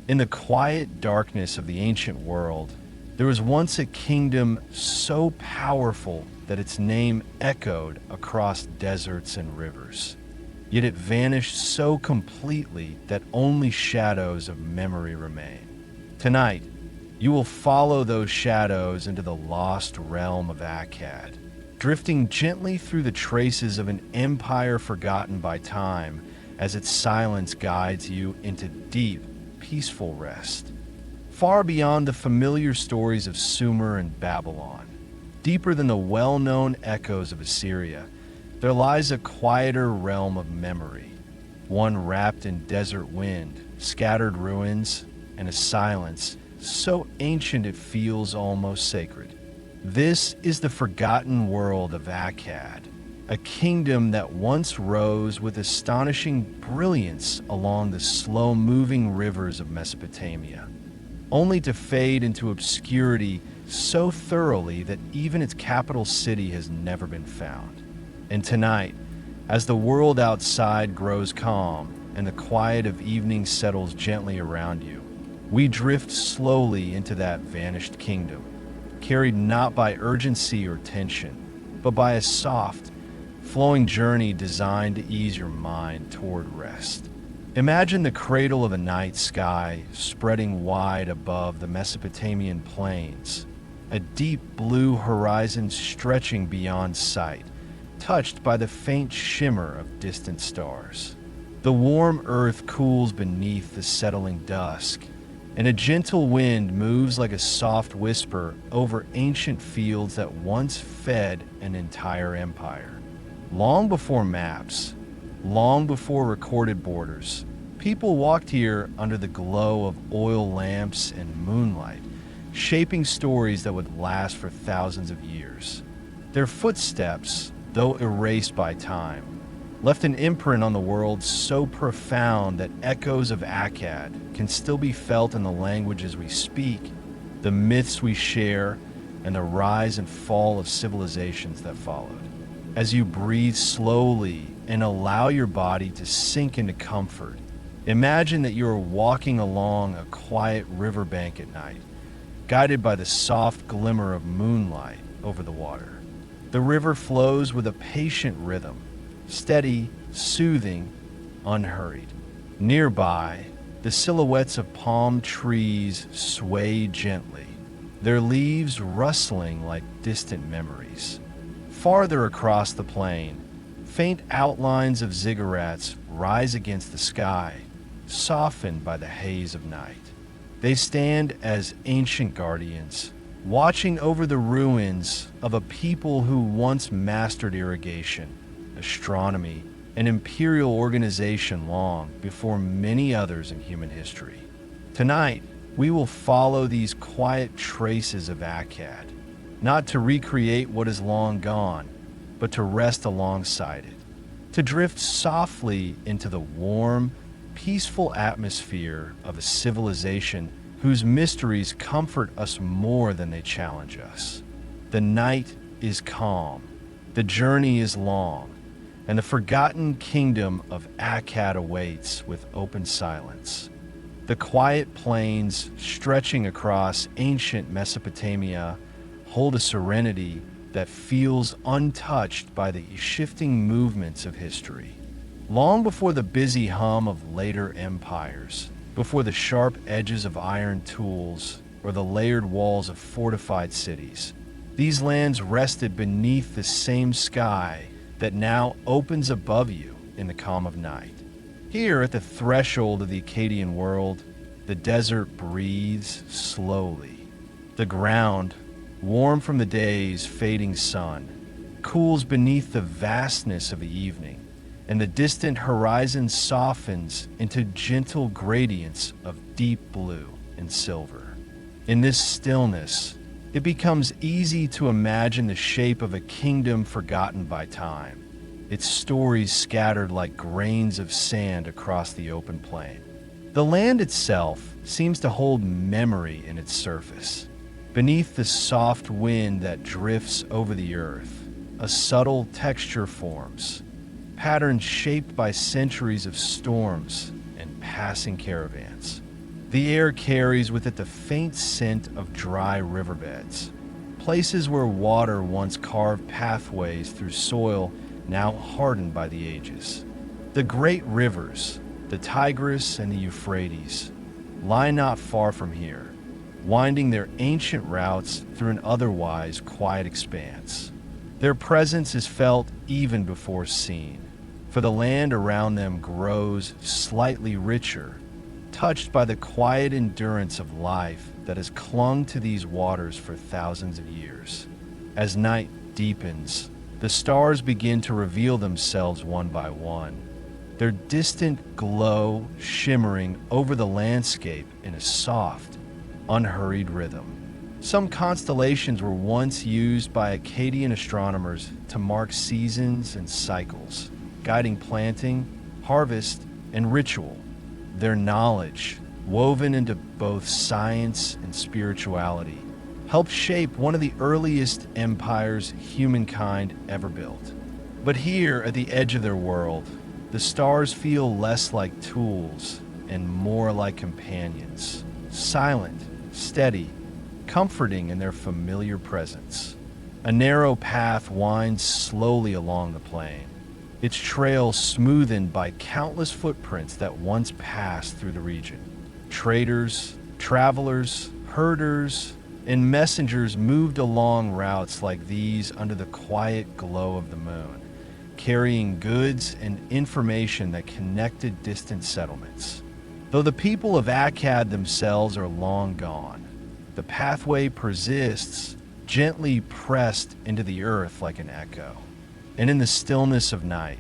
In the quiet darkness of the ancient world, there was once a kingdom so powerful that its name echoed across deserts and rivers. Yet it vanished so completely that only shadows of memory remain. Tonight, you will follow those shadows into the lost realm of Akkad, drifting gently through the traces of an empire forgotten by time as its silence guides you into deep, peaceful rest. Far beyond the familiar stories of Sumer and Babylon, deeper than the well-known echoes of Assyria, there lies a quieter realm of memory, one wrapped in desert wind, scattered ruins, and a silence so ancient it feels almost sacred. This is the forgotten world of Akkad, a kingdom that once rose with astonishing brilliance along the slow-moving rivers of Mesopotamia, only to fade into obscurity so thoroughly that even its capital city has never been found. And tonight, as the world outside grows calm and the quiet of evening settles gently around you, we drift slowly into that vanished kingdom, carried not by urgency or tension, but by a soft, flowing journey designed to ease your mind toward rest. Imagine the cradle of a night sky spreading wide above the Mesopotamian plains, a deep blue horizon stretching beyond sight, touched by the faint shimmer of distant stars. The warm earth cools beneath the settling dusk, and a gentle wind moves like a soft whisper over ancient fields that once fed an entire empire. Long before maps, long before recorded borders, people walked here under the glow of oil lamps and moonlight, shaping stories that would last for thousands of years. Their footsteps, though erased by time, left an imprint on the world so profound that echoes of Akkad can still be felt in the languages we speak, the myths we share, and the rise and fall of civilizations that followed. As you breathe slowly and allow your body to sink into comfort, imagine that you are walking along a quiet riverbank at night, guided by the soft glimmer of moonlight over the water. The river flows with a patient rhythm, steady, soothing, unhurried. Nearby, the silhouettes of palm trees sway gently, their leaves rustling like distant memories. Farther across the plain, faint outlines of ziggurats rise against the sky, softened by the haze of night. They stand as ancient guardians, watching over the ruins of a people who once mastered irrigation, astronomy, and imperial organization long before many others in human history. Tonight, we will follow these quiet traces of Akkad, not to recreate what is long gone, but to rest alongside it, to drift softly into the warm, peaceful atmosphere of a civilization whose mysteries comfort us more than they challenge us. The night is calm, the journey is long, and the forgotten kingdom of Akkad awaits with open silence. The quiet plains stretching across ancient Mesopotamia hold a serenity that feels untouched by the shifting movements of history. Long before the busy hum of later empires, before the sharp edges of iron tools or the layered walls of fortified cities, these lands rested beneath the same sky that now opens above you in the calm of night. Here at the threshold of the Akkadian world, the desert breathes slowly. The ground, warm from the day's fading sun, cools beneath the vastness of the evening, and the distant horizon softens into gentle gradients of deep blue and silver. In this stillness, it becomes easy to imagine the shape of a kingdom forgotten by time, its stories scattered like grains of sand across the open plain. The land itself seems to hold memory in its surface. Beneath the soft wind that drifts over the earth, a subtle texture forms, patterns shaped by centuries of storms and passing caravans. The air carries with it the faint scent of dry riverbeds, places where water once carved pathways through soil now hardened by the ages. The great rivers, the Tigris and the Euphrates, lie not far from here, winding their ancient routes through an otherwise quiet expanse. Their presence is felt even before seen, for the land around them grows slightly richer, touched by the quiet endurance of life that has clung to these waters for thousands of years. As night deepens, the stars begin to reveal themselves one by one, their distant glow shimmering over the landscape in a soft, unhurried rhythm. Some constellations were once used by Akkadian astronomers to mark seasons and cycles, guiding planting, harvest, and ritual. Their knowledge, woven into both science and spirituality, helped shape one of the earliest empires humankind ever built. But here, at the edge of their world, the stars feel less like tools and more like companions, silent, steady, comforting in their familiar presence. A narrow path winds slowly along the plain, its trail smoothened by countless footprints that once passed through the region. Traders, travelers, herders, and messengers moved along routes like these under the quiet glow of the moon, carrying goods and information that connected distant settlements. Though the people of Akkad themselves are long gone, the pathway persists, gently pressed into the earth like an echo. And in the stillness of night,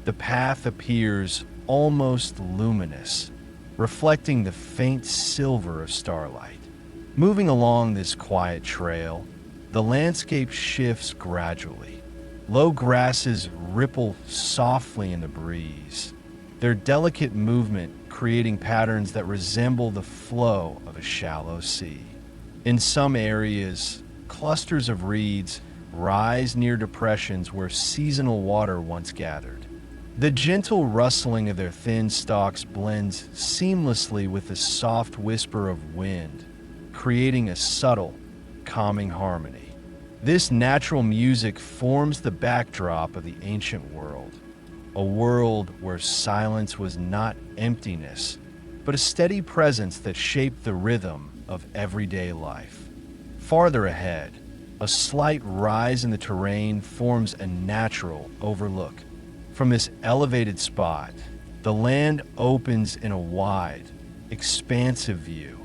the path appears almost luminous, reflecting the faint silver of starlight. Moving along this quiet trail, the landscape shifts gradually. Low grasses ripple softly in the breeze, their delicate movement creating patterns that resemble the flow of a shallow sea. In some areas, clusters of reeds rise near depressions where seasonal water once gathered. The gentle rustling of their thin stalks blends seamlessly with the soft whisper of wind, creating a subtle, calming harmony. This natural music forms the backdrop of the ancient world, a world where silence was not emptiness, but a steady presence that shaped the rhythm of everyday life. Farther ahead, a slight rise in the terrain forms a natural overlook. From this elevated spot, the land opens in a wide, expansive view.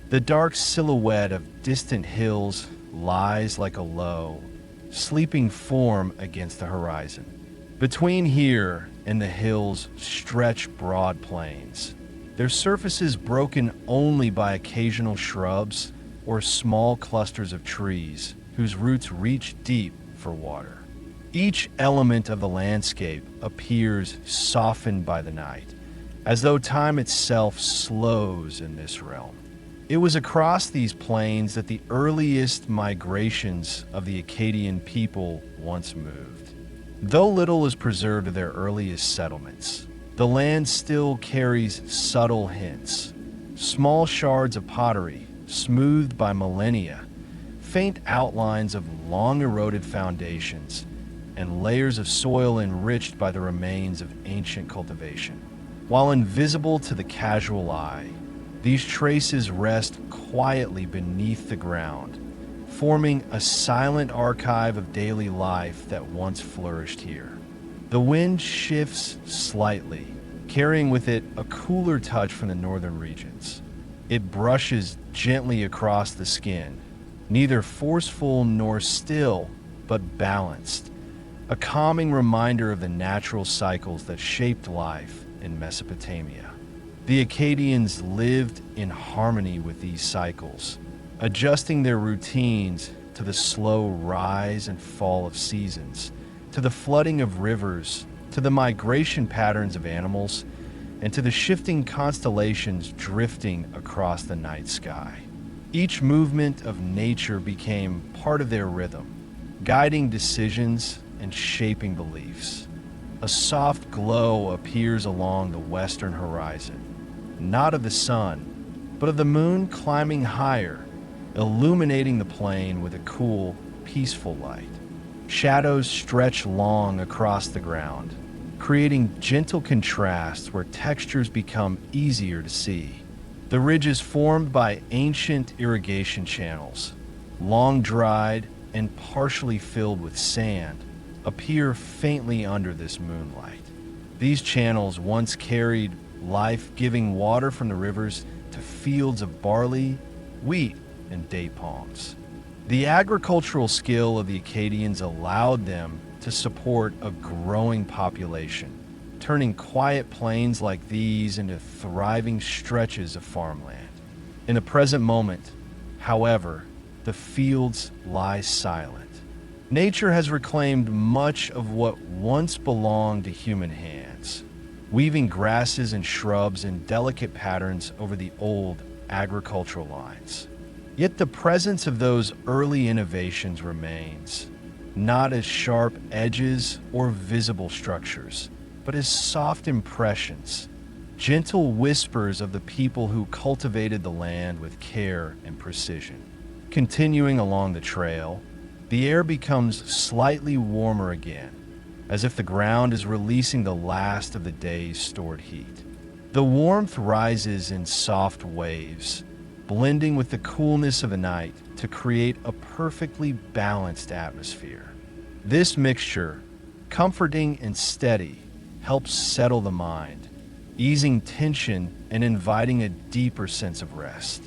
The dark silhouette of distant hills lies like a low, sleeping form against the horizon. Between here and the hills stretch broad plains, their surfaces broken only by occasional shrubs or small clusters of trees whose roots reach deep for water. Each element of the landscape appears softened by the night, as though time itself slows in this realm. It was across these plains that the earliest migrations of the Akkadian people once moved. Though little is preserved of their earliest settlements, the land still carries subtle hints. Small shards of pottery, smoothed by millennia, faint outlines of long-eroded foundations, and layers of soil enriched by the remains of ancient cultivation. While invisible to the casual eye, these traces rest quietly beneath the ground, forming a silent archive of daily life that once flourished here. The wind shifts slightly, carrying with it a cooler touch from the northern regions. It brushes gently across the skin, neither forceful nor still, but balanced, a calming reminder of the natural cycles that shaped life in Mesopotamia. The Akkadians lived in harmony with these cycles, adjusting their routines to the slow rise and fall of seasons, to the flooding of rivers, to the migration patterns of animals, and to the shifting constellations drifting across the night sky. Each movement of nature became part of their rhythm, guiding decisions and shaping beliefs. A soft glow appears along the western horizon, not of the sun, but of the moon climbing higher, illuminating the plain with a cool, peaceful light. Shadows stretch long across the ground, creating gentle contrasts where textures become easier to see. The ridge is formed by ancient irrigation channels, long dried and partially filled with sand, appear faintly under this moonlight. These channels once carried life-giving water from the rivers to fields of barley, wheat, and date palms. The agricultural skill of the Akkadians allowed them to support a growing population, turning quiet plains like these into thriving stretches of farmland. In the present moment, however, the fields lie silent. Nature has reclaimed much of what once belonged to human hands, weaving grasses and shrubs in delicate patterns over the old agricultural lines. Yet the presence of those early innovations remains, not as sharp edges or visible structures, but as soft impressions, gentle whispers of the people who cultivated the land with care and precision. Continuing along the trail, the air becomes slightly warmer again, as if the ground is releasing the last of the day's stored heat. The warmth rises in soft waves, blending with the coolness of the night to create a perfectly balanced atmosphere. This mixture, comforting and steady, helps settle the mind, easing tension and inviting a deeper sense of rest.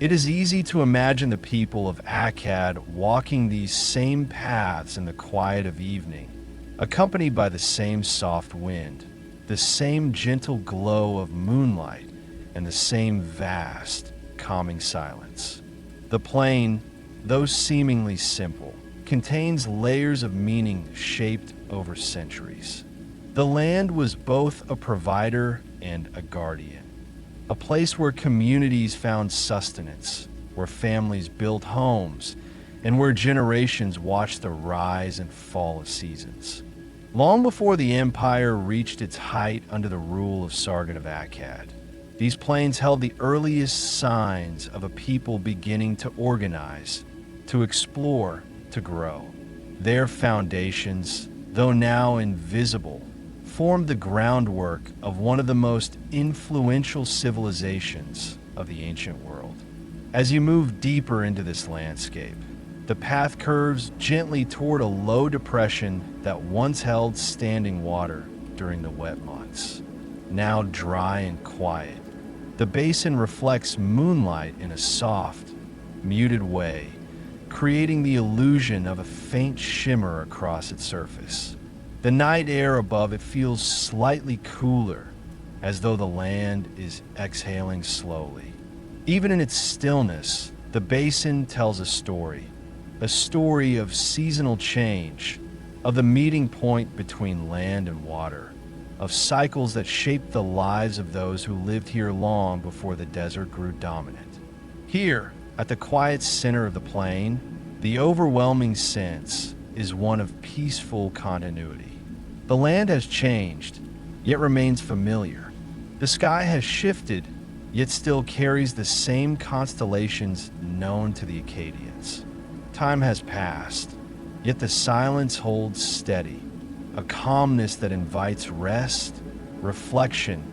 It is easy to imagine the people of Akkad walking these same paths in the quiet of evening, accompanied by the same soft wind, the same gentle glow of moonlight, and the same vast, calming silence. The plain, though seemingly simple, contains layers of meaning shaped over centuries. The land was both a provider and a guardian, a place where communities found sustenance, where families built homes, and where generations watched the rise and fall of seasons. Long before the empire reached its height under the rule of Sargon of Akkad, these plains held the earliest signs of a people beginning to organize, to explore, to grow. Their foundations, though now invisible, formed the groundwork of one of the most influential civilizations of the ancient world. As you move deeper into this landscape, the path curves gently toward a low depression that once held standing water during the wet months. Now dry and quiet, the basin reflects moonlight in a soft, muted way, creating the illusion of a faint shimmer across its surface. The night air above it feels slightly cooler, as though the land is exhaling slowly. Even in its stillness, the basin tells a story of seasonal change, of the meeting point between land and water, of cycles that shaped the lives of those who lived here long before the desert grew dominant. Here, at the quiet center of the plain, the overwhelming sense is one of peaceful continuity. The land has changed, yet remains familiar. The sky has shifted, yet still carries the same constellations known to the Akkadians. Time has passed, yet the silence holds steady, a calmness that invites rest, reflection,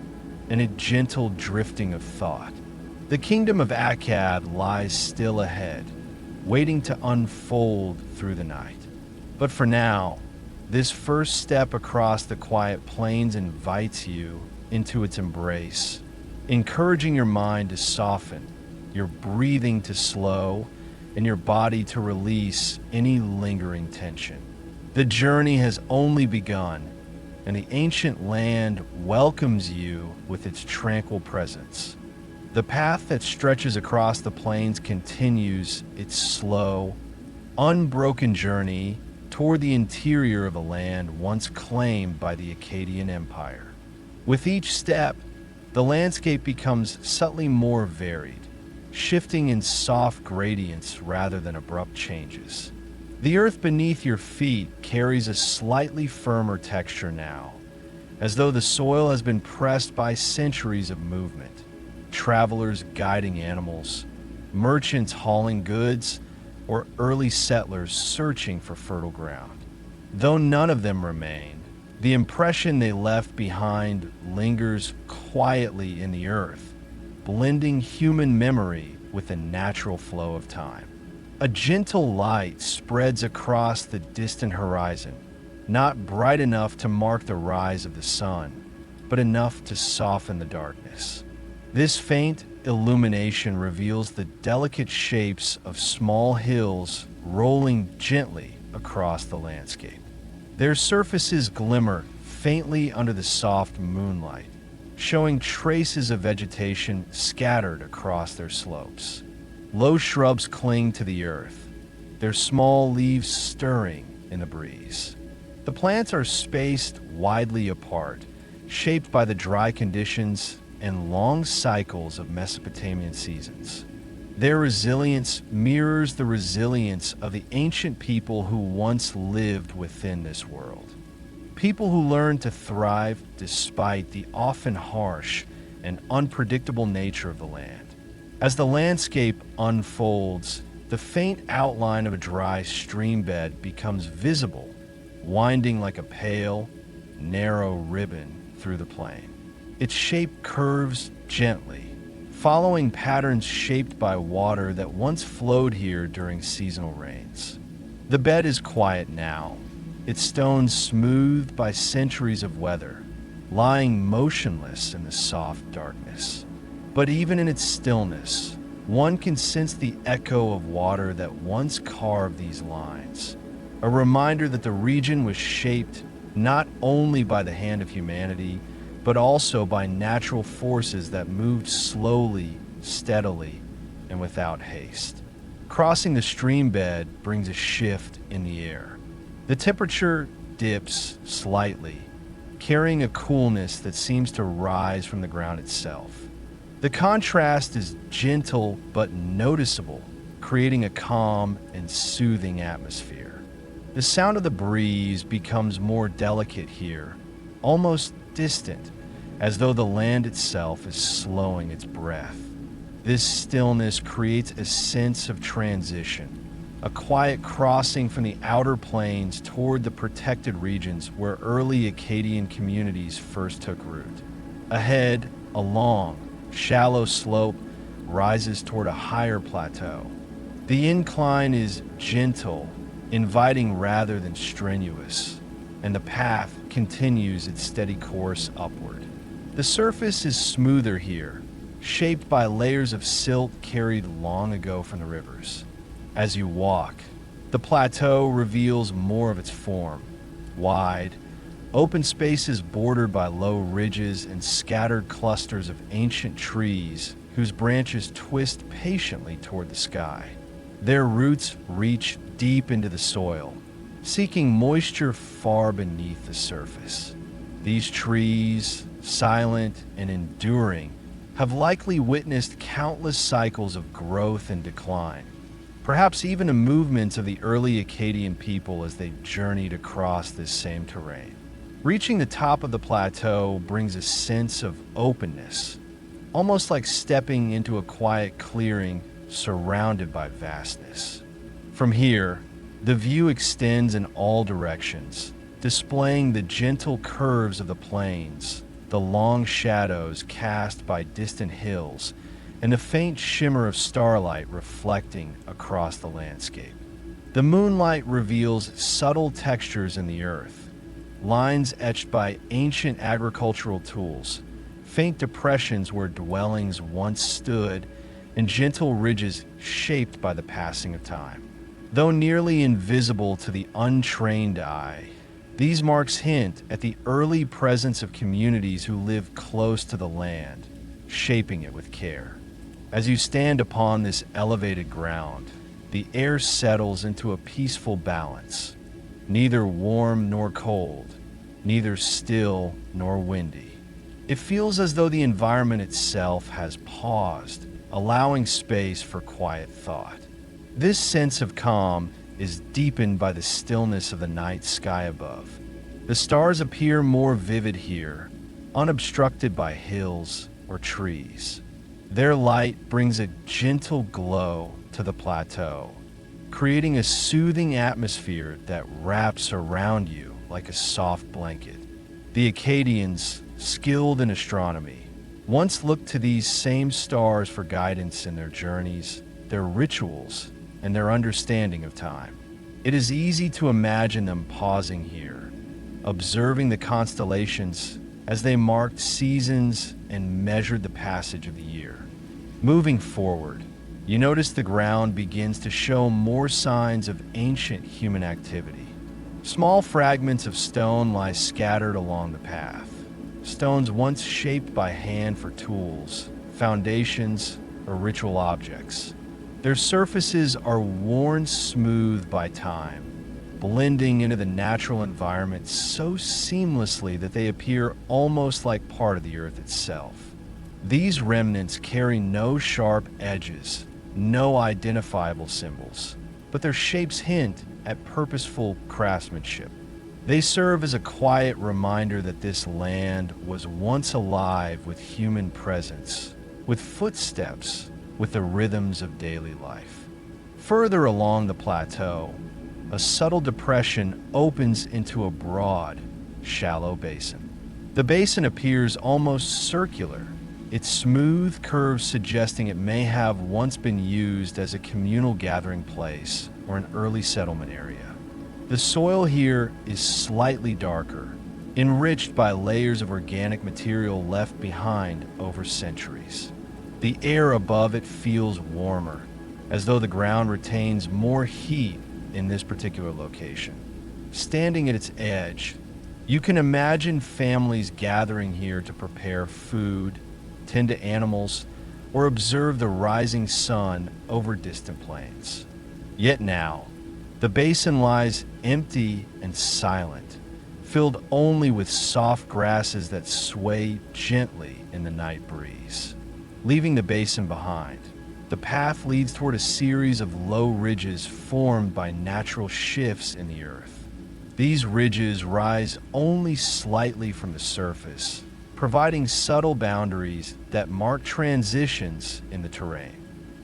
and a gentle drifting of thought. The kingdom of Akkad lies still ahead, waiting to unfold through the night. But for now, this first step across the quiet plains invites you into its embrace, encouraging your mind to soften, your breathing to slow, and your body to release any lingering tension. The journey has only begun, and the ancient land welcomes you with its tranquil presence. The path that stretches across the plains continues its slow, unbroken journey toward the interior of a land once claimed by the Akkadian Empire. With each step, the landscape becomes subtly more varied, shifting in soft gradients rather than abrupt changes. The earth beneath your feet carries a slightly firmer texture now, as though the soil has been pressed by centuries of movement. travelers guiding animals, merchants hauling goods, or early settlers searching for fertile ground. Though none of them remain, the impression they left behind lingers quietly in the earth, blending human memory with the natural flow of time. A gentle light spreads across the distant horizon, not bright enough to mark the rise of the sun, but enough to soften the darkness. This faint illumination reveals the delicate shapes of small hills rolling gently across the landscape. Their surfaces glimmer faintly under the soft moonlight, showing traces of vegetation scattered across their slopes. Low shrubs cling to the earth, their small leaves stirring in the breeze. The plants are spaced widely apart, shaped by the dry conditions and long cycles of Mesopotamian seasons. Their resilience mirrors the resilience of the ancient people who once lived within this world. People who learned to thrive despite the often harsh and unpredictable nature of the land. As the landscape unfolds, the faint outline of a dry stream bed becomes visible, winding like a pale, narrow ribbon through the plain. Its shape curves gently, following patterns shaped by water that once flowed here during seasonal rains. The bed is quiet now, its stones smoothed by centuries of weather, lying motionless in the soft darkness. But even in its stillness, one can sense the echo of water that once carved these lines, a reminder that the region was shaped not only by the hand of humanity, but also by natural forces that moved slowly, steadily, and without haste. Crossing the stream bed brings a shift in the air. The temperature dips slightly, carrying a coolness that seems to rise from the ground itself. The contrast is gentle but noticeable, creating a calm and soothing atmosphere. The sound of the breeze becomes more delicate here, almost distant, as though the land itself is slowing its breath. This stillness creates a sense of transition, a quiet crossing from the outer plains toward the protected regions where early Akkadian communities first took root. Ahead, a long, shallow slope rises toward a higher plateau. The incline is gentle, inviting rather than strenuous, and the path continues its steady course upward. The surface is smoother here, shaped by layers of silt carried long ago from the rivers. As you walk, the plateau reveals more of its form: wide, open spaces bordered by low ridges and scattered clusters of ancient trees whose branches twist patiently toward the sky. Their roots reach deep into the soil, seeking moisture far beneath the surface. These trees, silent and enduring, have likely witnessed countless cycles of growth and decline, perhaps even the movements of the early Akkadian people as they journeyed across this same terrain. Reaching the top of the plateau brings a sense of openness, almost like stepping into a quiet clearing surrounded by vastness. From here, the view extends in all directions, displaying the gentle curves of the plains, the long shadows cast by distant hills, and the faint shimmer of starlight reflecting across the landscape. The moonlight reveals subtle textures in the earth, lines etched by ancient agricultural tools, faint depressions where dwellings once stood, and gentle ridges shaped by the passing of time. Though nearly invisible to the untrained eye, these marks hint at the early presence of communities who lived close to the land, shaping it with care. As you stand upon this elevated ground, the air settles into a peaceful balance, neither warm nor cold, neither still nor windy. It feels as though the environment itself has paused, allowing space for quiet thought. This sense of calm is deepened by the stillness of the night sky above. The stars appear more vivid here, unobstructed by hills or trees. Their light brings a gentle glow to the plateau, creating a soothing atmosphere that wraps around you like a soft blanket. The Akkadians, skilled in astronomy, once looked to these same stars for guidance in their journeys, their rituals, and their understanding of time. It is easy to imagine them pausing here, observing the constellations as they marked seasons and measured the passage of the year. Moving forward, you notice the ground begins to show more signs of ancient human activity. Small fragments of stone lie scattered along the path, stones once shaped by hand for tools, foundations, or ritual objects. Their surfaces are worn smooth by time, blending into the natural environment so seamlessly that they appear almost like part of the earth itself. These remnants carry no sharp edges, no identifiable symbols, but their shapes hint at purposeful craftsmanship. They serve as a quiet reminder that this land was once alive with human presence, with footsteps, with the rhythms of daily life. Further along the plateau, a subtle depression opens into a broad, shallow basin. The basin appears almost circular, its smooth curves suggesting it may have once been used as a communal gathering place or an early settlement area. The soil here is slightly darker, enriched by layers of organic material left behind over centuries. The air above it feels warmer, as though the ground retains more heat in this particular location. Standing at its edge, you can imagine families gathering here to prepare food, tend to animals, or observe the rising sun over distant plains. Yet now, the basin lies empty and silent, filled only with soft grasses that sway gently in the night breeze. Leaving the basin behind, the path leads toward a series of low ridges formed by natural shifts in the earth. These ridges rise only slightly from the surface, providing subtle boundaries that mark transitions in the terrain.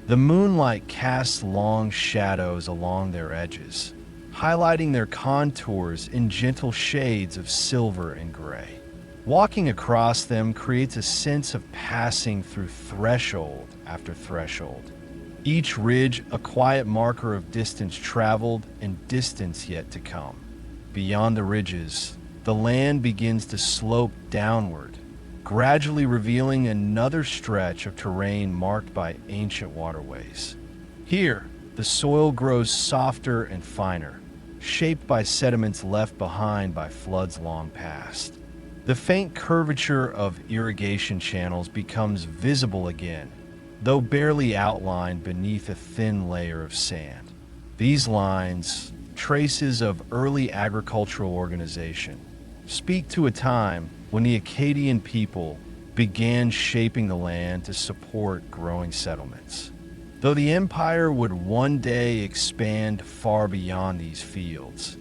The moonlight casts long shadows along their edges, highlighting their contours in gentle shades of silver and gray. Walking across them creates a sense of passing through threshold after threshold. Each ridge a quiet marker of distance traveled and distance yet to come. Beyond the ridges, the land begins to slope downward, gradually revealing another stretch of terrain marked by ancient waterways. Here, the soil grows softer and finer, shaped by sediments left behind by floods long past. The faint curvature of irrigation channels becomes visible again, though barely outlined beneath a thin layer of sand. These lines, traces of early agricultural organization, speak to a time when the Akkadian people began shaping the land to support growing settlements. Though the empire would one day expand far beyond these fields,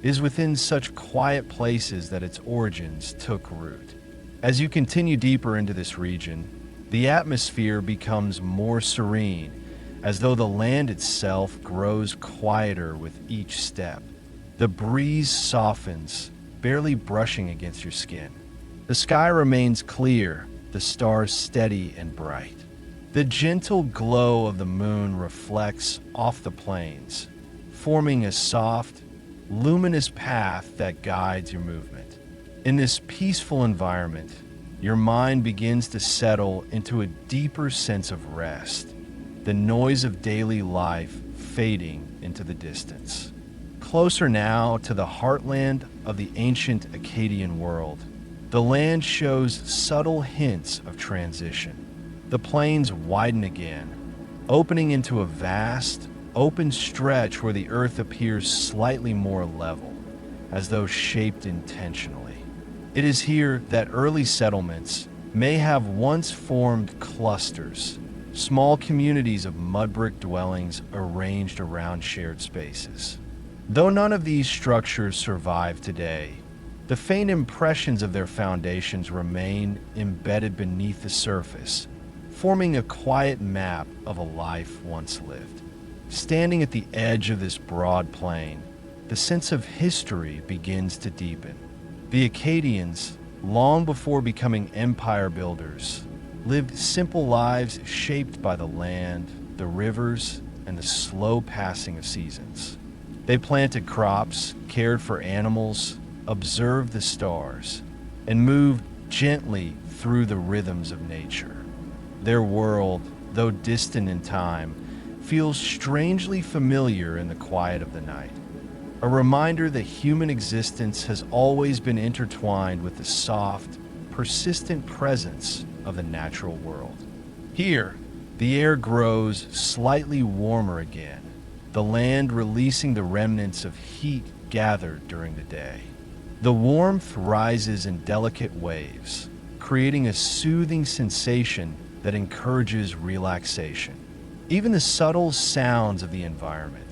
it is within such quiet places that its origins took root. As you continue deeper into this region, the atmosphere becomes more serene, as though the land itself grows quieter with each step. The breeze softens, barely brushing against your skin. The sky remains clear, the stars steady and bright. The gentle glow of the moon reflects off the plains, forming a soft, luminous path that guides your movement. In this peaceful environment, your mind begins to settle into a deeper sense of rest, the noise of daily life fading into the distance. Closer now to the heartland of the ancient Akkadian world, the land shows subtle hints of transition. The plains widen again, opening into a vast, open stretch where the earth appears slightly more level, as though shaped intentionally. It is here that early settlements may have once formed clusters, small communities of mud brick dwellings arranged around shared spaces. Though none of these structures survive today, the faint impressions of their foundations remain embedded beneath the surface, forming a quiet map of a life once lived. Standing at the edge of this broad plain, the sense of history begins to deepen. The Akkadians, long before becoming empire builders, lived simple lives shaped by the land, the rivers, and the slow passing of seasons. They planted crops, cared for animals, observed the stars, and moved gently through the rhythms of nature. Their world, though distant in time, feels strangely familiar in the quiet of the night. A reminder that human existence has always been intertwined with the soft, persistent presence of the natural world. Here, the air grows slightly warmer again, the land releasing the remnants of heat gathered during the day. The warmth rises in delicate waves, creating a soothing sensation that encourages relaxation. Even the subtle sounds of the environment,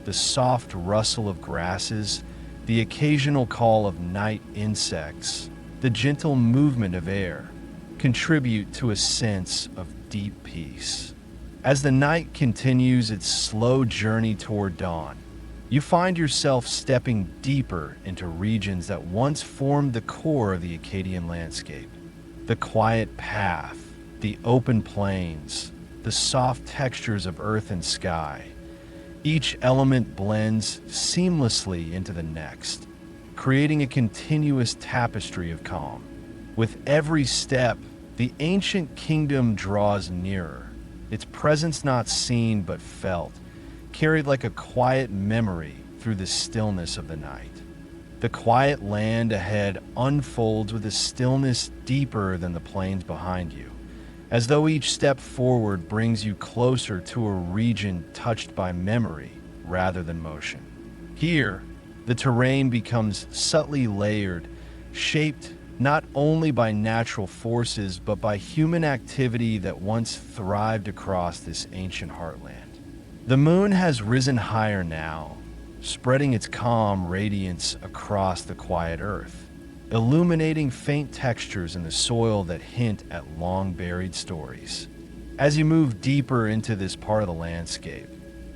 the soft rustle of grasses, the occasional call of night insects, the gentle movement of air, contribute to a sense of deep peace. As the night continues its slow journey toward dawn, you find yourself stepping deeper into regions that once formed the core of the Akkadian landscape. The quiet path, the open plains, the soft textures of earth and sky. Each element blends seamlessly into the next, creating a continuous tapestry of calm. With every step, the ancient kingdom draws nearer, its presence not seen but felt, carried like a quiet memory through the stillness of the night. The quiet land ahead unfolds with a stillness deeper than the plains behind you, as though each step forward brings you closer to a region touched by memory rather than motion. Here, the terrain becomes subtly layered, shaped not only by natural forces but by human activity that once thrived across this ancient heartland. The moon has risen higher now, spreading its calm radiance across the quiet earth, illuminating faint textures in the soil that hint at long-buried stories. As you move deeper into this part of the landscape,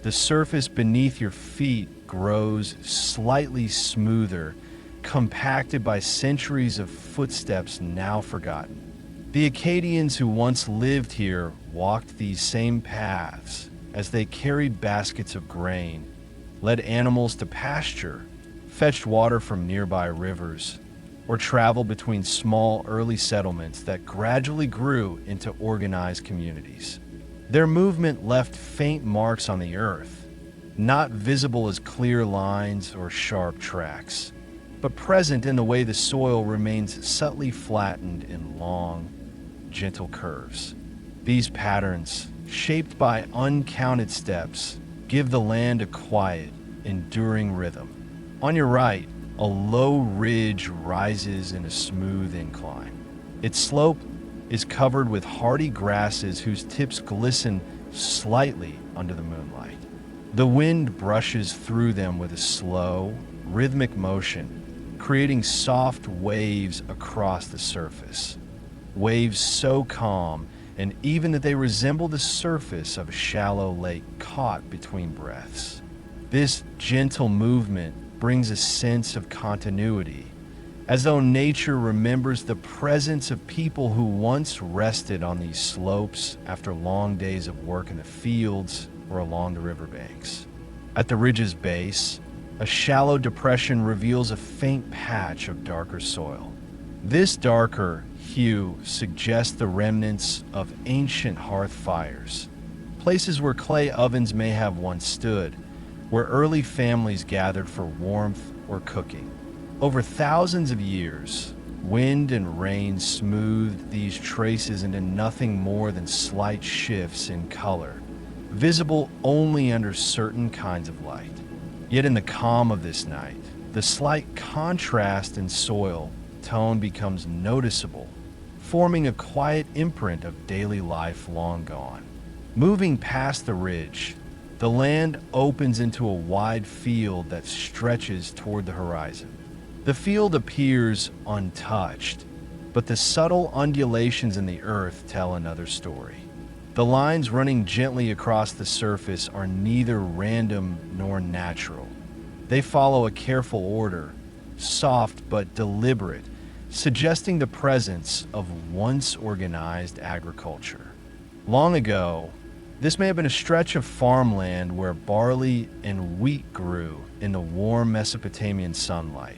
the surface beneath your feet grows slightly smoother, compacted by centuries of footsteps now forgotten. The Akkadians who once lived here walked these same paths as they carried baskets of grain, led animals to pasture, fetched water from nearby rivers, or traveled between small early settlements that gradually grew into organized communities. Their movement left faint marks on the earth, not visible as clear lines or sharp tracks, but present in the way the soil remains subtly flattened in long, gentle curves. These patterns, shaped by uncounted steps, give the land a quiet, enduring rhythm. On your right, a low ridge rises in a smooth incline. Its slope is covered with hardy grasses whose tips glisten slightly under the moonlight. The wind brushes through them with a slow, rhythmic motion, creating soft waves across the surface. Waves so calm and even that they resemble the surface of a shallow lake caught between breaths. This gentle movement brings a sense of continuity, as though nature remembers the presence of people who once rested on these slopes after long days of work in the fields or along the riverbanks. At the ridge's base, a shallow depression reveals a faint patch of darker soil. This darker hue suggests the remnants of ancient hearth fires, places where clay ovens may have once stood, where early families gathered for warmth or cooking. Over thousands of years, wind and rain smoothed these traces into nothing more than slight shifts in color, visible only under certain kinds of light. Yet in the calm of this night, the slight contrast in soil tone becomes noticeable, forming a quiet imprint of daily life long gone. Moving past the ridge, the land opens into a wide field that stretches toward the horizon. The field appears untouched, but the subtle undulations in the earth tell another story. The lines running gently across the surface are neither random nor natural. They follow a careful order, soft but deliberate, suggesting the presence of once organized agriculture. Long ago, this may have been a stretch of farmland where barley and wheat grew in the warm Mesopotamian sunlight,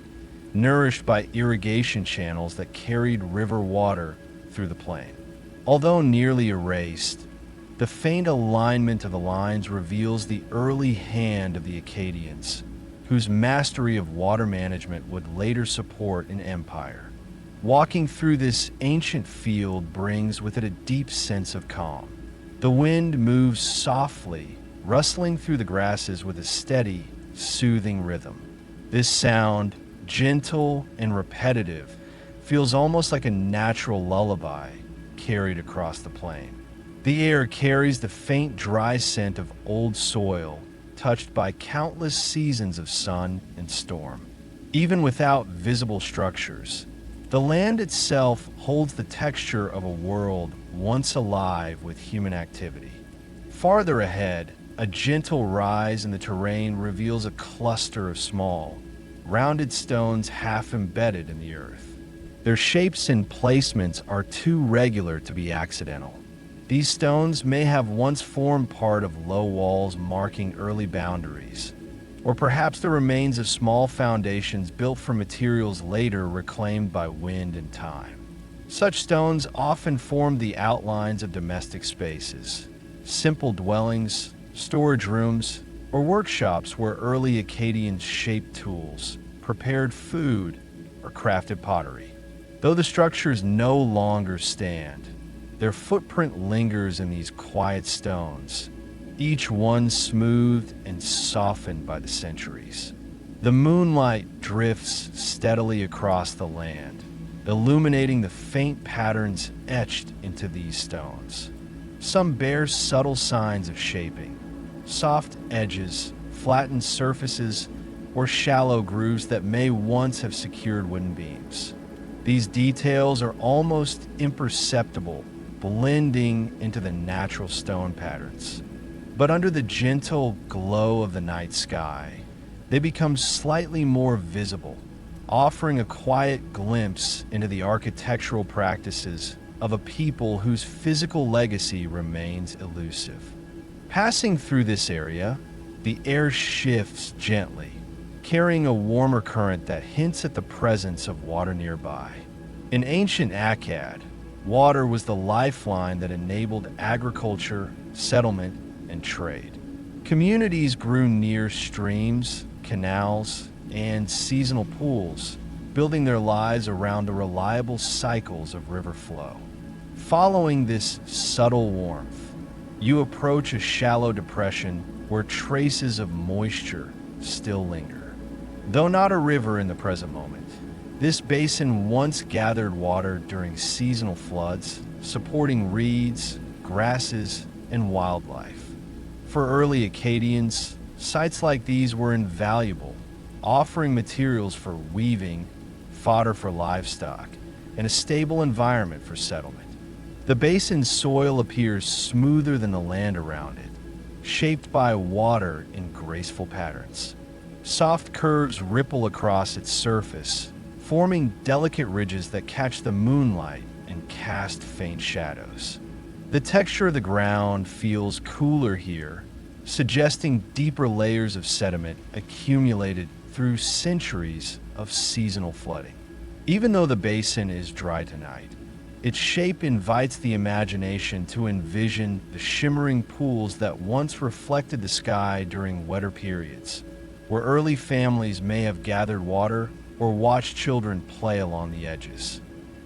nourished by irrigation channels that carried river water through the plain. Although nearly erased, the faint alignment of the lines reveals the early hand of the Akkadians, whose mastery of water management would later support an empire. Walking through this ancient field brings with it a deep sense of calm. The wind moves softly, rustling through the grasses with a steady, soothing rhythm. This sound, gentle and repetitive, feels almost like a natural lullaby carried across the plain. The air carries the faint, dry scent of old soil, touched by countless seasons of sun and storm. Even without visible structures, the land itself holds the texture of a world once alive with human activity. Farther ahead, a gentle rise in the terrain reveals a cluster of small, rounded stones half embedded in the earth. Their shapes and placements are too regular to be accidental. These stones may have once formed part of low walls marking early boundaries, or perhaps the remains of small foundations built from materials later reclaimed by wind and time. Such stones often form the outlines of domestic spaces, simple dwellings, storage rooms, or workshops where early Akkadians shaped tools, prepared food, or crafted pottery. Though the structures no longer stand, their footprint lingers in these quiet stones, each one smoothed and softened by the centuries. The moonlight drifts steadily across the land, illuminating the faint patterns etched into these stones. Some bear subtle signs of shaping, soft edges, flattened surfaces, or shallow grooves that may once have secured wooden beams. These details are almost imperceptible, blending into the natural stone patterns. But under the gentle glow of the night sky, they become slightly more visible, offering a quiet glimpse into the architectural practices of a people whose physical legacy remains elusive. Passing through this area, the air shifts gently, carrying a warmer current that hints at the presence of water nearby. In ancient Akkad, water was the lifeline that enabled agriculture, settlement, and trade. Communities grew near streams, canals, and seasonal pools, building their lives around the reliable cycles of river flow. Following this subtle warmth, you approach a shallow depression where traces of moisture still linger. Though not a river in the present moment, this basin once gathered water during seasonal floods, supporting reeds, grasses, and wildlife. For early Akkadians, sites like these were invaluable, offering materials for weaving, fodder for livestock, and a stable environment for settlement. The basin's soil appears smoother than the land around it, shaped by water in graceful patterns. Soft curves ripple across its surface, forming delicate ridges that catch the moonlight and cast faint shadows. The texture of the ground feels cooler here, suggesting deeper layers of sediment accumulated through centuries of seasonal flooding. Even though the basin is dry tonight, its shape invites the imagination to envision the shimmering pools that once reflected the sky during wetter periods, where early families may have gathered water or watched children play along the edges.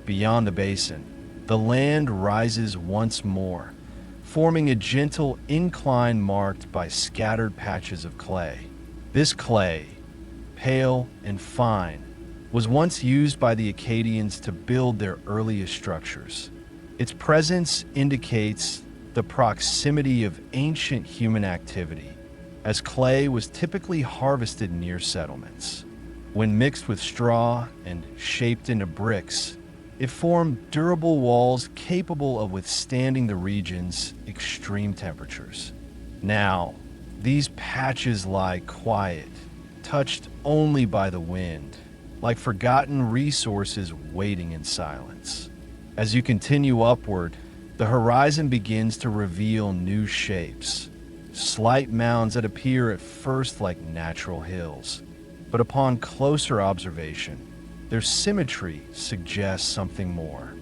Beyond the basin, the land rises once more, forming a gentle incline marked by scattered patches of clay. This clay, pale and fine, was once used by the Akkadians to build their earliest structures. Its presence indicates the proximity of ancient human activity, as clay was typically harvested near settlements. When mixed with straw and shaped into bricks, It formed durable walls capable of withstanding the region's extreme temperatures. Now, these patches lie quiet, touched only by the wind, like forgotten resources waiting in silence. As you continue upward, the horizon begins to reveal new shapes, slight mounds that appear at first like natural hills, but upon closer observation, their symmetry suggests something more.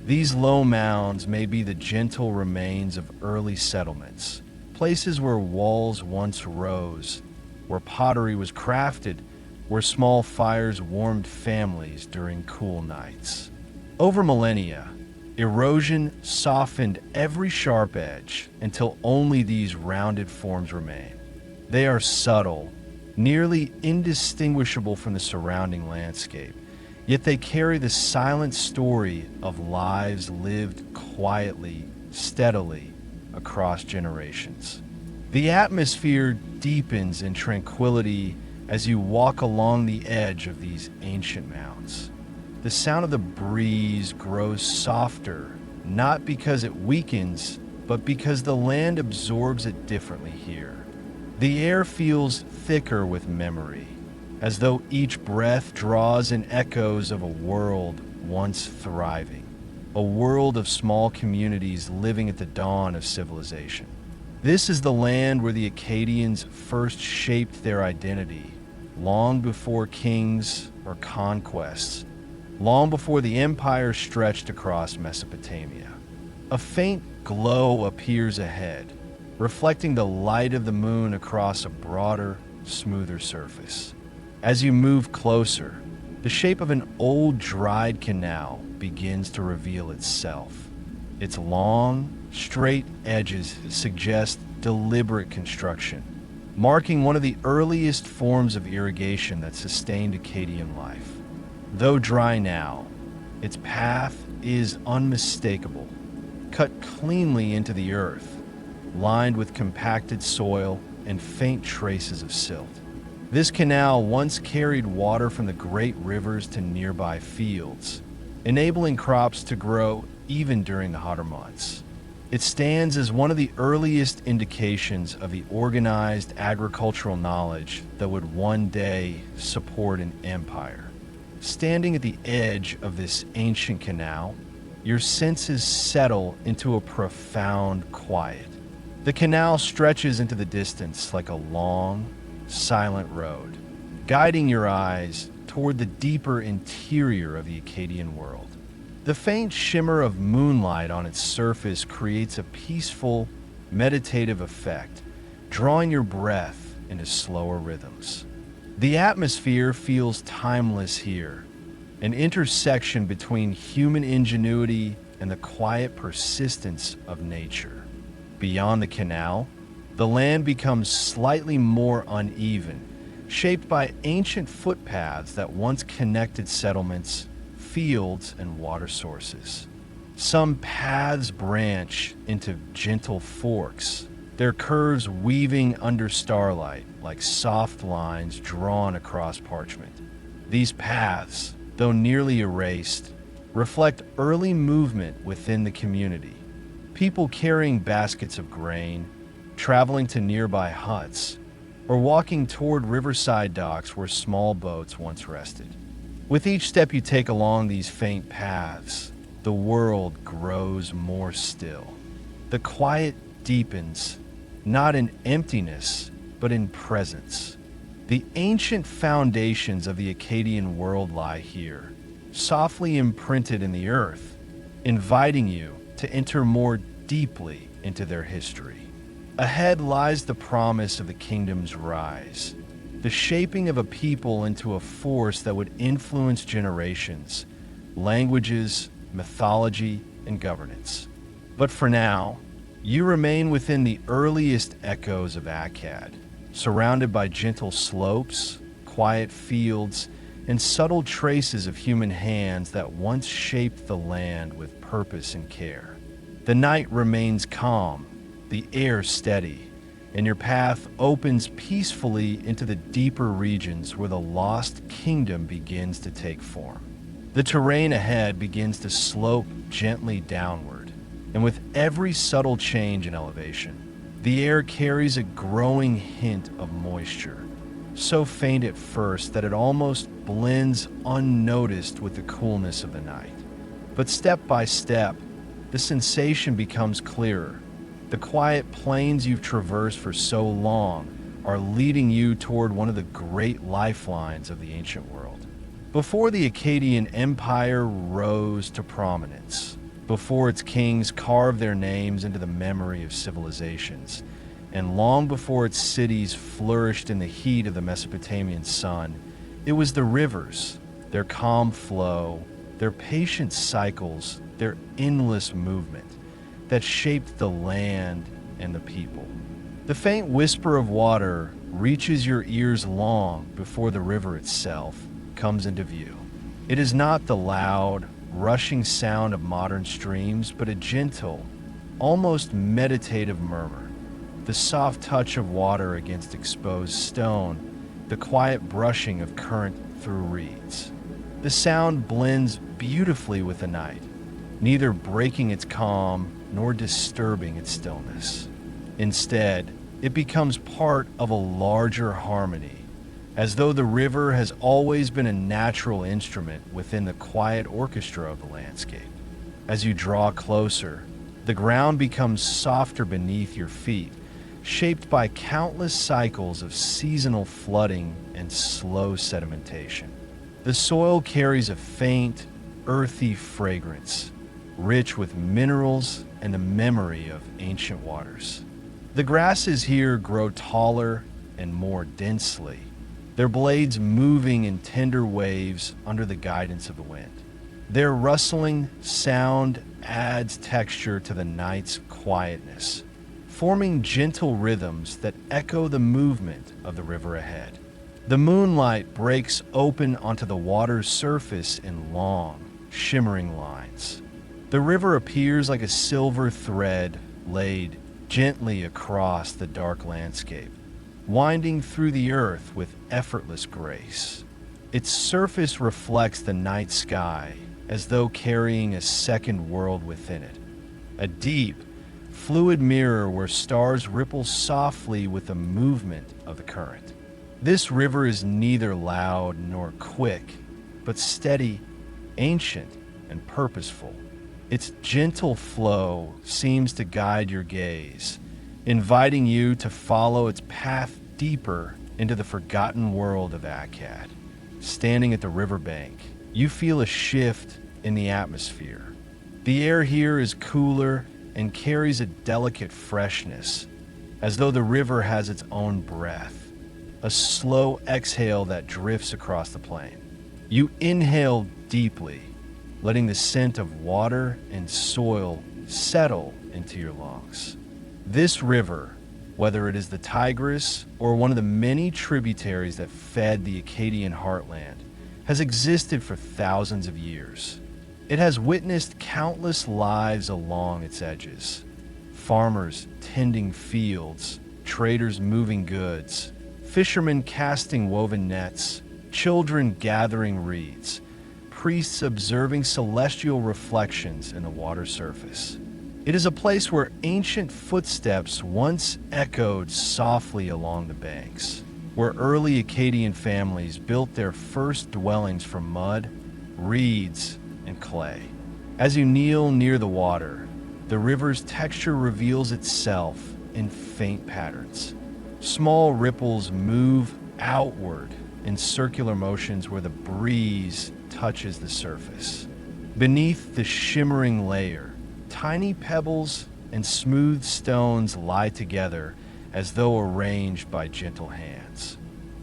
These low mounds may be the gentle remains of early settlements, places where walls once rose, where pottery was crafted, where small fires warmed families during cool nights. Over millennia, erosion softened every sharp edge until only these rounded forms remain. They are subtle, nearly indistinguishable from the surrounding landscape, yet they carry the silent story of lives lived quietly, steadily, across generations. The atmosphere deepens in tranquility as you walk along the edge of these ancient mounds. The sound of the breeze grows softer, not because it weakens, but because the land absorbs it differently here. The air feels thicker with memory, as though each breath draws in echoes of a world once thriving, a world of small communities living at the dawn of civilization. This is the land where the Akkadians first shaped their identity, long before kings or conquests, long before the empire stretched across Mesopotamia. A faint glow appears ahead, reflecting the light of the moon across a broader, smoother surface. As you move closer, the shape of an old dried canal begins to reveal itself. Its long, straight edges suggest deliberate construction, marking one of the earliest forms of irrigation that sustained Akkadian life. Though dry now, its path is unmistakable, cut cleanly into the earth, lined with compacted soil and faint traces of silt. This canal once carried water from the great rivers to nearby fields, enabling crops to grow even during the hotter months. It stands as one of the earliest indications of the organized agricultural knowledge that would one day support an empire. Standing at the edge of this ancient canal, your senses settle into a profound quiet. The canal stretches into the distance like a long, silent road, guiding your eyes toward the deeper interior of the Akkadian world. The faint shimmer of moonlight on its surface creates a peaceful, meditative effect, drawing your breath into slower rhythms. The atmosphere feels timeless here, an intersection between human ingenuity and the quiet persistence of nature. Beyond the canal, the land becomes slightly more uneven, shaped by ancient footpaths that once connected settlements, fields, and water sources. Some paths branch into gentle forks, their curves weaving under starlight like soft lines drawn across parchment. These paths, though nearly erased, reflect early movement within the community. People carrying baskets of grain, traveling to nearby huts, or walking toward riverside docks where small boats once rested. With each step you take along these faint paths, the world grows more still. The quiet deepens, not in emptiness, but in presence. The ancient foundations of the Akkadian world lie here, softly imprinted in the earth, inviting you to enter more deeply into their history. Ahead lies the promise of the kingdom's rise, the shaping of a people into a force that would influence generations, languages, mythology, and governance. But for now, you remain within the earliest echoes of Akkad, surrounded by gentle slopes, quiet fields, and subtle traces of human hands that once shaped the land with purpose and care. The night remains calm, the air steady, and your path opens peacefully into the deeper regions where the Lost Kingdom begins to take form. The terrain ahead begins to slope gently downward, and with every subtle change in elevation, the air carries a growing hint of moisture, so faint at first that it almost blends unnoticed with the coolness of the night. But step by step, the sensation becomes clearer. The quiet plains you've traversed for so long are leading you toward one of the great lifelines of the ancient world. Before the Akkadian Empire rose to prominence, before its kings carved their names into the memory of civilizations, and long before its cities flourished in the heat of the Mesopotamian sun, it was the rivers, their calm flow, their patient cycles, their endless movement, that shaped the land and the people. The faint whisper of water reaches your ears long before the river itself comes into view. It is not the loud, rushing sound of modern streams, but a gentle, almost meditative murmur. The soft touch of water against exposed stone, the quiet brushing of current through reeds. The sound blends beautifully with the night, neither breaking its calm nor disturbing its stillness. Instead, it becomes part of a larger harmony, as though the river has always been a natural instrument within the quiet orchestra of the landscape. As you draw closer, the ground becomes softer beneath your feet, shaped by countless cycles of seasonal flooding and slow sedimentation. The soil carries a faint, earthy fragrance, rich with minerals and the memory of ancient waters. The grasses here grow taller and more densely, their blades moving in tender waves under the guidance of the wind. Their rustling sound adds texture to the night's quietness, forming gentle rhythms that echo the movement of the river ahead. The moonlight breaks open onto the water's surface in long, shimmering lines. The river appears like a silver thread laid gently across the dark landscape, winding through the earth with effortless grace. Its surface reflects the night sky as though carrying a second world within it, a deep, fluid mirror where stars ripple softly with the movement of the current. This river is neither loud nor quick, but steady, ancient, and purposeful. Its gentle flow seems to guide your gaze, inviting you to follow its path deeper into the forgotten world of Akkad. Standing at the riverbank, you feel a shift in the atmosphere. The air here is cooler and carries a delicate freshness, as though the river has its own breath, a slow exhale that drifts across the plain. You inhale deeply, letting the scent of water and soil settle into your lungs. This river, whether it is the Tigris or one of the many tributaries that fed the Akkadian heartland, has existed for thousands of years. It has witnessed countless lives along its edges. Farmers tending fields, traders moving goods, fishermen casting woven nets, children gathering reeds, priests observing celestial reflections in the water surface. It is a place where ancient footsteps once echoed softly along the banks, where early Akkadian families built their first dwellings from mud, reeds, and clay. As you kneel near the water, the river's texture reveals itself in faint patterns. Small ripples move outward in circular motions where the breeze touches the surface. Beneath the shimmering layer, tiny pebbles and smooth stones lie together as though arranged by gentle hands.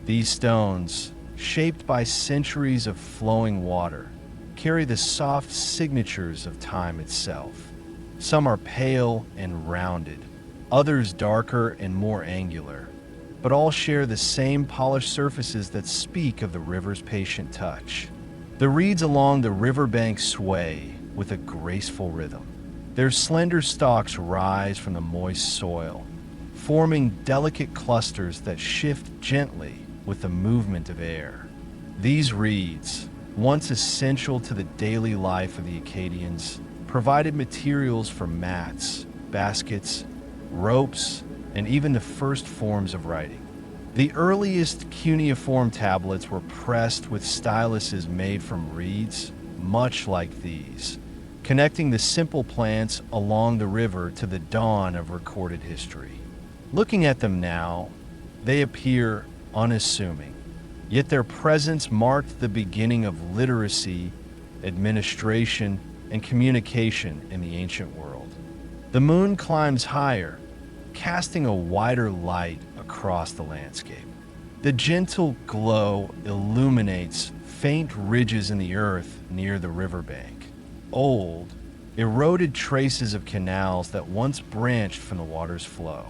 These stones, shaped by centuries of flowing water, carry the soft signatures of time itself. Some are pale and rounded, others darker and more angular, but all share the same polished surfaces that speak of the river's patient touch. The reeds along the riverbank sway with a graceful rhythm. Their slender stalks rise from the moist soil, forming delicate clusters that shift gently with the movement of air. These reeds, once essential to the daily life of the Akkadians, provided materials for mats, baskets, ropes, and even the first forms of writing. The earliest cuneiform tablets were pressed with styluses made from reeds, much like these, connecting the simple plants along the river to the dawn of recorded history. Looking at them now, they appear unassuming, yet their presence marked the beginning of literacy, administration, and communication in the ancient world. The moon climbs higher, casting a wider light across the landscape. The gentle glow illuminates faint ridges in the earth near the riverbank, old, eroded traces of canals that once branched from the water's flow.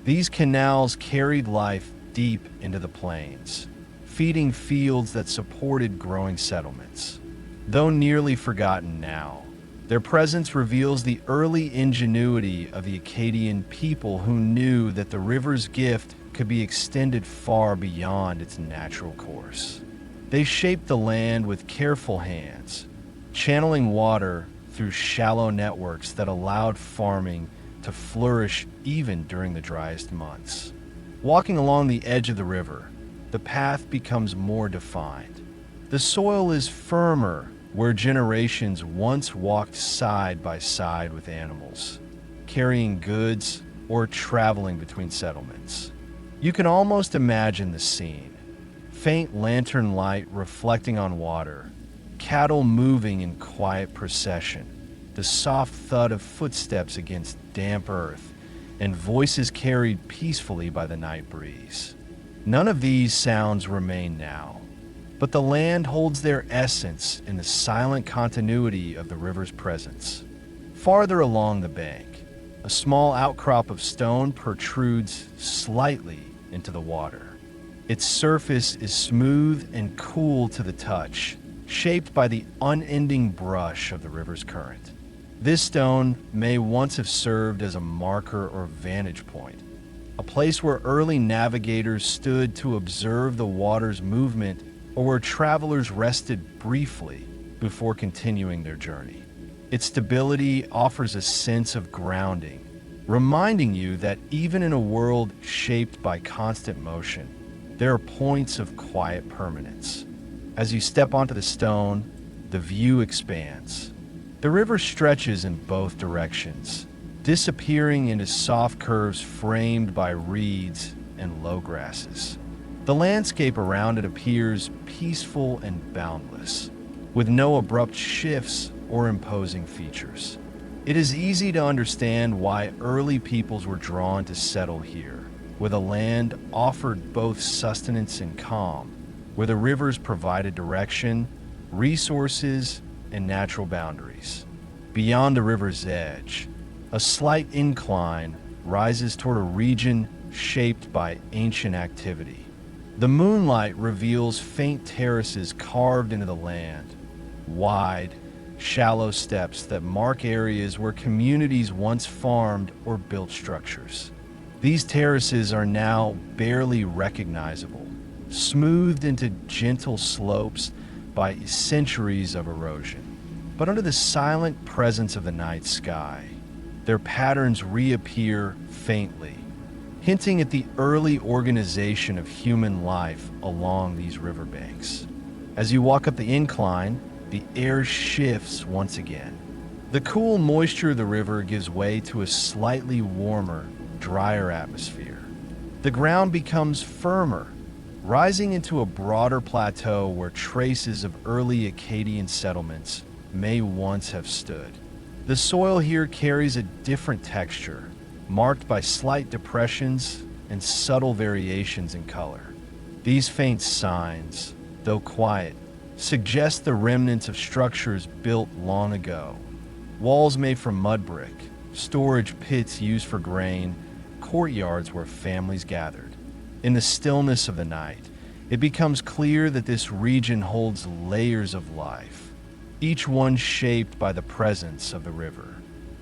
These canals carried life deep into the plains, feeding fields that supported growing settlements. Though nearly forgotten now, their presence reveals the early ingenuity of the Akkadian people who knew that the river's gift could be extended far beyond its natural course. They shaped the land with careful hands, channeling water through shallow networks that allowed farming to flourish even during the driest months. Walking along the edge of the river, the path becomes more defined. The soil is firmer where generations once walked side by side with animals, carrying goods or traveling between settlements. You can almost imagine the scene. Faint lantern light reflecting on water, cattle moving in quiet procession, the soft thud of footsteps against damp earth, and voices carried peacefully by the night breeze. None of these sounds remain now, but the land holds their essence in the silent continuity of the river's presence. Farther along the bank, a small outcrop of stone protrudes slightly into the water. Its surface is smooth and cool to the touch, shaped by the unending brush of the river's current. This stone may once have served as a marker or vantage point, a place where early navigators stood to observe the water's movement or where travelers rested briefly before continuing their journey. Its stability offers a sense of grounding, reminding you that even in a world shaped by constant motion, there are points of quiet permanence. As you step onto the stone, the view expands. The river stretches in both directions, disappearing into soft curves framed by reeds and low grasses. The landscape around it appears peaceful and boundless, with no abrupt shifts or imposing features. It is easy to understand why early peoples were drawn to settle here, where the land offered both sustenance and calm, where the rivers provided direction, resources, and natural boundaries. Beyond the river's edge, a slight incline rises toward a region shaped by ancient activity. The moonlight reveals faint terraces carved into the land, wide, shallow steps that mark areas where communities once farmed or built structures. These terraces are now barely recognizable, smoothed into gentle slopes by centuries of erosion. But under the silent presence of the night sky, their patterns reappear faintly, hinting at the early organization of human life along these riverbanks. As you walk up the incline, the air shifts once again. The cool moisture of the river gives way to a slightly warmer, drier atmosphere. The ground becomes firmer, rising into a broader plateau where traces of early Akkadian settlements may once have stood. The soil here carries a different texture, marked by slight depressions and subtle variations in color. These faint signs, though quiet, suggest the remnants of structures built long ago. Walls made from mud brick, storage pits used for grain, courtyards where families gathered. In the stillness of the night, it becomes clear that this region holds layers of life, each one shaped by the presence of the river.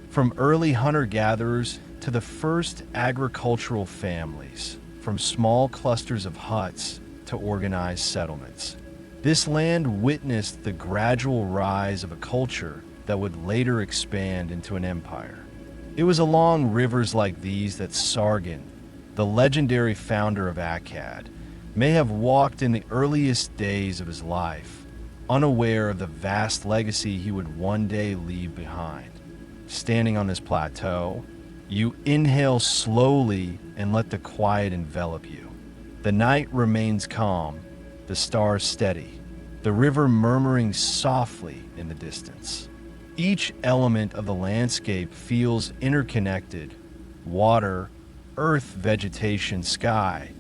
From early hunter-gatherers to the first agricultural families, from small clusters of huts to organized settlements, This land witnessed the gradual rise of a culture that would later expand into an empire. It was along rivers like these that Sargon, the legendary founder of Akkad, may have walked in the earliest days of his life, unaware of the vast legacy he would one day leave behind. Standing on this plateau, you inhale slowly and let the quiet envelop you. The night remains calm, the stars steady, the river murmuring softly in the distance. Each element of the landscape feels interconnected: water, earth, vegetation, sky,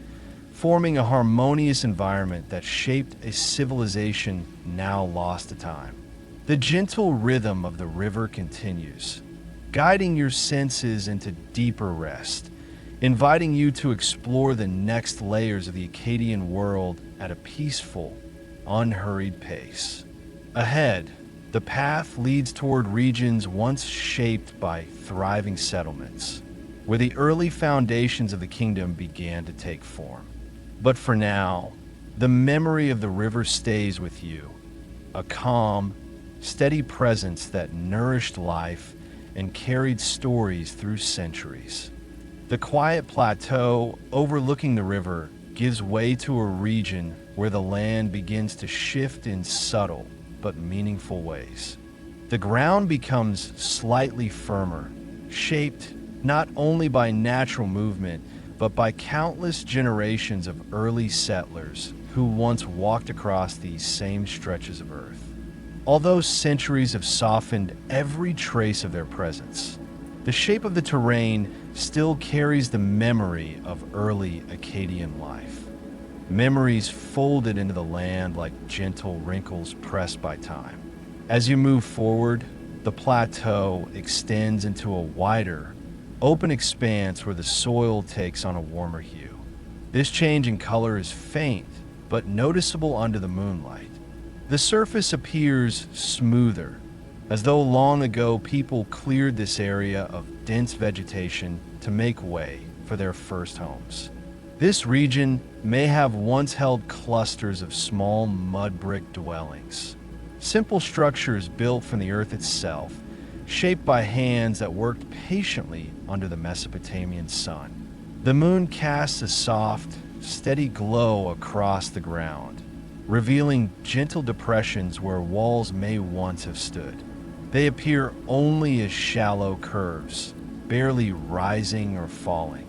forming a harmonious environment that shaped a civilization now lost to time. The gentle rhythm of the river continues, guiding your senses into deeper rest, inviting you to explore the next layers of the Akkadian world at a peaceful, unhurried pace. Ahead, the path leads toward regions once shaped by thriving settlements, where the early foundations of the kingdom began to take form. But for now, the memory of the river stays with you, a calm, steady presence that nourished life and carried stories through centuries. The quiet plateau overlooking the river gives way to a region where the land begins to shift in subtle but meaningful ways. The ground becomes slightly firmer, shaped not only by natural movement, but by countless generations of early settlers who once walked across these same stretches of earth. Although centuries have softened every trace of their presence, the shape of the terrain still carries the memory of early Akkadian life. Memories folded into the land like gentle wrinkles pressed by time. As you move forward, the plateau extends into a wider, open expanse where the soil takes on a warmer hue. This change in color is faint, but noticeable under the moonlight. The surface appears smoother, as though long ago people cleared this area of dense vegetation to make way for their first homes. This region may have once held clusters of small mud brick dwellings, simple structures built from the earth itself, shaped by hands that worked patiently under the Mesopotamian sun. The moon casts a soft, steady glow across the ground, revealing gentle depressions where walls may once have stood. They appear only as shallow curves, barely rising or falling.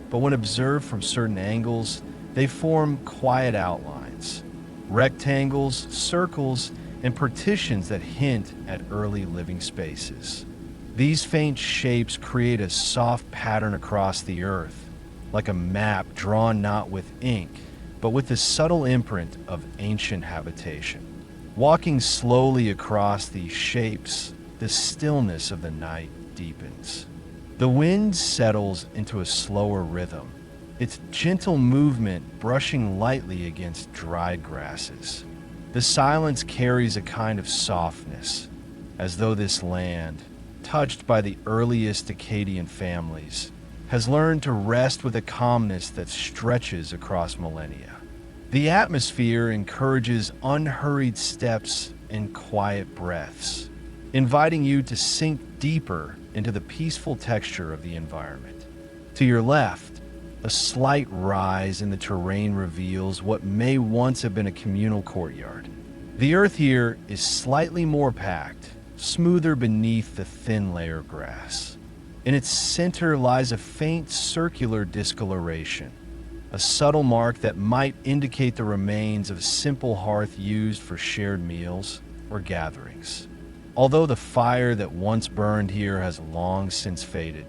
But when observed from certain angles, they form quiet outlines, rectangles, circles, and partitions that hint at early living spaces. These faint shapes create a soft pattern across the earth, like a map drawn not with ink, but with the subtle imprint of ancient habitation. Walking slowly across these shapes, the stillness of the night deepens. The wind settles into a slower rhythm, its gentle movement brushing lightly against dried grasses. The silence carries a kind of softness, as though this land, touched by the earliest Akkadian families, has learned to rest with a calmness that stretches across millennia. The atmosphere encourages unhurried steps and quiet breaths, inviting you to sink deeper into the peaceful texture of the environment. To your left, a slight rise in the terrain reveals what may once have been a communal courtyard. The earth here is slightly more packed, smoother beneath the thin layer of grass. In its center lies a faint circular discoloration, a subtle mark that might indicate the remains of a simple hearth used for shared meals or gatherings. Although the fire that once burned here has long since faded,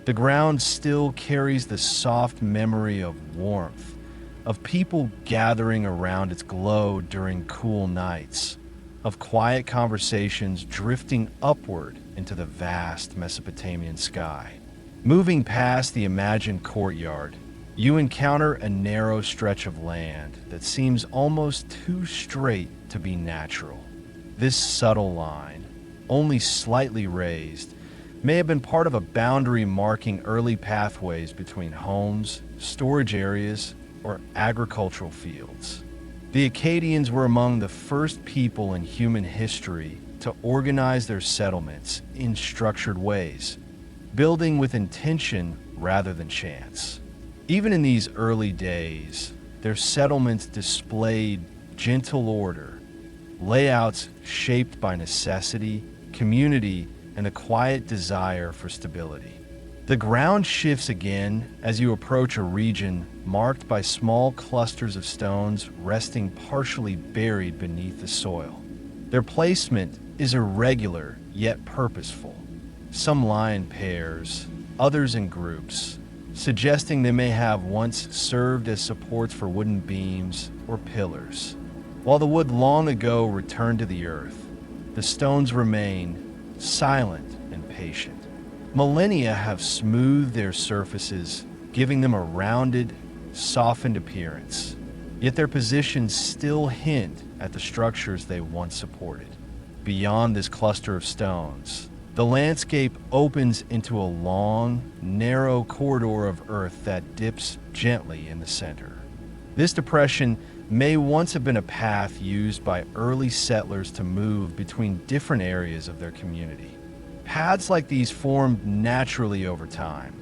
the ground still carries the soft memory of warmth, of people gathering around its glow during cool nights, of quiet conversations drifting upward into the vast Mesopotamian sky. Moving past the imagined courtyard, you encounter a narrow stretch of land that seems almost too straight to be natural. This subtle line, only slightly raised, may have been part of a boundary marking early pathways between homes, storage areas, or agricultural fields. The Akkadians were among the first people in human history to organize their settlements in structured ways, building with intention rather than chance. Even in these early days, their settlements displayed gentle order, layouts shaped by necessity, community, and a quiet desire for stability. The ground shifts again as you approach a region marked by small clusters of stones resting partially buried beneath the soil. Their placement is irregular yet purposeful. Some lie in pairs, others in groups, suggesting they may have once served as supports for wooden beams or pillars. While the wood long ago returned to the earth, the stones remain silent and patient. Millennia have smoothed their surfaces, giving them a rounded, softened appearance, yet their positions still hint at the structures they once supported. Beyond this cluster of stones, the landscape opens into a long, narrow corridor of earth that dips gently in the center. This depression may once have been a path used by early settlers to move between different areas of their community. Paths like these formed naturally over time,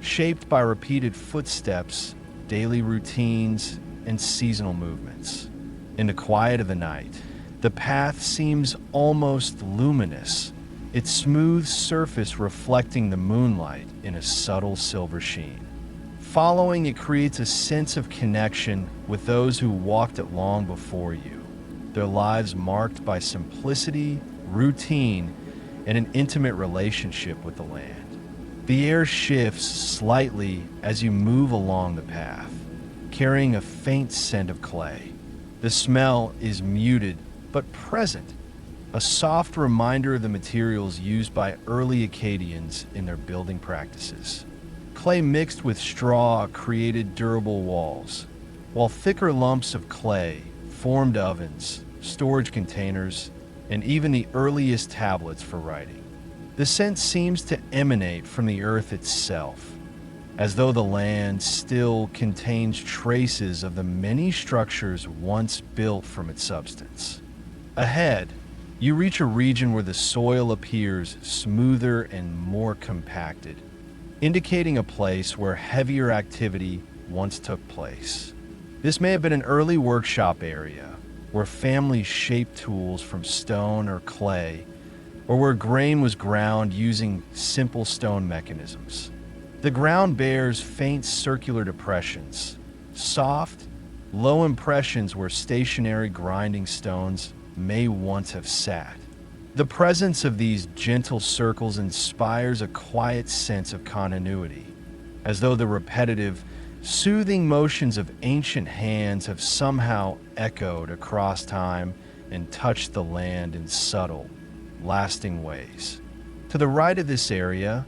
shaped by repeated footsteps, daily routines, and seasonal movements. In the quiet of the night, the path seems almost luminous, its smooth surface reflecting the moonlight in a subtle silver sheen. Following it creates a sense of connection with those who walked it long before you, their lives marked by simplicity, routine, and an intimate relationship with the land. The air shifts slightly as you move along the path, carrying a faint scent of clay. The smell is muted but present, a soft reminder of the materials used by early Akkadians in their building practices. Clay mixed with straw created durable walls, while thicker lumps of clay formed ovens, storage containers, and even the earliest tablets for writing. The scent seems to emanate from the earth itself, as though the land still contains traces of the many structures once built from its substance. Ahead, you reach a region where the soil appears smoother and more compacted, indicating a place where heavier activity once took place. This may have been an early workshop area, where families shaped tools from stone or clay, or where grain was ground using simple stone mechanisms. The ground bears faint circular depressions, soft, low impressions where stationary grinding stones may once have sat. The presence of these gentle circles inspires a quiet sense of continuity, as though the repetitive, soothing motions of ancient hands have somehow echoed across time and touched the land in subtle, lasting ways. To the right of this area,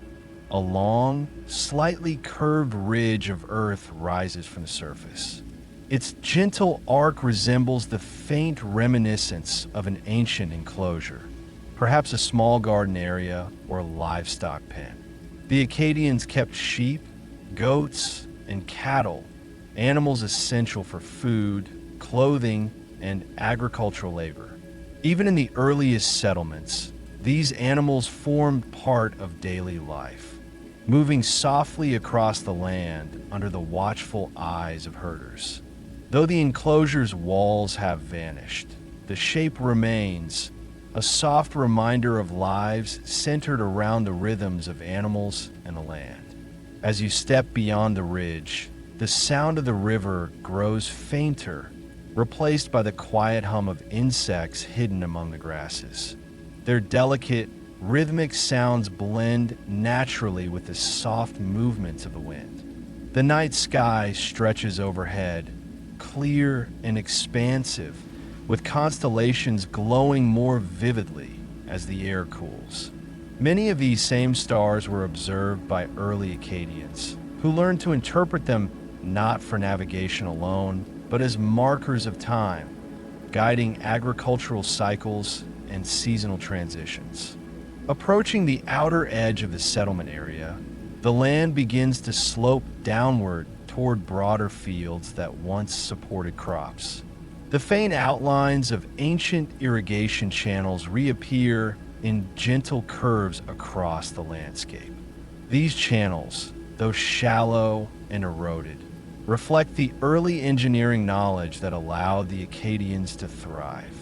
a long, slightly curved ridge of earth rises from the surface. Its gentle arc resembles the faint reminiscence of an ancient enclosure, perhaps a small garden area or a livestock pen. The Akkadians kept sheep, goats, and cattle, animals essential for food, clothing, and agricultural labor. Even in the earliest settlements, these animals formed part of daily life, moving softly across the land under the watchful eyes of herders. Though the enclosure's walls have vanished, the shape remains, a soft reminder of lives centered around the rhythms of animals and the land. As you step beyond the ridge, the sound of the river grows fainter, replaced by the quiet hum of insects hidden among the grasses. Their delicate, rhythmic sounds blend naturally with the soft movements of the wind. The night sky stretches overhead, clear and expansive, with constellations glowing more vividly as the air cools. Many of these same stars were observed by early Akkadians, who learned to interpret them not for navigation alone, but as markers of time, guiding agricultural cycles and seasonal transitions. Approaching the outer edge of the settlement area, the land begins to slope downward toward broader fields that once supported crops. The faint outlines of ancient irrigation channels reappear in gentle curves across the landscape. These channels, though shallow and eroded, reflect the early engineering knowledge that allowed the Akkadians to thrive.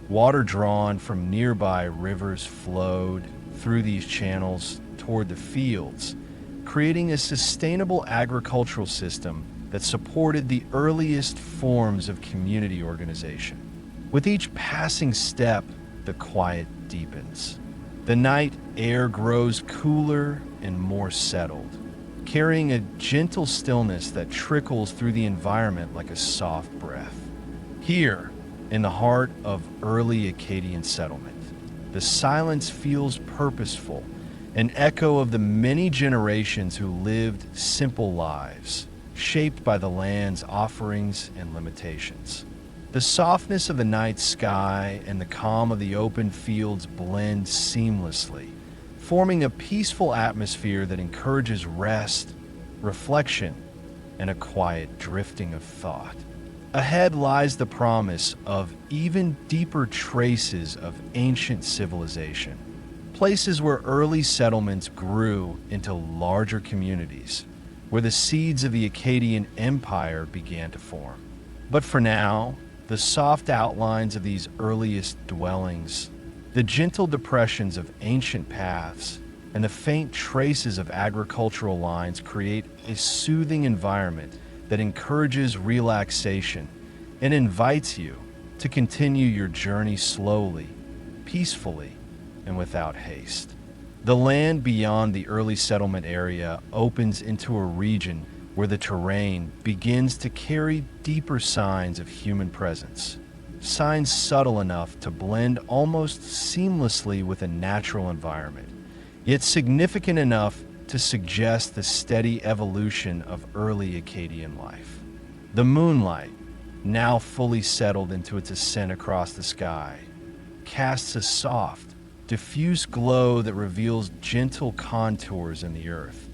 Water drawn from nearby rivers flowed through these channels toward the fields, creating a sustainable agricultural system that supported the earliest forms of community organization. With each passing step, the quiet deepens. The night air grows cooler and more settled, carrying a gentle stillness that trickles through the environment like a soft breath. Here, in the heart of early Akkadian settlement, the silence feels purposeful, an echo of the many generations who lived simple lives, shaped by the land's offerings and limitations. The softness of the night sky and the calm of the open fields blend seamlessly, forming a peaceful atmosphere that encourages rest, reflection, and a quiet drifting of thought. Ahead lies the promise of even deeper traces of ancient civilization, places where early settlements grew into larger communities, where the seeds of the Akkadian Empire began to form. But for now, the soft outlines of these earliest dwellings, the gentle depressions of ancient paths, and the faint traces of agricultural lines create a soothing environment that encourages relaxation and invites you to continue your journey slowly, peacefully, and without haste. The land beyond the early settlement area opens into a region where the terrain begins to carry deeper signs of human presence, signs subtle enough to blend almost seamlessly with a natural environment, yet significant enough to suggest the steady evolution of early Akkadian life. The moonlight, now fully settled into its ascent across the sky, casts a soft, diffuse glow that reveals gentle contours in the earth.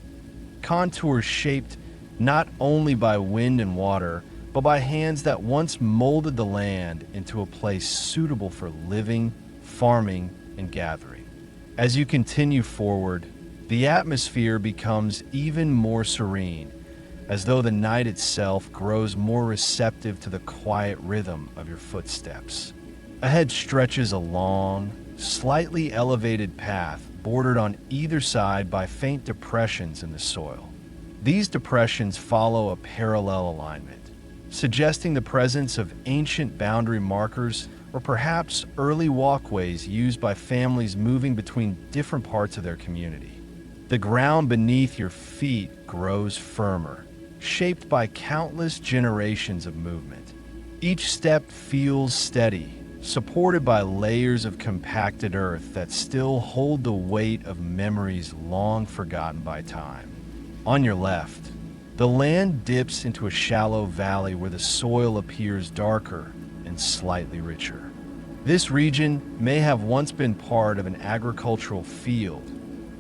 Contours shaped not only by wind and water, but by hands that once molded the land into a place suitable for living, farming, and gathering. As you continue forward, the atmosphere becomes even more serene, as though the night itself grows more receptive to the quiet rhythm of your footsteps. Ahead stretches a long, slightly elevated path bordered on either side by faint depressions in the soil. These depressions follow a parallel alignment, suggesting the presence of ancient boundary markers or perhaps early walkways used by families moving between different parts of their community. The ground beneath your feet grows firmer, shaped by countless generations of movement. Each step feels steady, supported by layers of compacted earth that still hold the weight of memories long forgotten by time. On your left, the land dips into a shallow valley where the soil appears darker and slightly richer. This region may have once been part of an agricultural field,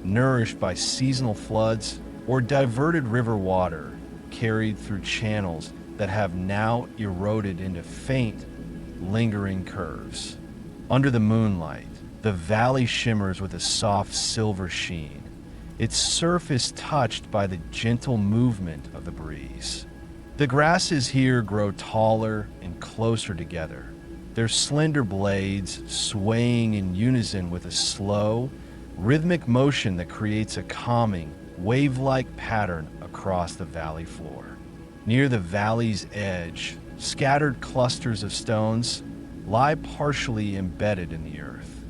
nourished by seasonal floods or diverted river water carried through channels that have now eroded into faint, lingering curves. Under the moonlight, the valley shimmers with a soft silver sheen, its surface touched by the gentle movement of the breeze. The grasses here grow taller and closer together, their slender blades swaying in unison with a slow, rhythmic motion that creates a calming, wave-like pattern across the valley floor. Near the valley's edge, scattered clusters of stones lie partially embedded in the earth.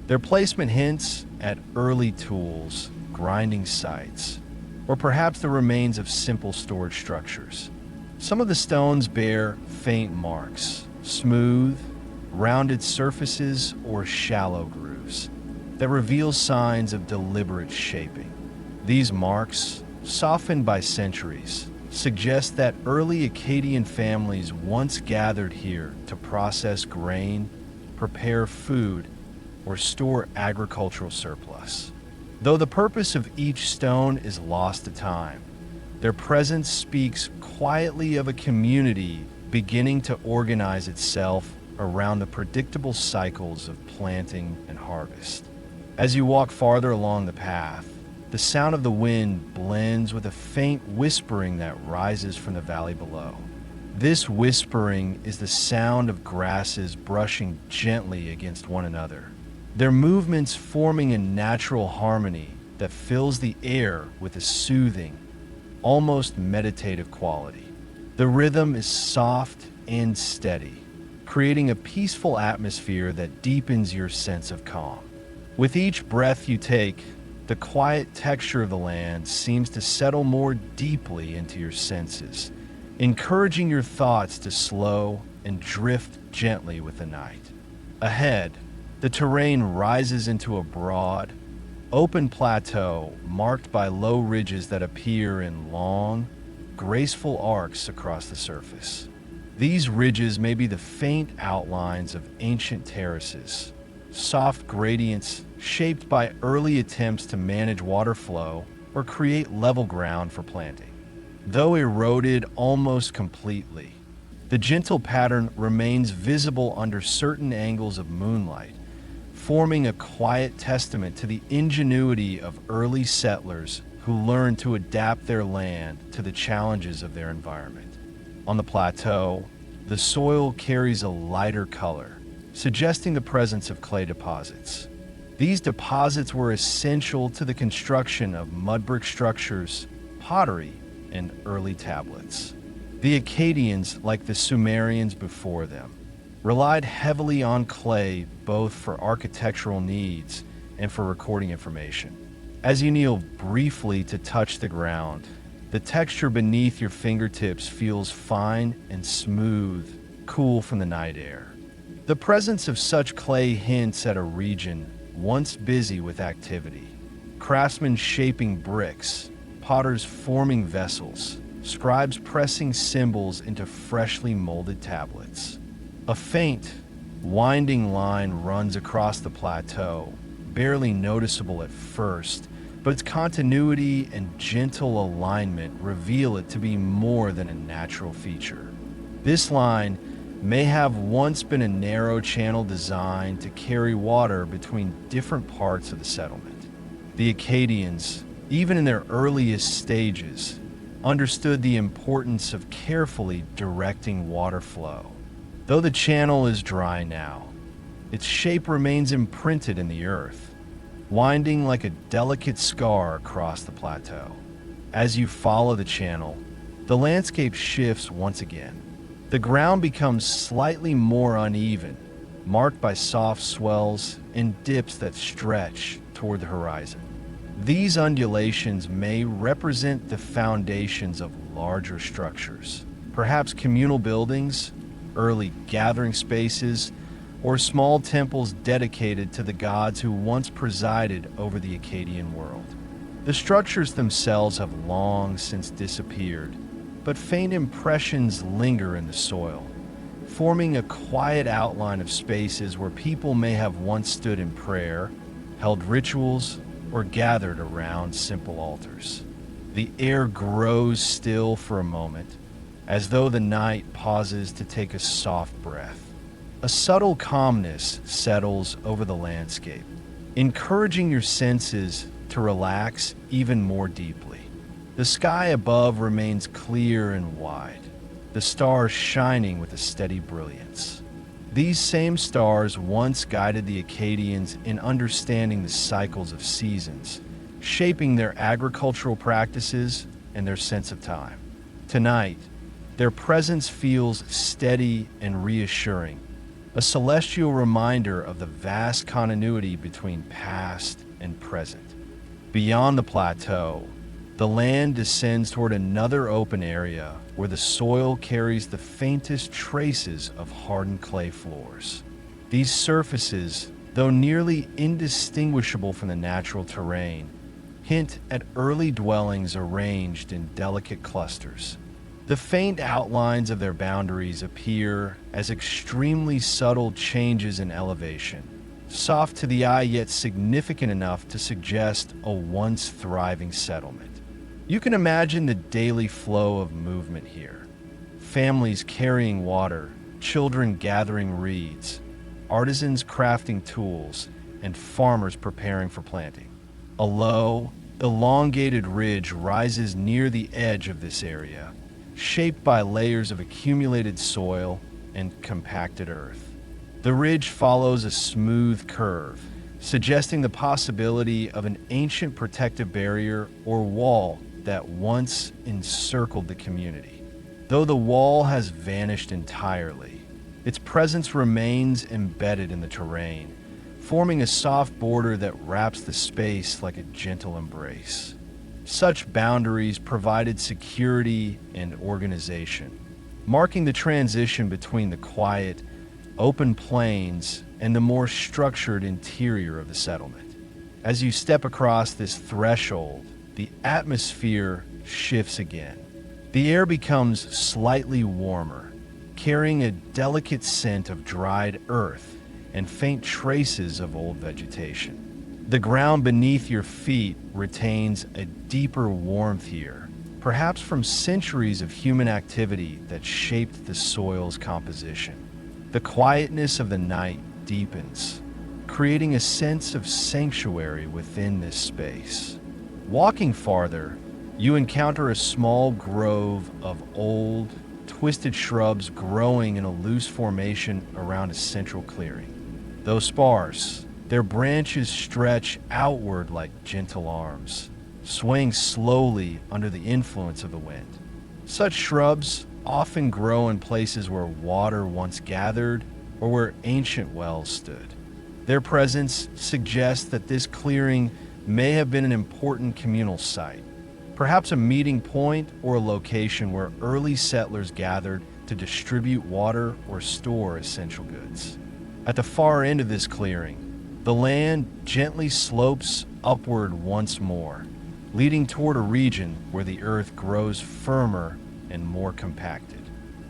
Their placement hints at early tools, grinding sites, or perhaps the remains of simple storage structures. Some of the stones bear faint marks, smooth, rounded surfaces, or shallow grooves that reveal signs of deliberate shaping. These marks, softened by centuries, suggest that early Akkadian families once gathered here to process grain, prepare food, or store agricultural surplus. Though the purpose of each stone is lost to time, their presence speaks quietly of a community beginning to organize itself around the predictable cycles of planting and harvest. As you walk farther along the path, the sound of the wind blends with a faint whispering that rises from the valley below. This whispering is the sound of grasses brushing gently against one another, their movements forming a natural harmony that fills the air with a soothing, almost meditative quality. The rhythm is soft and steady, creating a peaceful atmosphere that deepens your sense of calm. With each breath you take, the quiet texture of the land seems to settle more deeply into your senses, encouraging your thoughts to slow and drift gently with the night. Ahead, the terrain rises into a broad, open plateau marked by low ridges that appear in long, graceful arcs across the surface. These ridges may be the faint outlines of ancient terraces, soft gradients shaped by early attempts to manage water flow or create level ground for planting. Though eroded almost completely, the gentle pattern remains visible under certain angles of moonlight, forming a quiet testament to the ingenuity of early settlers who learned to adapt their land to the challenges of their environment. On the plateau, the soil carries a lighter color, suggesting the presence of clay deposits. These deposits were essential to the construction of mud brick structures, pottery, and early tablets. The Akkadians, like the Sumerians before them, relied heavily on clay both for architectural needs and for recording information. As you kneel briefly to touch the ground, the texture beneath your fingertips feels fine and smooth, cool from the night air. The presence of such clay hints at a region once busy with activity. Craftsmen shaping bricks, potters forming vessels, scribes pressing symbols into freshly molded tablets. A faint, winding line runs across the plateau, barely noticeable at first, but its continuity and gentle alignment reveal it to be more than a natural feature. This line may have once been a narrow channel designed to carry water between different parts of the settlement. The Akkadians, even in their earliest stages, understood the importance of carefully directing water flow. Though the channel is dry now, its shape remains imprinted in the earth, winding like a delicate scar across the plateau. As you follow the channel, the landscape shifts once again. The ground becomes slightly more uneven, marked by soft swells and dips that stretch toward the horizon. These undulations may represent the foundations of larger structures, perhaps communal buildings, early gathering spaces, or small temples dedicated to the gods who once presided over the Akkadian world. The structures themselves have long since disappeared, but faint impressions linger in the soil, forming a quiet outline of spaces where people may have once stood in prayer, held rituals, or gathered around simple altars. The air grows still for a moment, as though the night pauses to take a soft breath. A subtle calmness settles over the landscape, encouraging your senses to relax even more deeply. The sky above remains clear and wide, the stars shining with a steady brilliance. These same stars once guided the Akkadians in understanding the cycles of seasons, shaping their agricultural practices and their sense of time. Tonight, their presence feels steady and reassuring, a celestial reminder of the vast continuity between past and present. Beyond the plateau, the land descends toward another open area where the soil carries the faintest traces of hardened clay floors. These surfaces, though nearly indistinguishable from the natural terrain, hint at early dwellings arranged in delicate clusters. The faint outlines of their boundaries appear as extremely subtle changes in elevation, soft to the eye yet significant enough to suggest a once thriving settlement. You can imagine the daily flow of movement here. families carrying water, children gathering reeds, artisans crafting tools, and farmers preparing for planting. A low, elongated ridge rises near the edge of this area, shaped by layers of accumulated soil and compacted earth. The ridge follows a smooth curve, suggesting the possibility of an ancient protective barrier or wall that once encircled the community. Though the wall has vanished entirely, its presence remains embedded in the terrain, forming a soft border that wraps the space like a gentle embrace. Such boundaries provided security and organization, marking the transition between the quiet, open plains and the more structured interior of the settlement. As you step across this threshold, the atmosphere shifts again. The air becomes slightly warmer, carrying a delicate scent of dried earth and faint traces of old vegetation. The ground beneath your feet retains a deeper warmth here, perhaps from centuries of human activity that shaped the soil's composition. The quietness of the night deepens, creating a sense of sanctuary within this space. Walking farther, you encounter a small grove of old, twisted shrubs growing in a loose formation around a central clearing. Though sparse, their branches stretch outward like gentle arms, swaying slowly under the influence of the wind. Such shrubs often grow in places where water once gathered or where ancient wells stood. Their presence suggests that this clearing may have been an important communal site, perhaps a meeting point or a location where early settlers gathered to distribute water or store essential goods. At the far end of this clearing, the land gently slopes upward once more, leading toward a region where the earth grows firmer and more compacted.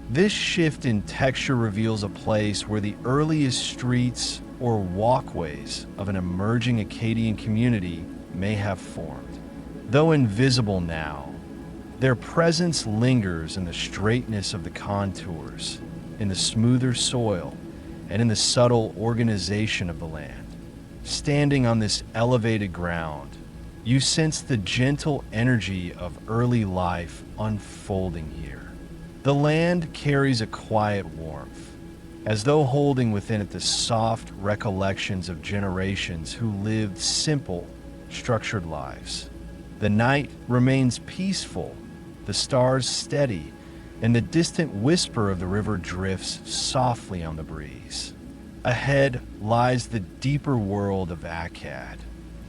This shift in texture reveals a place where the earliest streets or walkways of an emerging Akkadian community may have formed. Though invisible now, their presence lingers in the straightness of the contours, in the smoother soil, and in the subtle organization of the land. Standing on this elevated ground, you sense the gentle energy of early life unfolding here. The land carries a quiet warmth, as though holding within it the soft recollections of generations who lived simple, structured lives. The night remains peaceful, the stars steady, and the distant whisper of the river drifts softly on the breeze. Ahead lies the deeper world of Akkad,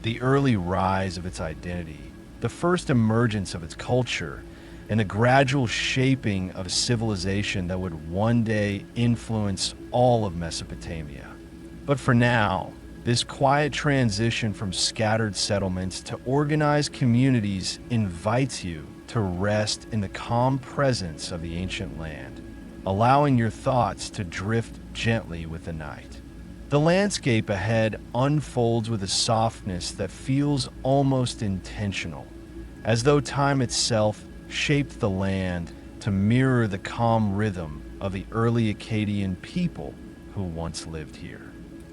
the early rise of its identity, the first emergence of its culture, and the gradual shaping of a civilization that would one day influence all of Mesopotamia. But for now, this quiet transition from scattered settlements to organized communities invites you to rest in the calm presence of the ancient land, allowing your thoughts to drift gently with the night. The landscape ahead unfolds with a softness that feels almost intentional, as though time itself shaped the land to mirror the calm rhythm of the early Akkadian people who once lived here.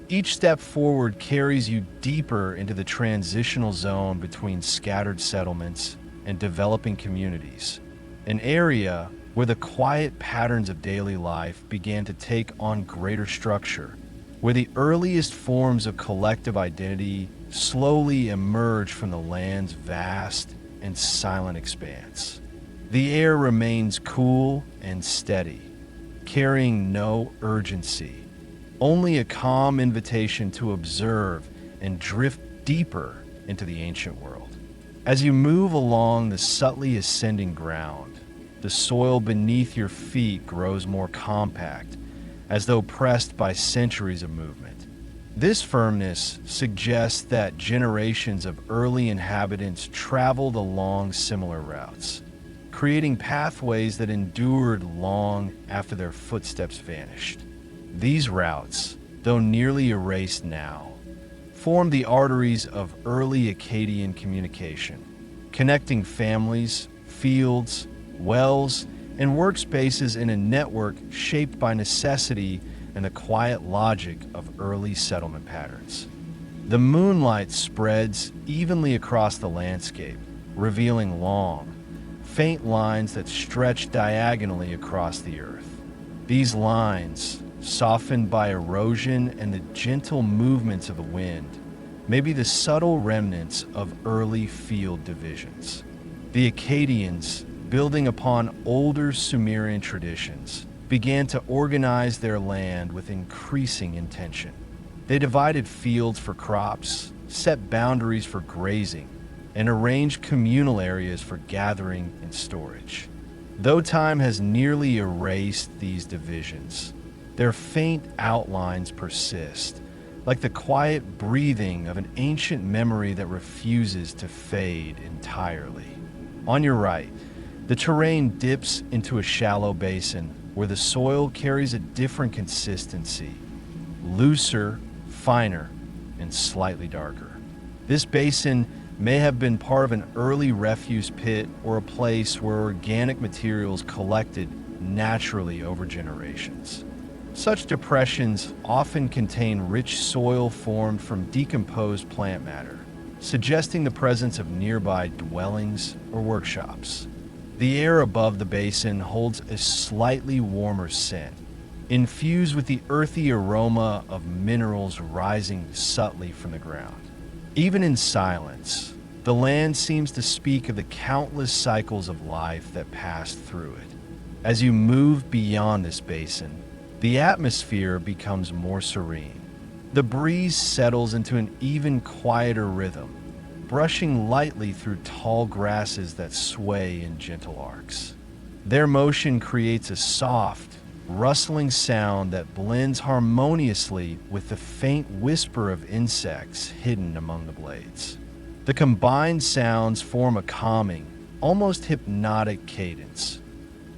Each step forward carries you deeper into the transitional zone between scattered settlements and developing communities, an area where the quiet patterns of daily life began to take on greater structure, where the earliest forms of collective identity slowly emerge from the land's vast and silent expanse. The air remains cool and steady, carrying no urgency, only a calm invitation to observe and drift deeper into the ancient world. As you move along the subtly ascending ground, the soil beneath your feet grows more compact, as though pressed by centuries of movement. This firmness suggests that generations of early inhabitants traveled along similar routes, creating pathways that endured long after their footsteps vanished. These routes, though nearly erased now, form the arteries of early Akkadian communication, connecting families, fields, wells, and workspaces in a network shaped by necessity and the quiet logic of early settlement patterns. The moonlight spreads evenly across the landscape, revealing long, faint lines that stretch diagonally across the earth. These lines, softened by erosion and the gentle movements of the wind, may be the subtle remnants of early field divisions. The Akkadians, building upon older Sumerian traditions, began to organize their land with increasing intention. They divided fields for crops, set boundaries for grazing, and arranged communal areas for gathering and storage. Though time has nearly erased these divisions, their faint outlines persist, like the quiet breathing of an ancient memory that refuses to fade entirely. On your right, the terrain dips into a shallow basin where the soil carries a different consistency, looser, finer, and slightly darker. This basin may have been part of an early refuse pit or a place where organic materials collected naturally over generations. Such depressions often contain rich soil formed from decomposed plant matter, suggesting the presence of nearby dwellings or workshops. The air above the basin holds a slightly warmer scent, infused with the earthy aroma of minerals rising subtly from the ground. Even in silence, the land seems to speak of the countless cycles of life that passed through it. As you move beyond this basin, the atmosphere becomes more serene. The breeze settles into an even quieter rhythm, brushing lightly through tall grasses that sway in gentle arcs. Their motion creates a soft, rustling sound that blends harmoniously with the faint whisper of insects hidden among the blades. The combined sounds form a calming, almost hypnotic cadence,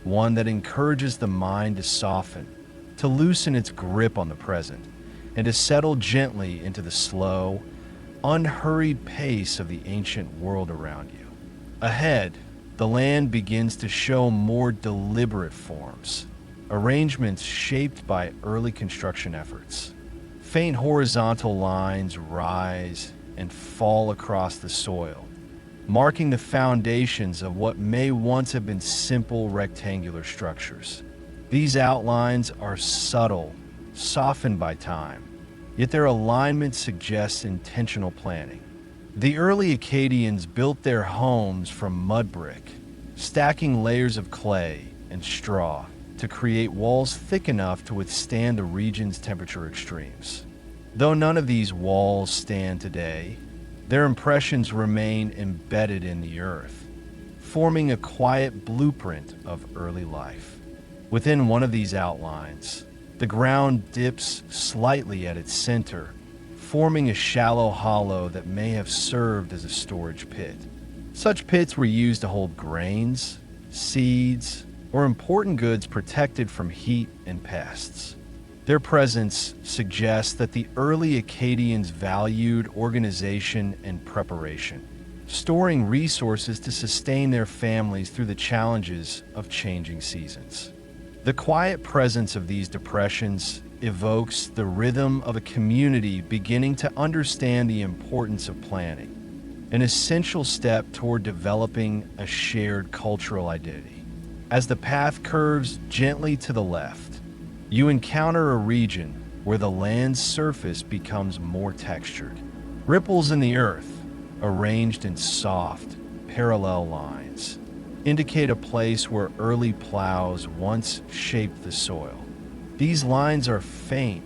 one that encourages the mind to soften, to loosen its grip on the present, and to settle gently into the slow, unhurried pace of the ancient world around you. Ahead, the land begins to show more deliberate forms, arrangements shaped by early construction efforts. Faint horizontal lines rise and fall across the soil, marking the foundations of what may once have been simple rectangular structures. These outlines are subtle, softened by time, yet their alignment suggests intentional planning. The early Akkadians built their homes from mud brick, stacking layers of clay and straw to create walls thick enough to withstand the region's temperature extremes. Though none of these walls stand today, their impressions remain embedded in the earth, forming a quiet blueprint of early life. Within one of these outlines, the ground dips slightly at its center, forming a shallow hollow that may have served as a storage pit. Such pits were used to hold grains, seeds, or important goods protected from heat and pests. Their presence suggests that the early Akkadians valued organization and preparation, storing resources to sustain their families through the challenges of changing seasons. The quiet presence of these depressions evokes the rhythm of a community beginning to understand the importance of planning, an essential step toward developing a shared cultural identity. As the path curves gently to the left, you encounter a region where the land's surface becomes more textured. Ripples in the earth, arranged in soft, parallel lines, indicate a place where early plows once shaped the soil. These lines are faint,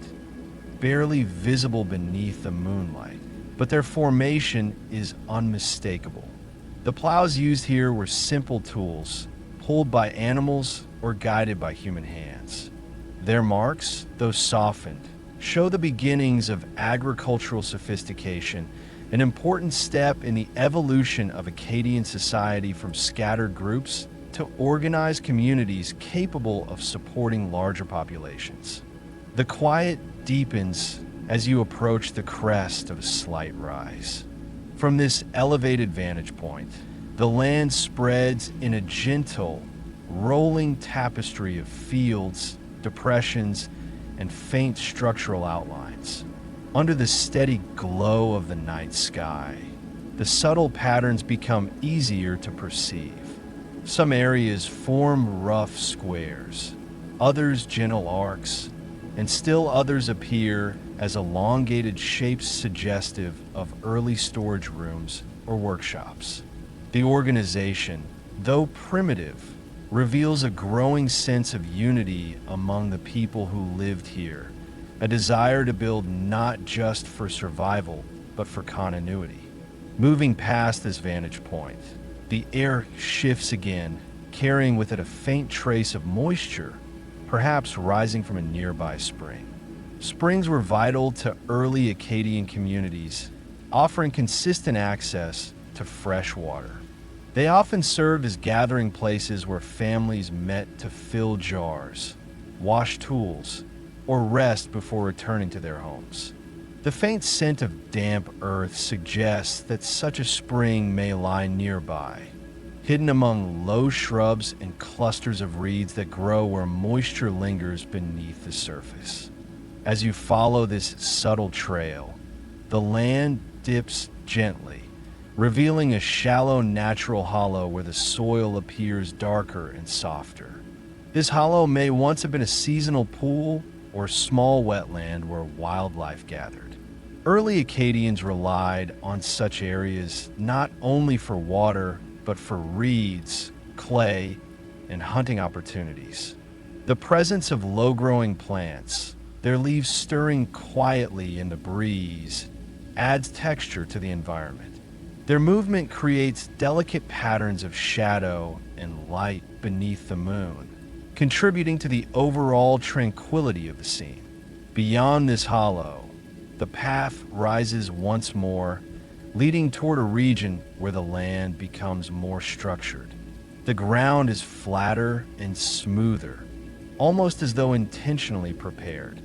barely visible beneath the moonlight, but their formation is unmistakable. The plows used here were simple tools, pulled by animals or guided by human hands. Their marks, though softened, show the beginnings of agricultural sophistication, an important step in the evolution of Akkadian society from scattered groups to organized communities capable of supporting larger populations. The quiet deepens as you approach the crest of a slight rise. From this elevated vantage point, the land spreads in a gentle, rolling tapestry of fields, depressions, and faint structural outlines. Under the steady glow of the night sky, the subtle patterns become easier to perceive. Some areas form rough squares, others gentle arcs, and still others appear as elongated shapes suggestive of early storage rooms or workshops. The organization, though primitive, reveals a growing sense of unity among the people who lived here, a desire to build not just for survival, but for continuity. Moving past this vantage point, the air shifts again, carrying with it a faint trace of moisture, perhaps rising from a nearby spring. Springs were vital to early Akkadian communities, offering consistent access to fresh water. They often served as gathering places where families met to fill jars, wash tools, or rest before returning to their homes. The faint scent of damp earth suggests that such a spring may lie nearby, hidden among low shrubs and clusters of reeds that grow where moisture lingers beneath the surface. As you follow this subtle trail, the land dips gently, revealing a shallow natural hollow where the soil appears darker and softer. This hollow may once have been a seasonal pool or small wetland where wildlife gathered. Early Akkadians relied on such areas not only for water, but for reeds, clay, and hunting opportunities. The presence of low-growing plants, their leaves stirring quietly in the breeze, adds texture to the environment. Their movement creates delicate patterns of shadow and light beneath the moon, contributing to the overall tranquility of the scene. Beyond this hollow, the path rises once more, leading toward a region where the land becomes more structured. The ground is flatter and smoother, almost as though intentionally prepared.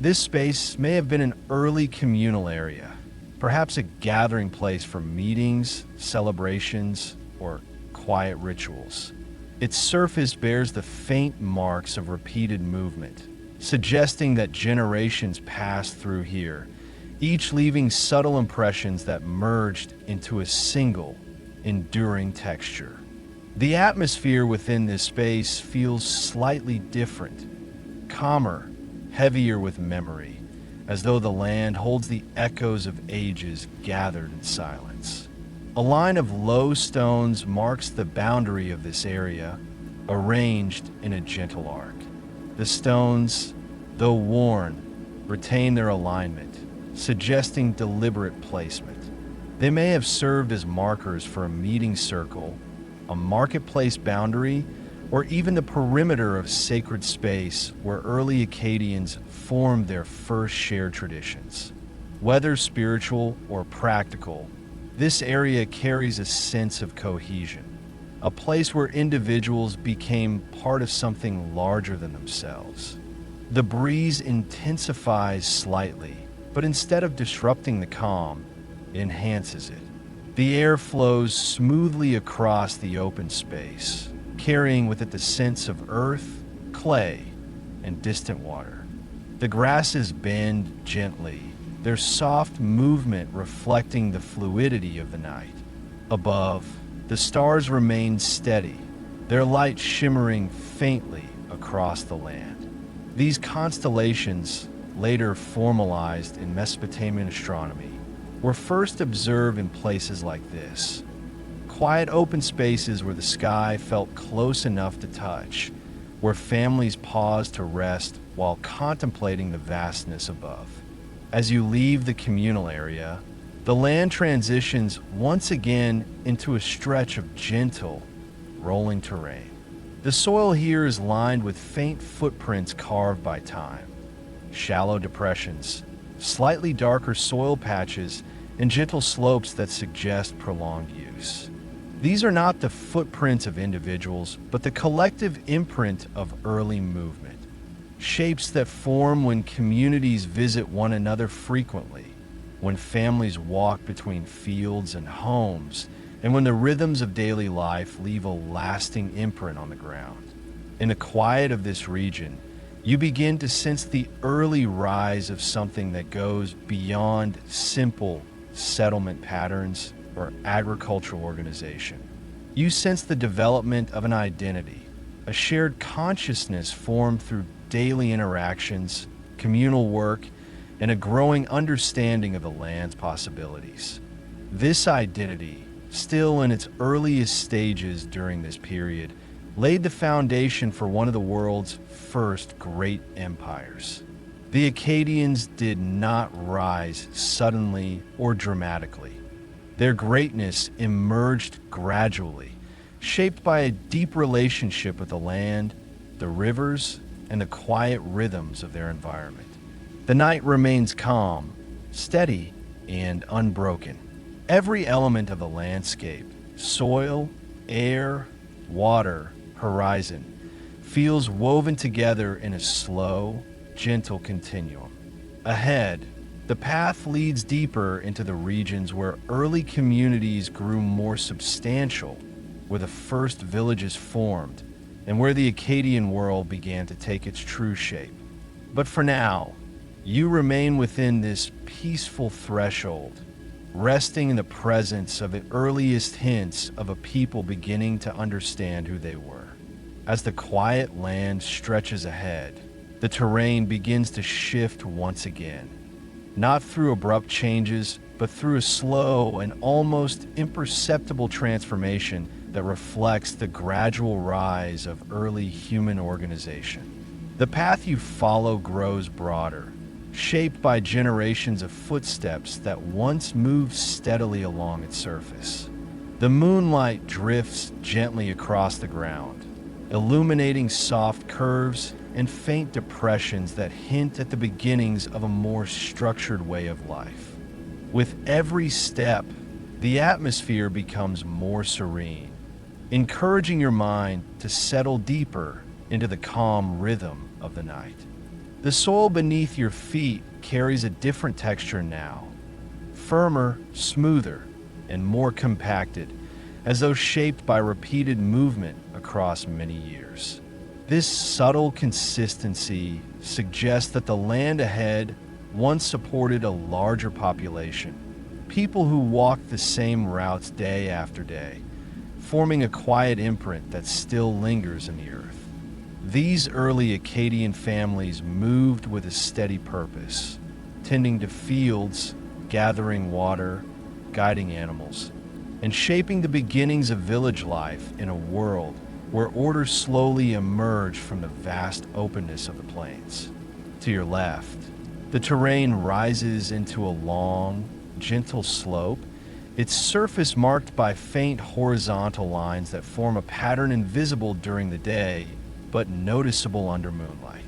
This space may have been an early communal area, perhaps a gathering place for meetings, celebrations, or quiet rituals. Its surface bears the faint marks of repeated movement, suggesting that generations passed through here, each leaving subtle impressions that merged into a single, enduring texture. The atmosphere within this space feels slightly different, calmer, heavier with memory, as though the land holds the echoes of ages gathered in silence. A line of low stones marks the boundary of this area, arranged in a gentle arc. The stones, though worn, retain their alignment, suggesting deliberate placement. They may have served as markers for a meeting circle, a marketplace boundary, or even the perimeter of sacred space where early Akkadians formed their first shared traditions. Whether spiritual or practical, this area carries a sense of cohesion, a place where individuals became part of something larger than themselves. The breeze intensifies slightly, but instead of disrupting the calm, it enhances it. The air flows smoothly across the open space, carrying with it the sense of earth, clay, and distant water. The grasses bend gently, their soft movement reflecting the fluidity of the night. Above, the stars remain steady, their light shimmering faintly across the land. These constellations, later formalized in Mesopotamian astronomy, were first observed in places like this. Quiet open spaces where the sky felt close enough to touch, where families paused to rest while contemplating the vastness above. As you leave the communal area, the land transitions once again into a stretch of gentle, rolling terrain. The soil here is lined with faint footprints carved by time, shallow depressions, slightly darker soil patches, and gentle slopes that suggest prolonged use. These are not the footprints of individuals, but the collective imprint of early movement, shapes that form when communities visit one another frequently, when families walk between fields and homes, and when the rhythms of daily life leave a lasting imprint on the ground. In the quiet of this region, you begin to sense the early rise of something that goes beyond simple settlement patterns or agricultural organization. You sense the development of an identity, a shared consciousness formed through daily interactions, communal work, and a growing understanding of the land's possibilities. This identity, still in its earliest stages during this period, laid the foundation for one of the world's first great empires. The Akkadians did not rise suddenly or dramatically. Their greatness emerged gradually, shaped by a deep relationship with the land, the rivers, and the quiet rhythms of their environment. The night remains calm, steady, and unbroken. Every element of the landscape, soil, air, water, horizon, feels woven together in a slow, gentle continuum. Ahead, the path leads deeper into the regions where early communities grew more substantial, where the first villages formed, and where the Akkadian world began to take its true shape. But for now, you remain within this peaceful threshold, resting in the presence of the earliest hints of a people beginning to understand who they were. As the quiet land stretches ahead, the terrain begins to shift once again, not through abrupt changes, but through a slow and almost imperceptible transformation that reflects the gradual rise of early human organization. The path you follow grows broader, shaped by generations of footsteps that once moved steadily along its surface. The moonlight drifts gently across the ground, illuminating soft curves and faint depressions that hint at the beginnings of a more structured way of life. With every step, the atmosphere becomes more serene, encouraging your mind to settle deeper into the calm rhythm of the night. The soil beneath your feet carries a different texture now, firmer, smoother, and more compacted, as though shaped by repeated movement across many years. This subtle consistency suggests that the land ahead once supported a larger population, people who walked the same routes day after day, forming a quiet imprint that still lingers in the earth. These early Akkadian families moved with a steady purpose, tending to fields, gathering water, guiding animals, and shaping the beginnings of village life in a world where order slowly emerged from the vast openness of the plains. To your left, the terrain rises into a long, gentle slope, its surface marked by faint horizontal lines that form a pattern invisible during the day, but noticeable under moonlight.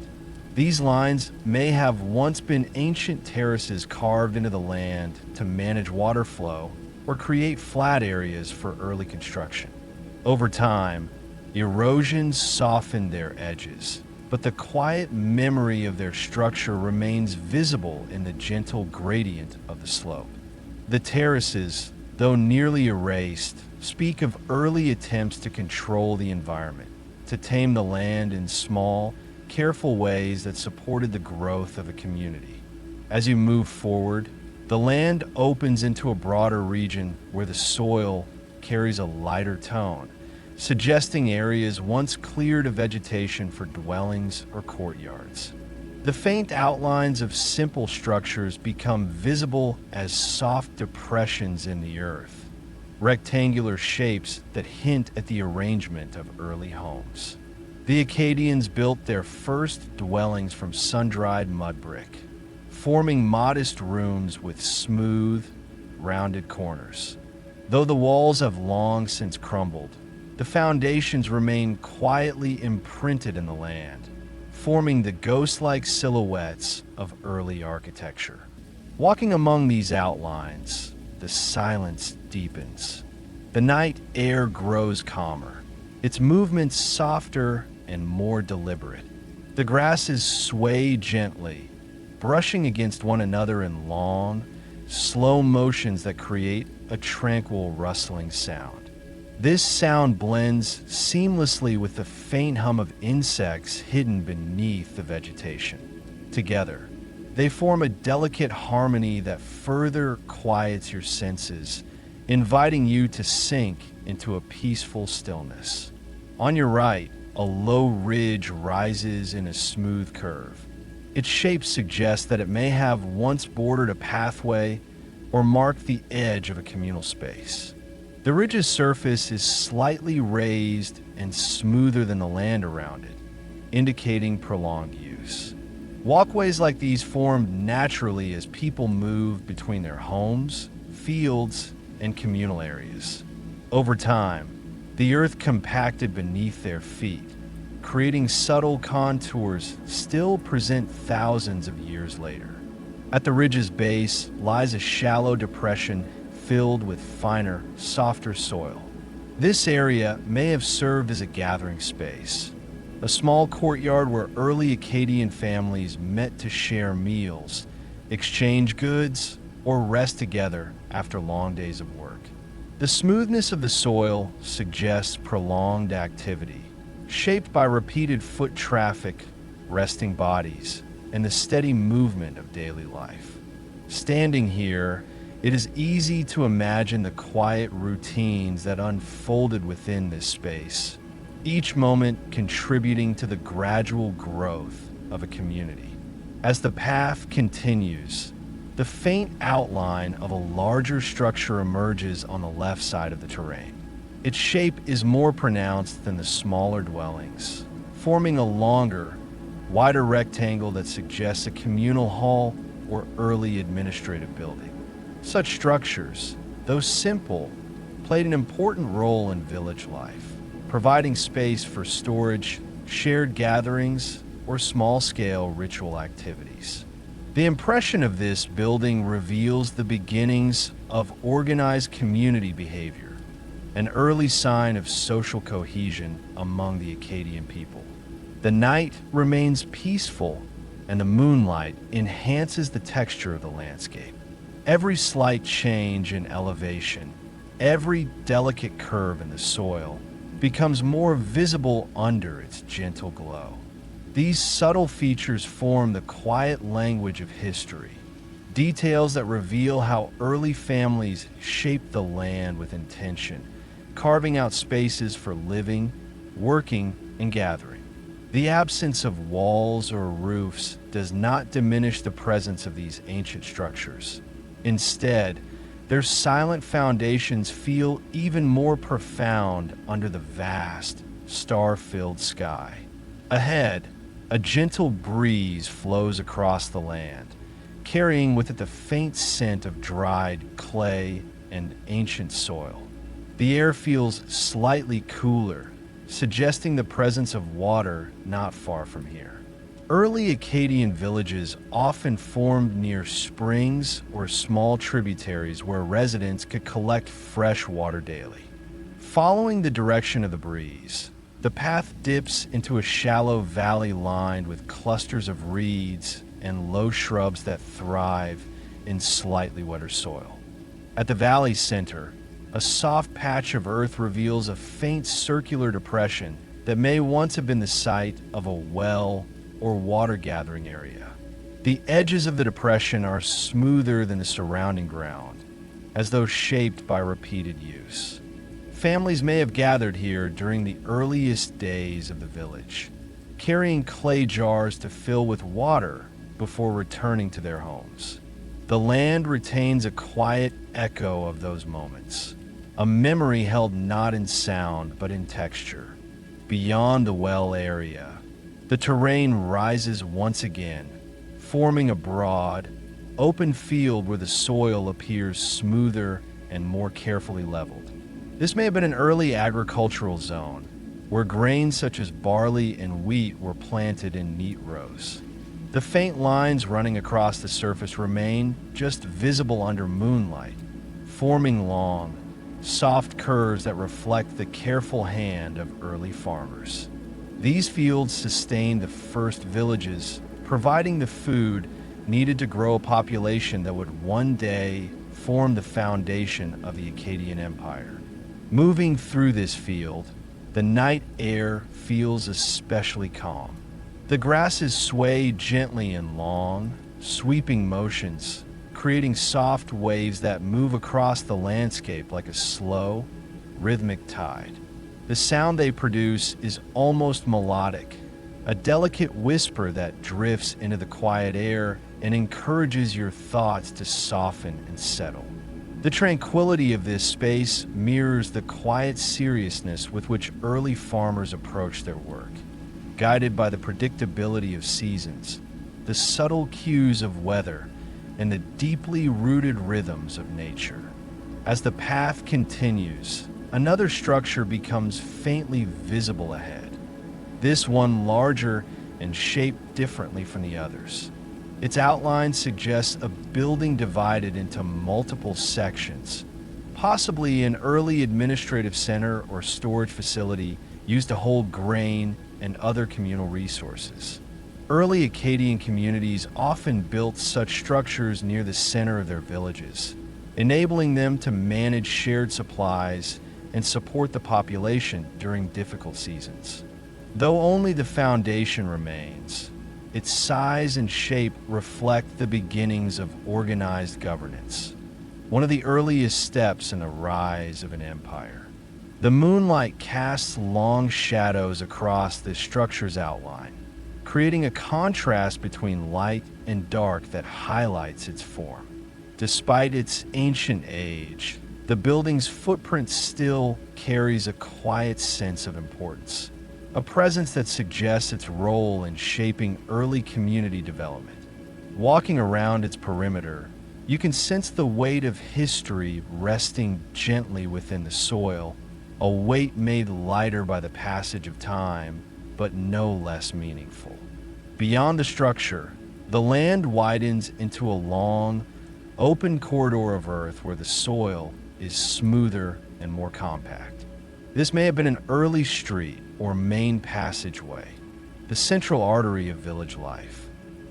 These lines may have once been ancient terraces carved into the land to manage water flow or create flat areas for early construction. Over time, erosion softened their edges, but the quiet memory of their structure remains visible in the gentle gradient of the slope. The terraces, though nearly erased, speak of early attempts to control the environment, to tame the land in small, careful ways that supported the growth of a community. As you move forward, the land opens into a broader region where the soil carries a lighter tone, suggesting areas once cleared of vegetation for dwellings or courtyards. The faint outlines of simple structures become visible as soft depressions in the earth, rectangular shapes that hint at the arrangement of early homes. The Akkadians built their first dwellings from sun-dried mud brick, forming modest rooms with smooth, rounded corners. Though the walls have long since crumbled, the foundations remain quietly imprinted in the land, forming the ghost-like silhouettes of early architecture. Walking among these outlines, the silence deepens. The night air grows calmer, its movements softer and more deliberate. The grasses sway gently, brushing against one another in long, slow motions that create a tranquil rustling sound. This sound blends seamlessly with the faint hum of insects hidden beneath the vegetation. Together, they form a delicate harmony that further quiets your senses, inviting you to sink into a peaceful stillness. On your right, a low ridge rises in a smooth curve. Its shape suggests that it may have once bordered a pathway or marked the edge of a communal space. The ridge's surface is slightly raised and smoother than the land around it, indicating prolonged use. Walkways like these formed naturally as people moved between their homes, fields, and communal areas. Over time, the earth compacted beneath their feet, creating subtle contours still present thousands of years later. At the ridge's base lies a shallow depression filled with finer, softer soil. This area may have served as a gathering space, a small courtyard where early Akkadian families met to share meals, exchange goods, or rest together after long days of work. The smoothness of the soil suggests prolonged activity, shaped by repeated foot traffic, resting bodies, and the steady movement of daily life. Standing here, it is easy to imagine the quiet routines that unfolded within this space, each moment contributing to the gradual growth of a community. As the path continues, the faint outline of a larger structure emerges on the left side of the terrain. Its shape is more pronounced than the smaller dwellings, forming a longer, wider rectangle that suggests a communal hall or early administrative building. Such structures, though simple, played an important role in village life, providing space for storage, shared gatherings, or small-scale ritual activities. The impression of this building reveals the beginnings of organized community behavior, an early sign of social cohesion among the Akkadian people. The night remains peaceful, and the moonlight enhances the texture of the landscape. Every slight change in elevation, every delicate curve in the soil, becomes more visible under its gentle glow. These subtle features form the quiet language of history, details that reveal how early families shaped the land with intention, carving out spaces for living, working, and gathering. The absence of walls or roofs does not diminish the presence of these ancient structures. Instead, their silent foundations feel even more profound under the vast, star-filled sky. Ahead, a gentle breeze flows across the land, carrying with it the faint scent of dried clay and ancient soil. The air feels slightly cooler, suggesting the presence of water not far from here. Early Akkadian villages often formed near springs or small tributaries where residents could collect fresh water daily. Following the direction of the breeze, the path dips into a shallow valley lined with clusters of reeds and low shrubs that thrive in slightly wetter soil. At the valley's center, a soft patch of earth reveals a faint circular depression that may once have been the site of a well or water gathering area. The edges of the depression are smoother than the surrounding ground, as though shaped by repeated use. Families may have gathered here during the earliest days of the village, carrying clay jars to fill with water before returning to their homes. The land retains a quiet echo of those moments, a memory held not in sound but in texture. Beyond the well area, the terrain rises once again, forming a broad, open field where the soil appears smoother and more carefully leveled. This may have been an early agricultural zone, where grains such as barley and wheat were planted in neat rows. The faint lines running across the surface remain just visible under moonlight, forming long, soft curves that reflect the careful hand of early farmers. These fields sustained the first villages, providing the food needed to grow a population that would one day form the foundation of the Akkadian Empire. Moving through this field, the night air feels especially calm. The grasses sway gently in long, sweeping motions, creating soft waves that move across the landscape like a slow, rhythmic tide. The sound they produce is almost melodic, a delicate whisper that drifts into the quiet air and encourages your thoughts to soften and settle. The tranquility of this space mirrors the quiet seriousness with which early farmers approach their work, guided by the predictability of seasons, the subtle cues of weather, and the deeply rooted rhythms of nature. As the path continues, another structure becomes faintly visible ahead, this one larger and shaped differently from the others. Its outline suggests a building divided into multiple sections, possibly an early administrative center or storage facility used to hold grain and other communal resources. Early Akkadian communities often built such structures near the center of their villages, enabling them to manage shared supplies and support the population during difficult seasons. Though only the foundation remains, its size and shape reflect the beginnings of organized governance, one of the earliest steps in the rise of an empire. The moonlight casts long shadows across this structure's outline, creating a contrast between light and dark that highlights its form. Despite its ancient age, the building's footprint still carries a quiet sense of importance, a presence that suggests its role in shaping early community development. Walking around its perimeter, you can sense the weight of history resting gently within the soil, a weight made lighter by the passage of time, but no less meaningful. Beyond the structure, the land widens into a long, open corridor of earth where the soil is smoother and more compact. This may have been an early street or main passageway, the central artery of village life.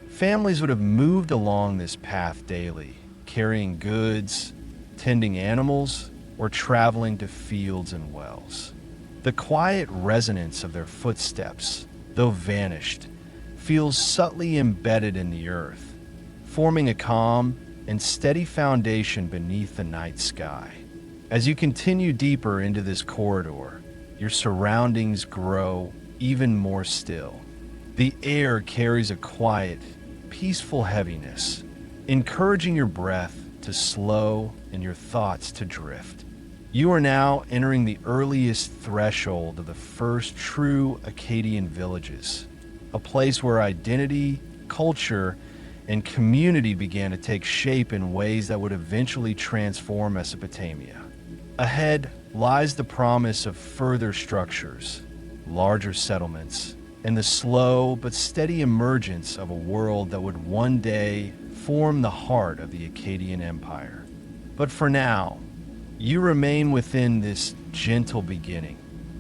Families would have moved along this path daily, carrying goods, tending animals, or traveling to fields and wells. The quiet resonance of their footsteps, though vanished, feels subtly embedded in the earth, forming a calm and steady foundation beneath the night sky. As you continue deeper into this corridor, your surroundings grow even more still. The air carries a quiet, peaceful heaviness, encouraging your breath to slow and your thoughts to drift. You are now entering the earliest threshold of the first true Akkadian villages, a place where identity, culture, and community began to take shape in ways that would eventually transform Mesopotamia. Ahead lies the promise of further structures, larger settlements, and the slow but steady emergence of a world that would one day form the heart of the Akkadian Empire. But for now, you remain within this gentle beginning,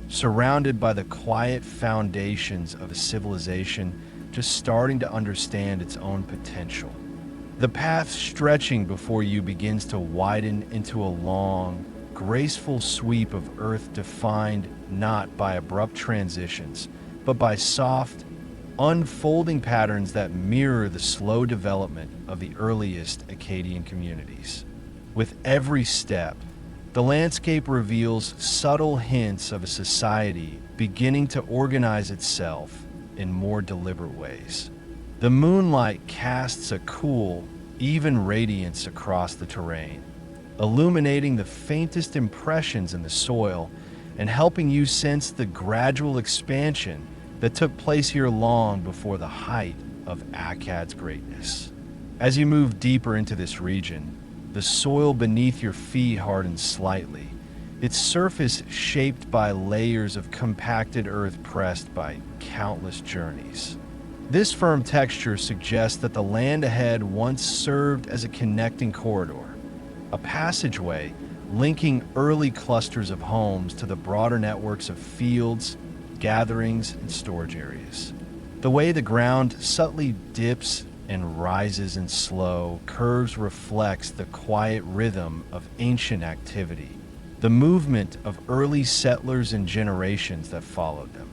surrounded by the quiet foundations of a civilization just starting to understand its own potential. The path stretching before you begins to widen into a long, graceful sweep of earth defined not by abrupt transitions, but by soft, unfolding patterns that mirror the slow development of the earliest Akkadian communities. With every step, the landscape reveals subtle hints of a society beginning to organize itself in more deliberate ways. The moonlight casts a cool, even radiance across the terrain, illuminating the faintest impressions in the soil and helping you sense the gradual expansion that took place here long before the height of Akkad's greatness. As you move deeper into this region, the soil beneath your feet hardens slightly, its surface shaped by layers of compacted earth pressed by countless journeys. This firm texture suggests that the land ahead once served as a connecting corridor, a passageway linking early clusters of homes to the broader networks of fields, gatherings, and storage areas. The way the ground subtly dips and rises in slow curves reflects the quiet rhythm of ancient activity, the movement of early settlers and generations that followed them.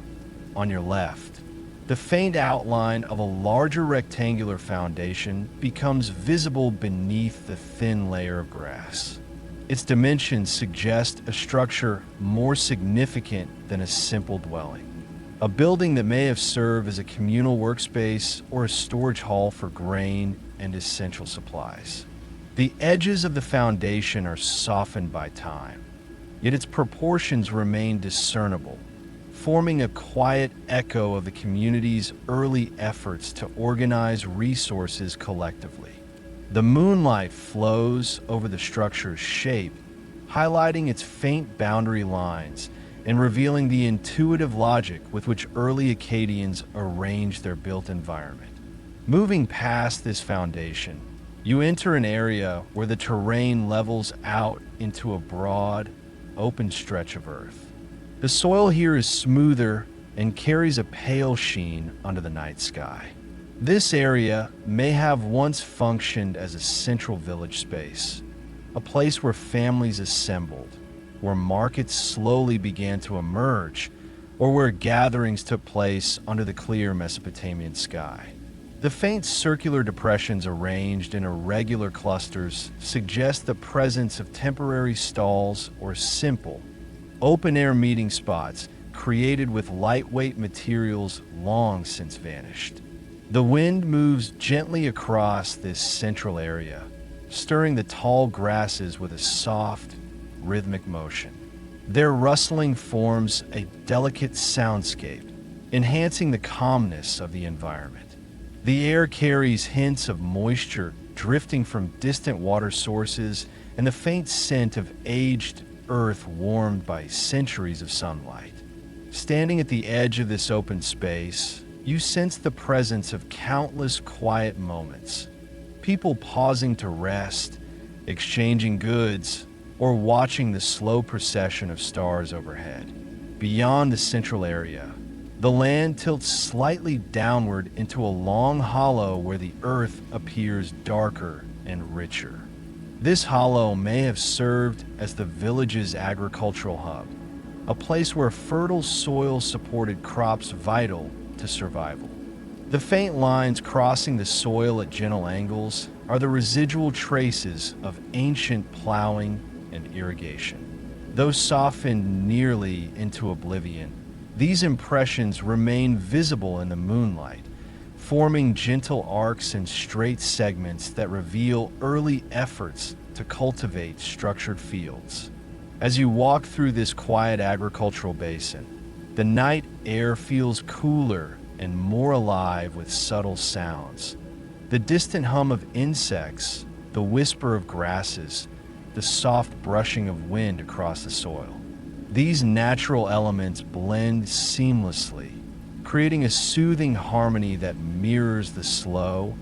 On your left, the faint outline of a larger rectangular foundation becomes visible beneath the thin layer of grass. Its dimensions suggest a structure more significant than a simple dwelling. A building that may have served as a communal workspace or a storage hall for grain and essential supplies. The edges of the foundation are softened by time, yet its proportions remain discernible, forming a quiet echo of the community's early efforts to organize resources collectively. The moonlight flows over the structure's shape, highlighting its faint boundary lines and revealing the intuitive logic with which early Akkadians arranged their built environment. Moving past this foundation, you enter an area where the terrain levels out into a broad, open stretch of earth. The soil here is smoother and carries a pale sheen under the night sky. This area may have once functioned as a central village space, a place where families assembled, where markets slowly began to emerge, or where gatherings took place under the clear Mesopotamian sky. The faint circular depressions arranged in irregular clusters suggest the presence of temporary stalls or simple, open-air meeting spots created with lightweight materials long since vanished. The wind moves gently across this central area, stirring the tall grasses with a soft, rhythmic motion. Their rustling forms a delicate soundscape, enhancing the calmness of the environment. The air carries hints of moisture drifting from distant water sources and the faint scent of aged earth warmed by centuries of sunlight. Standing at the edge of this open space, you sense the presence of countless quiet moments. People pausing to rest, exchanging goods, or watching the slow procession of stars overhead. Beyond the central area, the land tilts slightly downward into a long hollow where the earth appears darker and richer. This hollow may have served as the village's agricultural hub, a place where fertile soil supported crops vital to survival. The faint lines crossing the soil at gentle angles are the residual traces of ancient plowing and irrigation. Though softened nearly into oblivion, these impressions remain visible in the moonlight, forming gentle arcs and straight segments that reveal early efforts to cultivate structured fields. As you walk through this quiet agricultural basin, the night air feels cooler and more alive with subtle sounds. The distant hum of insects, the whisper of grasses, the soft brushing of wind across the soil. These natural elements blend seamlessly, creating a soothing harmony that mirrors the slow,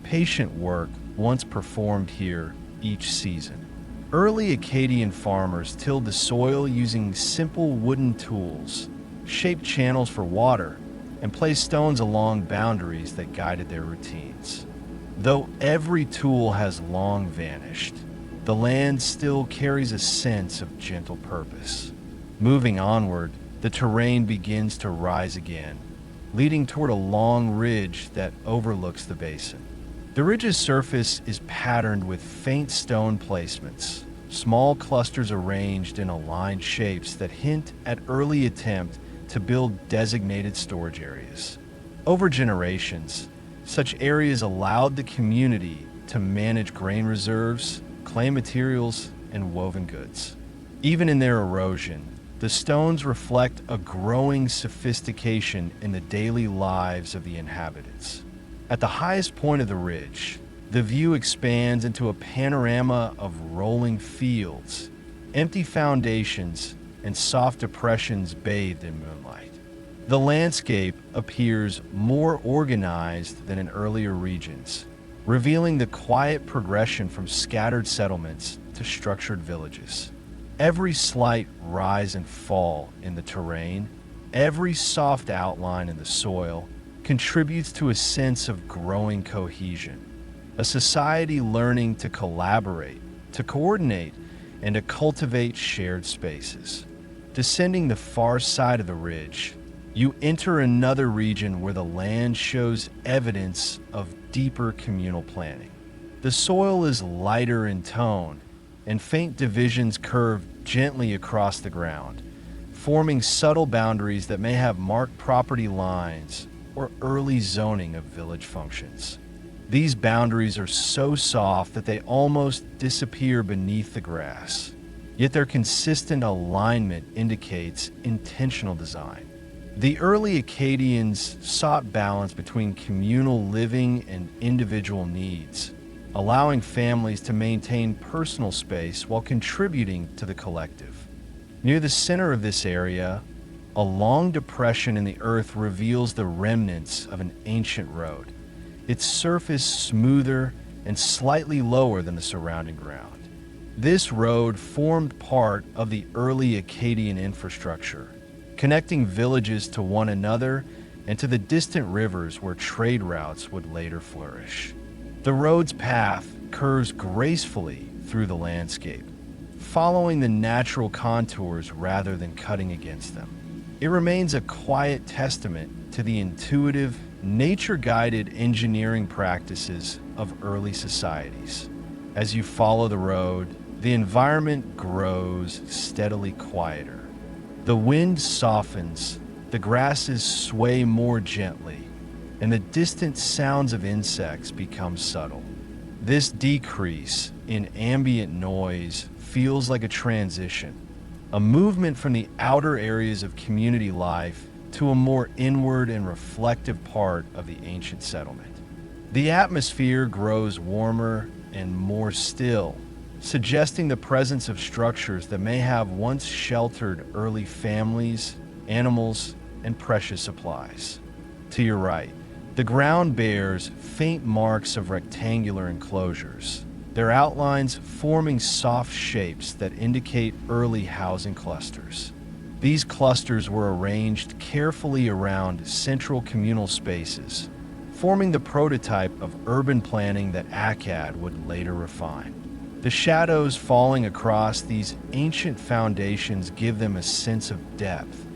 patient work once performed here each season. Early Akkadian farmers tilled the soil using simple wooden tools, shaped channels for water, and placed stones along boundaries that guided their routines. Though every tool has long vanished, the land still carries a sense of gentle purpose. Moving onward, the terrain begins to rise again, leading toward a long ridge that overlooks the basin. The ridge's surface is patterned with faint stone placements, small clusters arranged in aligned shapes that hint at early attempt to build designated storage areas. Over generations, such areas allowed the community to manage grain reserves, clay materials, and woven goods. Even in their erosion, the stones reflect a growing sophistication in the daily lives of the inhabitants. At the highest point of the ridge, the view expands into a panorama of rolling fields, empty foundations, and soft depressions bathed in moonlight. The landscape appears more organized than in earlier regions, revealing the quiet progression from scattered settlements to structured villages. Every slight rise and fall in the terrain, every soft outline in the soil, contributes to a sense of growing cohesion, a society learning to collaborate, to coordinate, and to cultivate shared spaces. Descending the far side of the ridge, you enter another region where the land shows evidence of deeper communal planning. The soil is lighter in tone, and faint divisions curve gently across the ground, forming subtle boundaries that may have marked property lines or early zoning of village functions. These boundaries are so soft that they almost disappear beneath the grass, yet their consistent alignment indicates intentional design. The early Akkadians sought balance between communal living and individual needs, allowing families to maintain personal space while contributing to the collective. Near the center of this area, a long depression in the earth reveals the remnants of an ancient road, its surface smoother and slightly lower than the surrounding ground. This road formed part of the early Akkadian infrastructure, connecting villages to one another and to the distant rivers where trade routes would later flourish. The road's path curves gracefully through the landscape, following the natural contours rather than cutting against them. It remains a quiet testament to the intuitive, nature-guided engineering practices of early societies. As you follow the road, the environment grows steadily quieter. The wind softens, the grasses sway more gently, and the distant sounds of insects become subtle. This decrease in ambient noise feels like a transition, a movement from the outer areas of community life to a more inward and reflective part of the ancient settlement. The atmosphere grows warmer and more still, suggesting the presence of structures that may have once sheltered early families, animals, and precious supplies. To your right, the ground bears faint marks of rectangular enclosures, their outlines forming soft shapes that indicate early housing clusters. These clusters were arranged carefully around central communal spaces, forming the prototype of urban planning that Akkad would later refine. The shadows falling across these ancient foundations give them a sense of depth,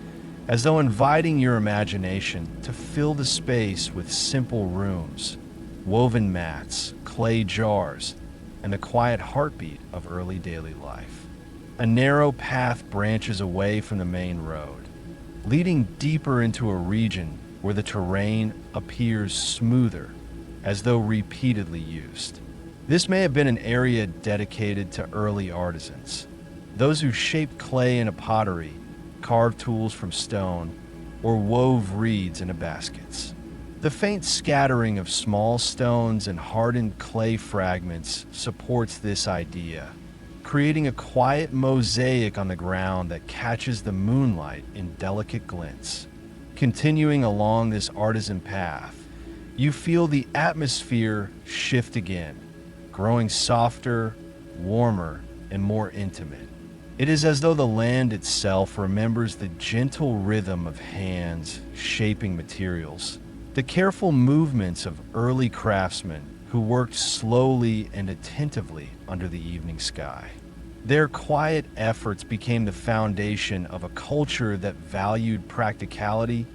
as though inviting your imagination to fill the space with simple rooms, woven mats, clay jars, and the quiet heartbeat of early daily life. A narrow path branches away from the main road, leading deeper into a region where the terrain appears smoother, as though repeatedly used. This may have been an area dedicated to early artisans, those who shaped clay into pottery, carved tools from stone, or wove reeds into baskets. The faint scattering of small stones and hardened clay fragments supports this idea, creating a quiet mosaic on the ground that catches the moonlight in delicate glints. Continuing along this artisan path, you feel the atmosphere shift again, growing softer, warmer, and more intimate. It is as though the land itself remembers the gentle rhythm of hands shaping materials, the careful movements of early craftsmen who worked slowly and attentively under the evening sky. Their quiet efforts became the foundation of a culture that valued practicality,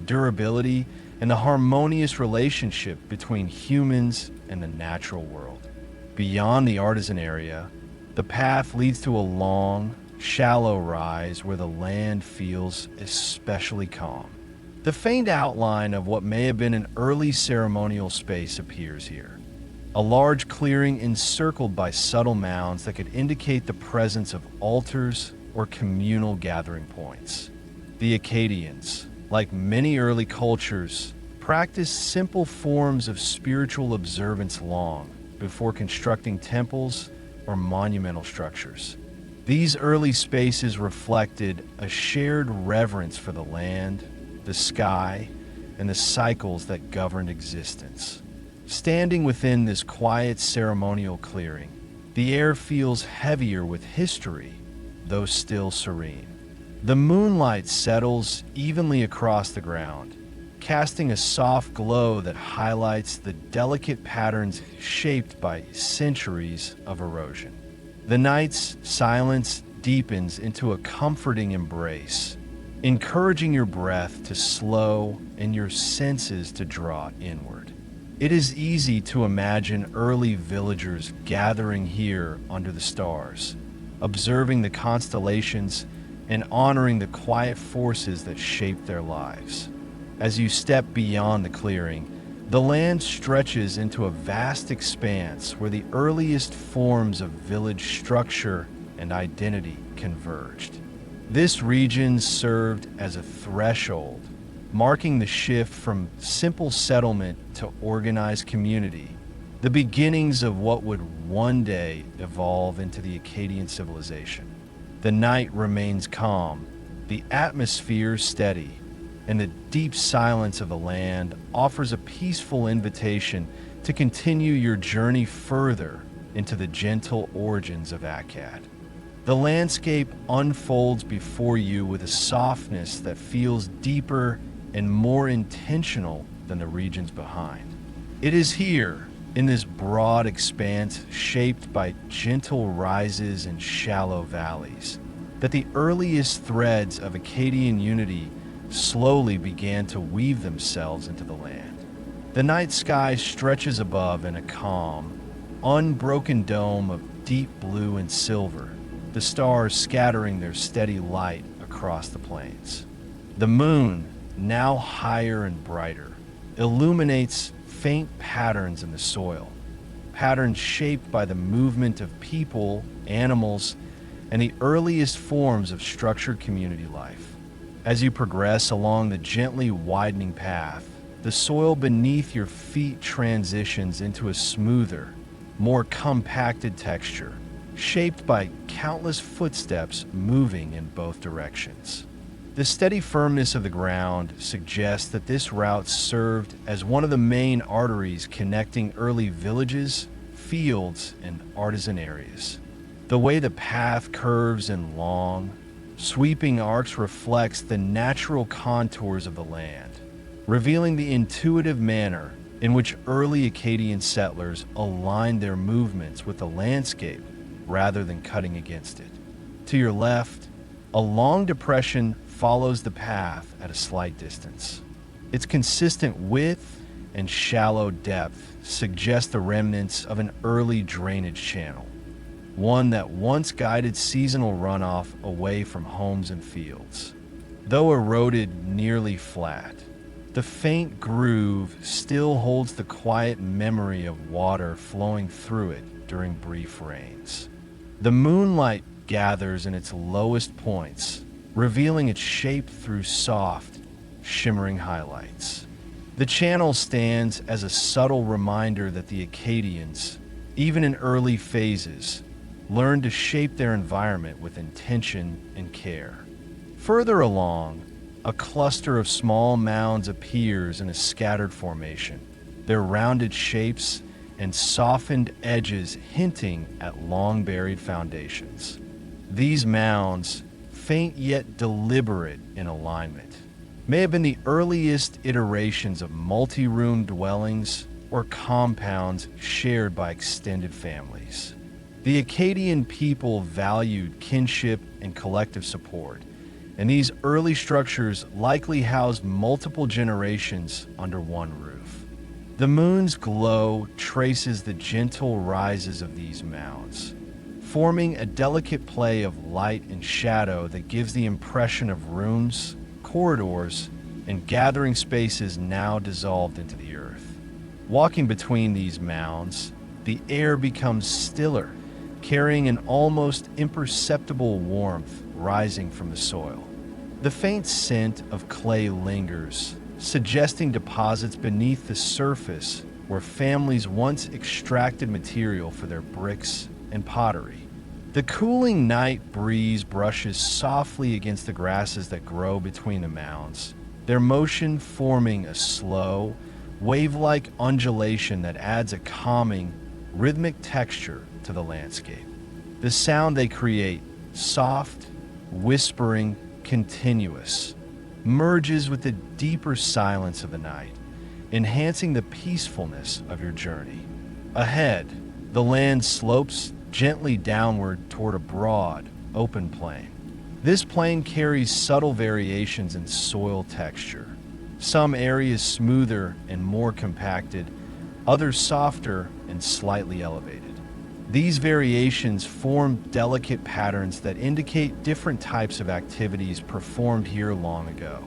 durability, and the harmonious relationship between humans and the natural world. Beyond the artisan area, the path leads to a long, shallow rise where the land feels especially calm. The faint outline of what may have been an early ceremonial space appears here. A large clearing encircled by subtle mounds that could indicate the presence of altars or communal gathering points. The Akkadians, like many early cultures, practiced simple forms of spiritual observance long before constructing temples or monumental structures. These early spaces reflected a shared reverence for the land, the sky, and the cycles that governed existence. Standing within this quiet ceremonial clearing, the air feels heavier with history, though still serene. The moonlight settles evenly across the ground, casting a soft glow that highlights the delicate patterns shaped by centuries of erosion. The night's silence deepens into a comforting embrace, encouraging your breath to slow and your senses to draw inward. It is easy to imagine early villagers gathering here under the stars, observing the constellations and honoring the quiet forces that shape their lives. As you step beyond the clearing, the land stretches into a vast expanse where the earliest forms of village structure and identity converged. This region served as a threshold, marking the shift from simple settlement to organized community, the beginnings of what would one day evolve into the Akkadian civilization. The night remains calm, the atmosphere steady, and the deep silence of the land offers a peaceful invitation to continue your journey further into the gentle origins of Akkad. The landscape unfolds before you with a softness that feels deeper and more intentional than the regions behind. It is here, in this broad expanse shaped by gentle rises and shallow valleys, that the earliest threads of Akkadian unity slowly began to weave themselves into the land. The night sky stretches above in a calm, unbroken dome of deep blue and silver, the stars scattering their steady light across the plains. The moon, now higher and brighter, illuminates faint patterns in the soil, patterns shaped by the movement of people, animals, and the earliest forms of structured community life. As you progress along the gently widening path, the soil beneath your feet transitions into a smoother, more compacted texture, shaped by countless footsteps moving in both directions. The steady firmness of the ground suggests that this route served as one of the main arteries connecting early villages, fields, and artisan areas. The way the path curves in long, sweeping arcs reflects the natural contours of the land, revealing the intuitive manner in which early Akkadian settlers aligned their movements with the landscape rather than cutting against it. To your left, a long depression follows the path at a slight distance. Its consistent width and shallow depth suggest the remnants of an early drainage channel, one that once guided seasonal runoff away from homes and fields. Though eroded nearly flat, the faint groove still holds the quiet memory of water flowing through it during brief rains. The moonlight gathers in its lowest points, revealing its shape through soft, shimmering highlights. The channel stands as a subtle reminder that the Akkadians, even in early phases, learned to shape their environment with intention and care. Further along, a cluster of small mounds appears in a scattered formation, their rounded shapes and softened edges hinting at long-buried foundations. These mounds, faint yet deliberate in alignment, may have been the earliest iterations of multi-room dwellings or compounds shared by extended families. The Akkadian people valued kinship and collective support, and these early structures likely housed multiple generations under one roof. The moon's glow traces the gentle rises of these mounds, forming a delicate play of light and shadow that gives the impression of rooms, corridors, and gathering spaces now dissolved into the earth. Walking between these mounds, the air becomes stiller, carrying an almost imperceptible warmth rising from the soil. The faint scent of clay lingers, suggesting deposits beneath the surface where families once extracted material for their bricks and pottery. The cooling night breeze brushes softly against the grasses that grow between the mounds, their motion forming a slow, wave-like undulation that adds a calming, rhythmic texture to the landscape. The sound they create, soft, whispering, continuous, merges with the deeper silence of the night, enhancing the peacefulness of your journey. Ahead, the land slopes gently downward toward a broad, open plain. This plain carries subtle variations in soil texture. Some areas smoother and more compacted, others softer and slightly elevated. These variations form delicate patterns that indicate different types of activities performed here long ago.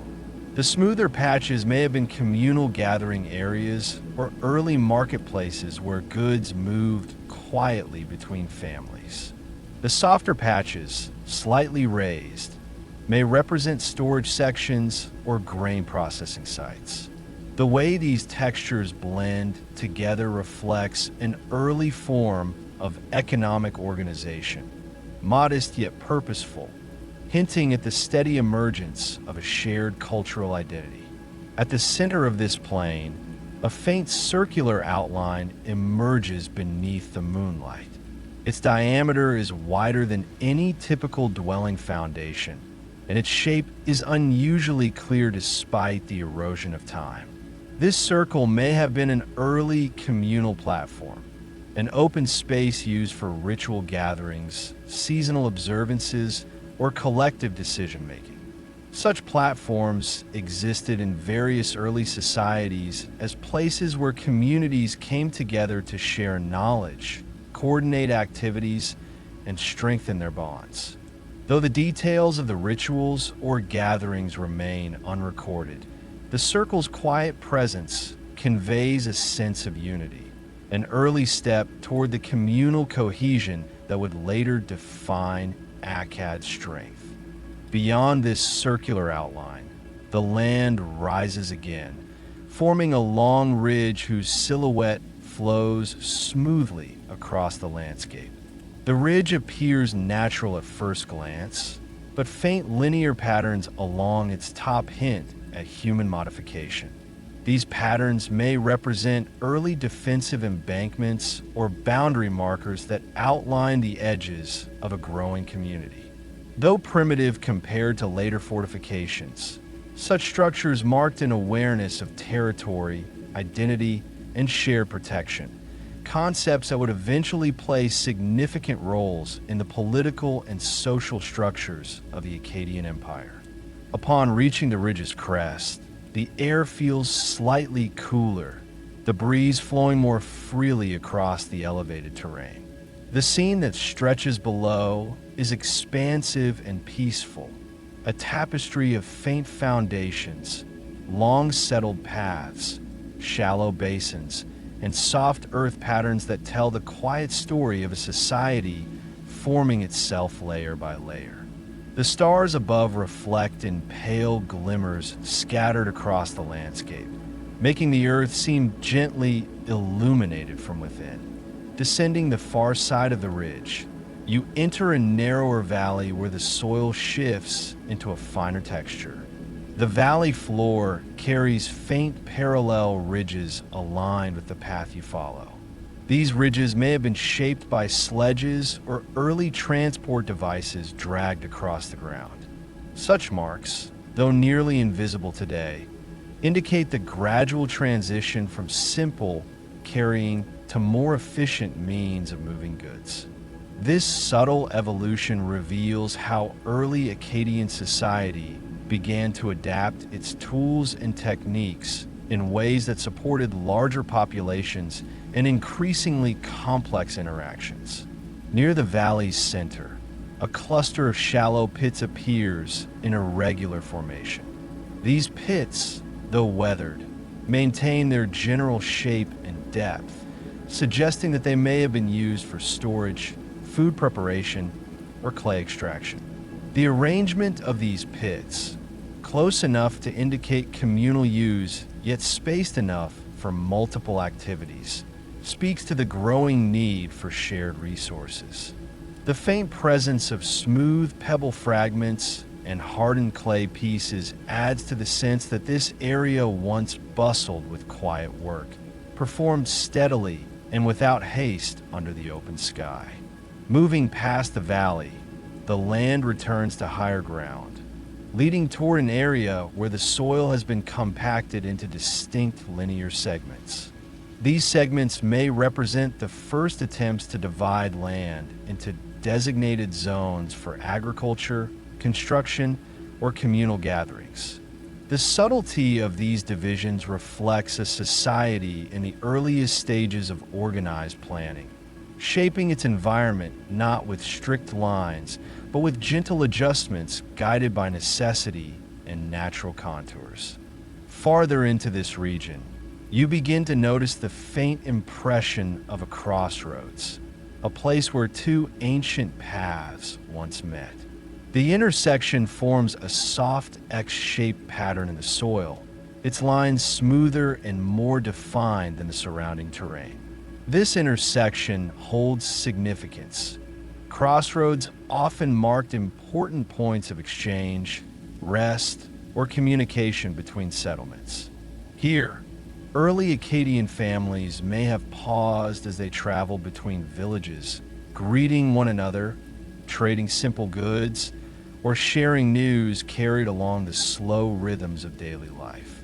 The smoother patches may have been communal gathering areas or early marketplaces where goods moved quietly between families. The softer patches, slightly raised, may represent storage sections or grain processing sites. The way these textures blend together reflects an early form of economic organization, modest yet purposeful, hinting at the steady emergence of a shared cultural identity. At the center of this plain, a faint circular outline emerges beneath the moonlight. Its diameter is wider than any typical dwelling foundation, and its shape is unusually clear despite the erosion of time. This circle may have been an early communal platform, an open space used for ritual gatherings, seasonal observances, or collective decision-making. Such platforms existed in various early societies as places where communities came together to share knowledge, coordinate activities, and strengthen their bonds. Though the details of the rituals or gatherings remain unrecorded, the circle's quiet presence conveys a sense of unity, an early step toward the communal cohesion that would later define Akkad's strength. Beyond this circular outline, the land rises again, forming a long ridge whose silhouette flows smoothly across the landscape. The ridge appears natural at first glance, but faint linear patterns along its top hint at human modification. These patterns may represent early defensive embankments or boundary markers that outline the edges of a growing community. Though primitive compared to later fortifications, such structures marked an awareness of territory, identity, and shared protection, concepts that would eventually play significant roles in the political and social structures of the Akkadian Empire. Upon reaching the ridge's crest, the air feels slightly cooler, the breeze flowing more freely across the elevated terrain. The scene that stretches below is expansive and peaceful, a tapestry of faint foundations, long settled paths, shallow basins, and soft earth patterns that tell the quiet story of a society forming itself layer by layer. The stars above reflect in pale glimmers scattered across the landscape, making the earth seem gently illuminated from within. Descending the far side of the ridge, you enter a narrower valley where the soil shifts into a finer texture. The valley floor carries faint parallel ridges aligned with the path you follow. These ridges may have been shaped by sledges or early transport devices dragged across the ground. Such marks, though nearly invisible today, indicate the gradual transition from simple carrying to more efficient means of moving goods. This subtle evolution reveals how early Akkadian society began to adapt its tools and techniques in ways that supported larger populations and increasingly complex interactions. Near the valley's center, a cluster of shallow pits appears in irregular formation. These pits, though weathered, maintain their general shape and depth, suggesting that they may have been used for storage, food preparation, or clay extraction. The arrangement of these pits, close enough to indicate communal use, yet spaced enough for multiple activities, speaks to the growing need for shared resources. The faint presence of smooth pebble fragments and hardened clay pieces adds to the sense that this area once bustled with quiet work, performed steadily and without haste under the open sky. Moving past the valley, the land returns to higher ground, leading toward an area where the soil has been compacted into distinct linear segments. These segments may represent the first attempts to divide land into designated zones for agriculture, construction, or communal gatherings. The subtlety of these divisions reflects a society in the earliest stages of organized planning, shaping its environment not with strict lines, but with gentle adjustments guided by necessity and natural contours. Farther into this region, you begin to notice the faint impression of a crossroads, a place where two ancient paths once met. The intersection forms a soft X-shaped pattern in the soil, its lines smoother and more defined than the surrounding terrain. This intersection holds significance. Crossroads often marked important points of exchange, rest, or communication between settlements. Here, early Akkadian families may have paused as they traveled between villages, greeting one another, trading simple goods, or sharing news carried along the slow rhythms of daily life.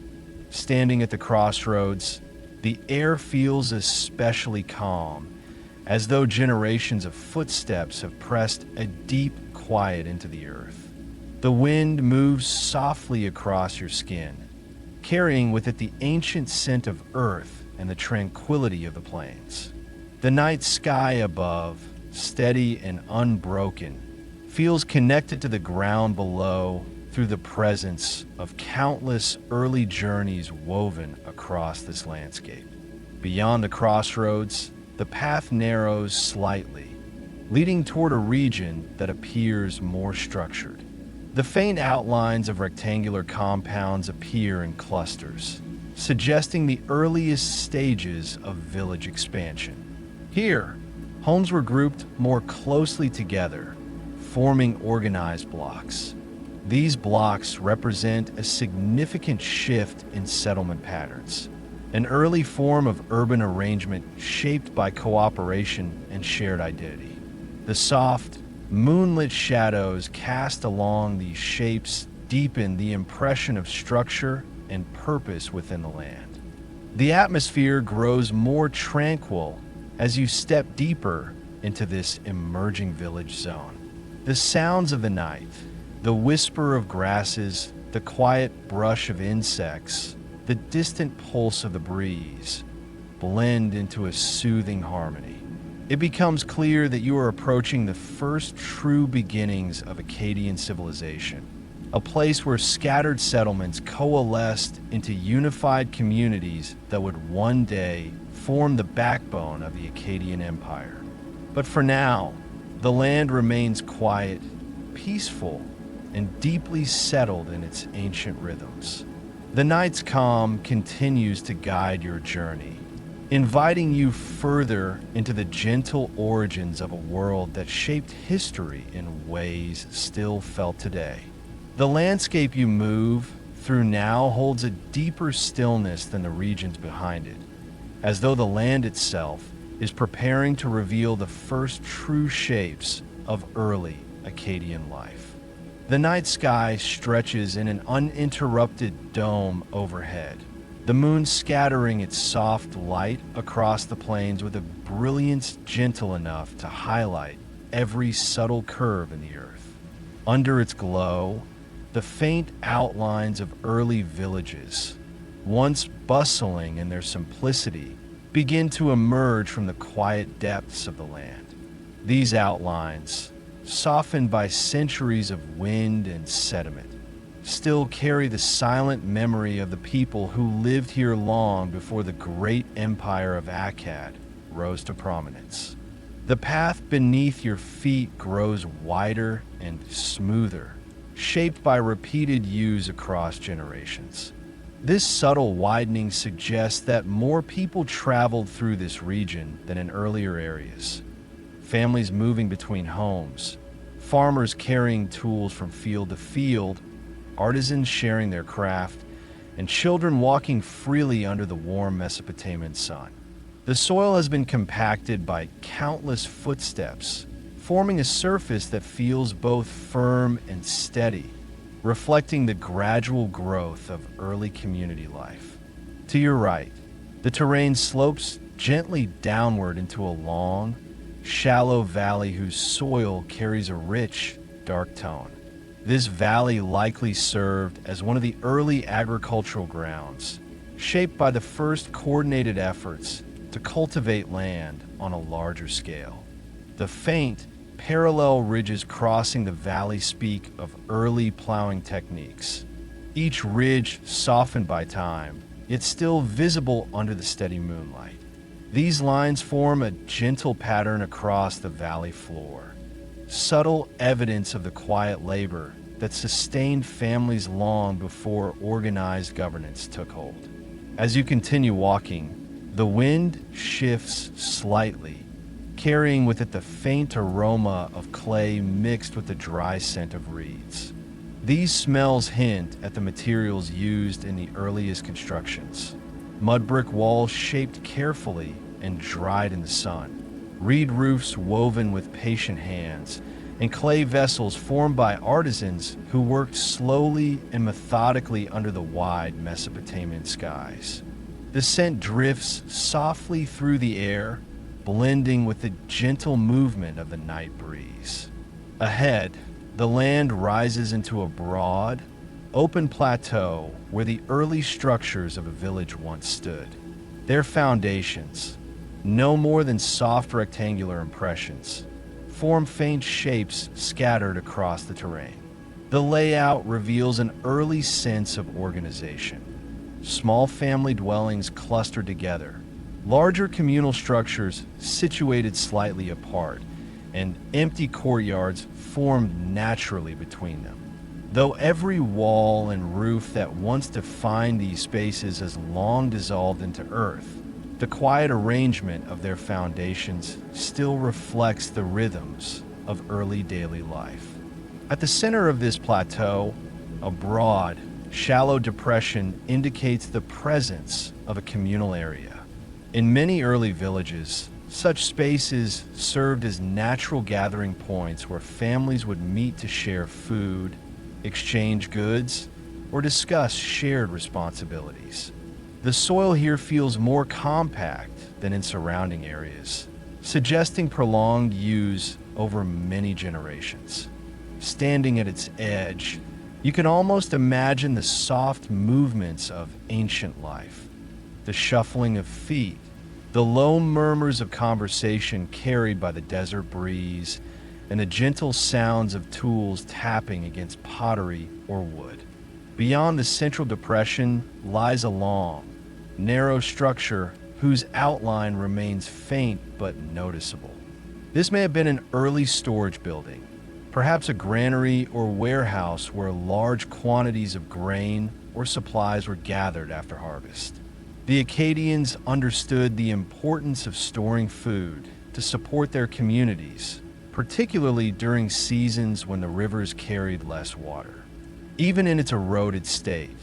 Standing at the crossroads, the air feels especially calm, as though generations of footsteps have pressed a deep quiet into the earth. The wind moves softly across your skin, carrying with it the ancient scent of earth and the tranquility of the plains. The night sky above, steady and unbroken, feels connected to the ground below through the presence of countless early journeys woven across this landscape. Beyond the crossroads, the path narrows slightly, leading toward a region that appears more structured. The faint outlines of rectangular compounds appear in clusters, suggesting the earliest stages of village expansion. Here, homes were grouped more closely together, forming organized blocks. These blocks represent a significant shift in settlement patterns, an early form of urban arrangement shaped by cooperation and shared identity. The soft, moonlit shadows cast along these shapes deepen the impression of structure and purpose within the land. The atmosphere grows more tranquil as you step deeper into this emerging village zone. The sounds of the night, the whisper of grasses, the quiet brush of insects, the distant pulse of the breeze blend into a soothing harmony. It becomes clear that you are approaching the first true beginnings of Akkadian civilization, a place where scattered settlements coalesced into unified communities that would one day form the backbone of the Akkadian Empire. But for now, the land remains quiet, peaceful, and deeply settled in its ancient rhythms. The night's calm continues to guide your journey, inviting you further into the gentle origins of a world that shaped history in ways still felt today. The landscape you move through now holds a deeper stillness than the regions behind it, as though the land itself is preparing to reveal the first true shapes of early Akkadian life. The night sky stretches in an uninterrupted dome overhead, the moon scattering its soft light across the plains with a brilliance gentle enough to highlight every subtle curve in the earth. Under its glow, the faint outlines of early villages, once bustling in their simplicity, begin to emerge from the quiet depths of the land. These outlines, softened by centuries of wind and sediment, still carry the silent memory of the people who lived here long before the great empire of Akkad rose to prominence. The path beneath your feet grows wider and smoother, shaped by repeated use across generations. This subtle widening suggests that more people traveled through this region than in earlier areas. Families moving between homes, farmers carrying tools from field to field, artisans sharing their craft, and children walking freely under the warm Mesopotamian sun. The soil has been compacted by countless footsteps, forming a surface that feels both firm and steady, reflecting the gradual growth of early community life. To your right, The terrain slopes gently downward into a long, shallow valley whose soil carries a rich, dark tone. This valley likely served as one of the early agricultural grounds, shaped by the first coordinated efforts to cultivate land on a larger scale. The faint, parallel ridges crossing the valley speak of early plowing techniques, each ridge softened by time, yet still visible under the steady moonlight. These lines form a gentle pattern across the valley floor, subtle evidence of the quiet labor that sustained families long before organized governance took hold. As you continue walking, the wind shifts slightly, carrying with it the faint aroma of clay mixed with the dry scent of reeds. These smells hint at the materials used in the earliest constructions. Mud brick walls shaped carefully and dried in the sun, reed roofs woven with patient hands, and clay vessels formed by artisans who worked slowly and methodically under the wide Mesopotamian skies. The scent drifts softly through the air, blending with the gentle movement of the night breeze. Ahead, the land rises into a broad, open plateau where the early structures of a village once stood. Their foundations, no more than soft rectangular impressions, form faint shapes scattered across the terrain. The layout reveals an early sense of organization. Small family dwellings clustered together, larger communal structures situated slightly apart, and empty courtyards formed naturally between them. Though every wall and roof that once defined these spaces has long dissolved into earth, the quiet arrangement of their foundations still reflects the rhythms of early daily life. At the center of this plateau, a broad, shallow depression indicates the presence of a communal area. In many early villages, such spaces served as natural gathering points where families would meet to share food, exchange goods, or discuss shared responsibilities. The soil here feels more compact than in surrounding areas, suggesting prolonged use over many generations. Standing at its edge, you can almost imagine the soft movements of ancient life, the shuffling of feet, the low murmurs of conversation carried by the desert breeze, and the gentle sounds of tools tapping against pottery or wood. Beyond the central depression lies a long, narrow structure whose outline remains faint but noticeable. This may have been an early storage building, perhaps a granary or warehouse where large quantities of grain or supplies were gathered after harvest. The Akkadians understood the importance of storing food to support their communities, particularly during seasons when the rivers carried less water. Even in its eroded state,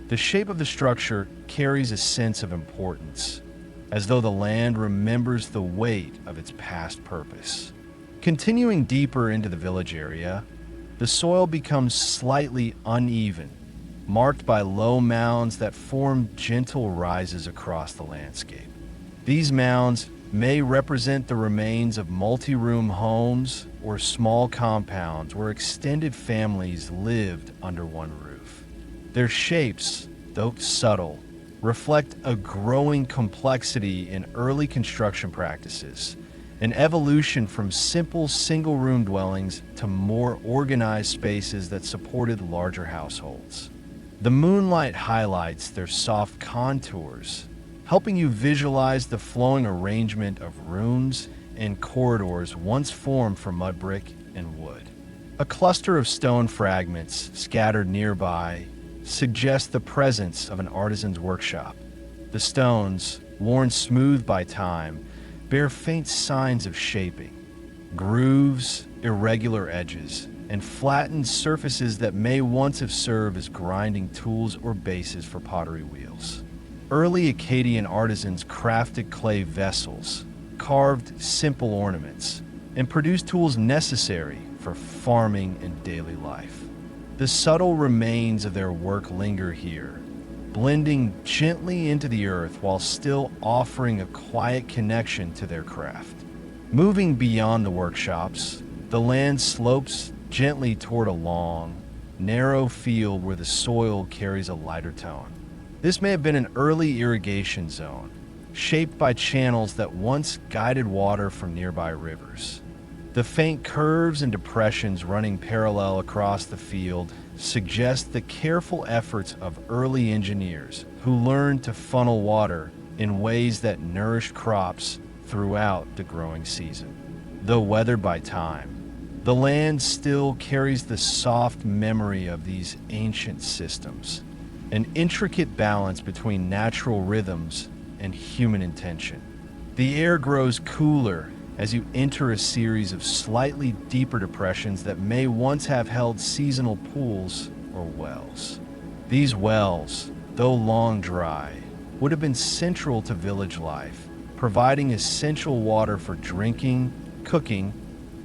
the shape of the structure carries a sense of importance, as though the land remembers the weight of its past purpose. Continuing deeper into the village area, the soil becomes slightly uneven, marked by low mounds that form gentle rises across the landscape. These mounds may represent the remains of multi-room homes or small compounds where extended families lived under one roof. Their shapes, though subtle, reflect a growing complexity in early construction practices, an evolution from simple single-room dwellings to more organized spaces that supported larger households. The moonlight highlights their soft contours, helping you visualize the flowing arrangement of rooms and corridors once formed from mud brick and wood. A cluster of stone fragments scattered nearby suggests the presence of an artisan's workshop. The stones, worn smooth by time, bear faint signs of shaping, grooves, irregular edges, and flattened surfaces that may once have served as grinding tools or bases for pottery wheels. Early Akkadian artisans crafted clay vessels, carved simple ornaments, and produced tools necessary for farming and daily life. The subtle remains of their work linger here, blending gently into the earth while still offering a quiet connection to their craft. Moving beyond the workshops, the land slopes gently toward a long, narrow field where the soil carries a lighter tone. This may have been an early irrigation zone, shaped by channels that once guided water from nearby rivers. The faint curves and depressions running parallel across the field suggest the careful efforts of early engineers who learned to funnel water in ways that nourished crops throughout the growing season. Though weathered by time, the land still carries the soft memory of these ancient systems, an intricate balance between natural rhythms and human intention. The air grows cooler as you enter a series of slightly deeper depressions that may once have held seasonal pools or wells. These wells, though long dry, would have been central to village life, providing essential water for drinking, cooking,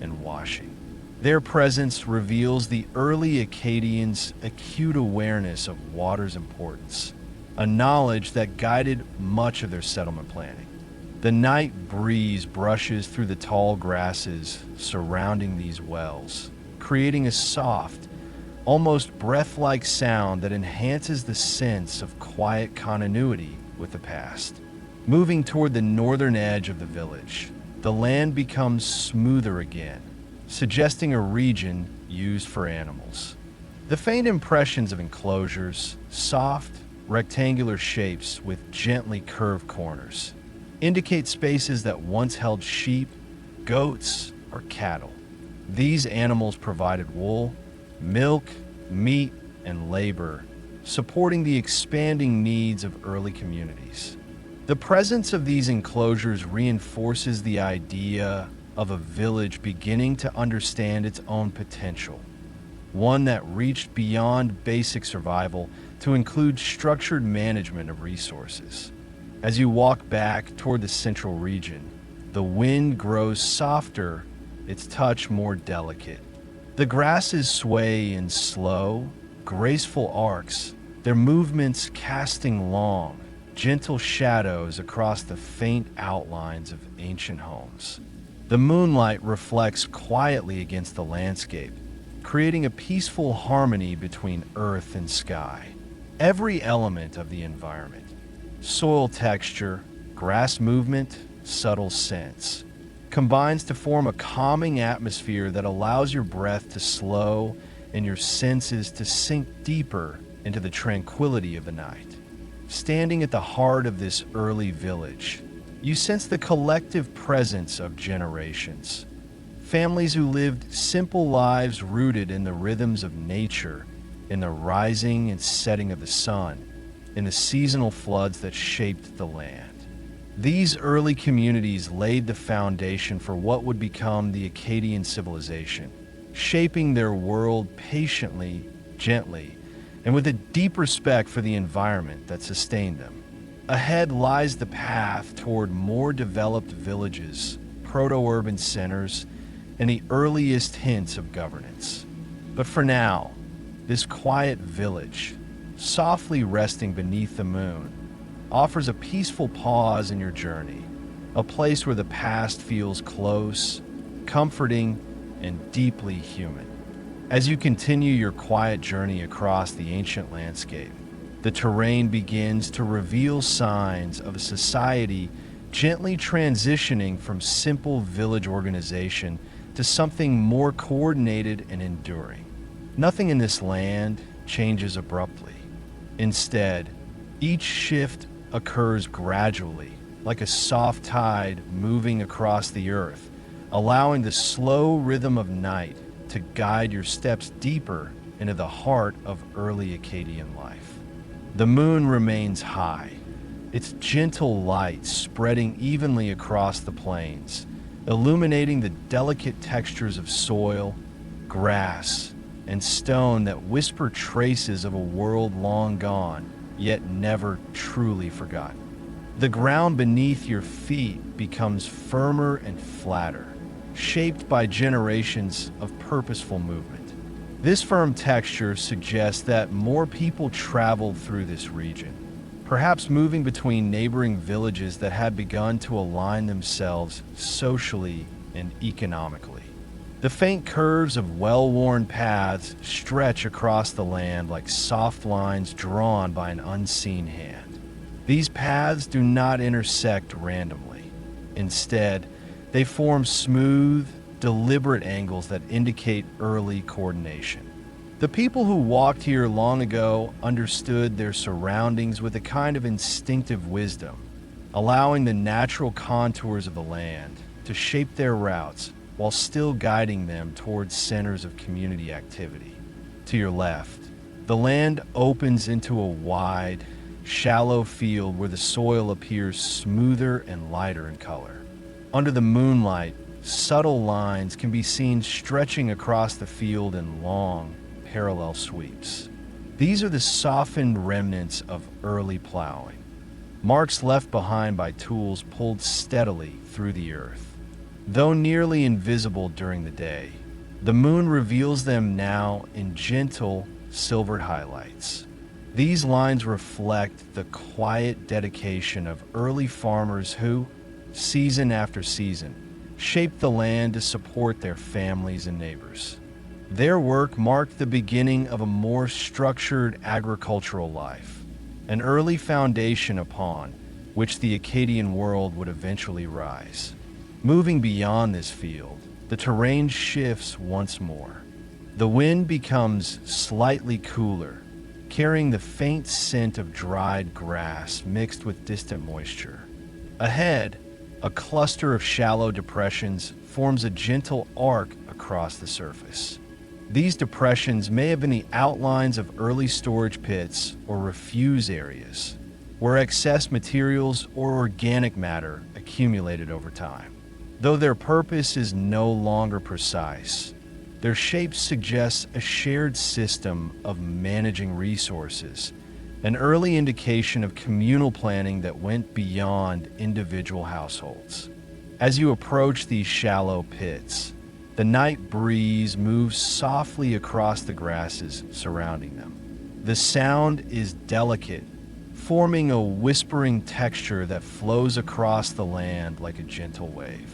and washing. Their presence reveals the early Akkadians' acute awareness of water's importance, a knowledge that guided much of their settlement planning. The night breeze brushes through the tall grasses surrounding these wells, creating a soft, almost breath-like sound that enhances the sense of quiet continuity with the past. Moving toward the northern edge of the village, the land becomes smoother again, suggesting a region used for animals. The faint impressions of enclosures, soft, rectangular shapes with gently curved corners, indicate spaces that once held sheep, goats, or cattle. These animals provided wool, milk, meat, and labor, supporting the expanding needs of early communities. The presence of these enclosures reinforces the idea of a village beginning to understand its own potential, one that reached beyond basic survival to include structured management of resources. As you walk back toward the central region, the wind grows softer, its touch more delicate. The grasses sway in slow, graceful arcs, their movements casting long, gentle shadows across the faint outlines of ancient homes. The moonlight reflects quietly against the landscape, creating a peaceful harmony between earth and sky. Every element of the environment, soil texture, grass movement, subtle scents, combines to form a calming atmosphere that allows your breath to slow and your senses to sink deeper into the tranquility of the night. Standing at the heart of this early village, you sense the collective presence of generations. Families who lived simple lives rooted in the rhythms of nature, in the rising and setting of the sun, in the seasonal floods that shaped the land. These early communities laid the foundation for what would become the Akkadian civilization, shaping their world patiently, gently, and with a deep respect for the environment that sustained them. Ahead lies the path toward more developed villages, proto-urban centers, and the earliest hints of governance. But for now, this quiet village, softly resting beneath the moon, offers a peaceful pause in your journey, a place where the past feels close, comforting, and deeply human. As you continue your quiet journey across the ancient landscape, the terrain begins to reveal signs of a society gently transitioning from simple village organization to something more coordinated and enduring. Nothing in this land changes abruptly. Instead, each shift occurs gradually, like a soft tide moving across the earth, allowing the slow rhythm of night to guide your steps deeper into the heart of early Akkadian life. The moon remains high, its gentle light spreading evenly across the plains, illuminating the delicate textures of soil, grass, and stone that whisper traces of a world long gone, yet never truly forgotten. The ground beneath your feet becomes firmer and flatter, shaped by generations of purposeful movement. This firm texture suggests that more people traveled through this region, perhaps moving between neighboring villages that had begun to align themselves socially and economically. The faint curves of well-worn paths stretch across the land like soft lines drawn by an unseen hand. These paths do not intersect randomly. Instead, they form smooth, deliberate angles that indicate early coordination. The people who walked here long ago understood their surroundings with a kind of instinctive wisdom, allowing the natural contours of the land to shape their routes while still guiding them towards centers of community activity. To your left, the land opens into a wide, shallow field where the soil appears smoother and lighter in color. Under the moonlight, subtle lines can be seen stretching across the field in long, parallel sweeps. These are the softened remnants of early plowing, marks left behind by tools pulled steadily through the earth. Though nearly invisible during the day, the moon reveals them now in gentle, silvered highlights. These lines reflect the quiet dedication of early farmers who, season after season, shaped the land to support their families and neighbors. Their work marked the beginning of a more structured agricultural life, an early foundation upon which the Akkadian world would eventually rise. Moving beyond this field, the terrain shifts once more. The wind becomes slightly cooler, carrying the faint scent of dried grass mixed with distant moisture. Ahead, a cluster of shallow depressions forms a gentle arc across the surface. These depressions may have been the outlines of early storage pits or refuse areas, where excess materials or organic matter accumulated over time. Though their purpose is no longer precise, their shape suggests a shared system of managing resources, an early indication of communal planning that went beyond individual households. As you approach these shallow pits, the night breeze moves softly across the grasses surrounding them. The sound is delicate, forming a whispering texture that flows across the land like a gentle wave.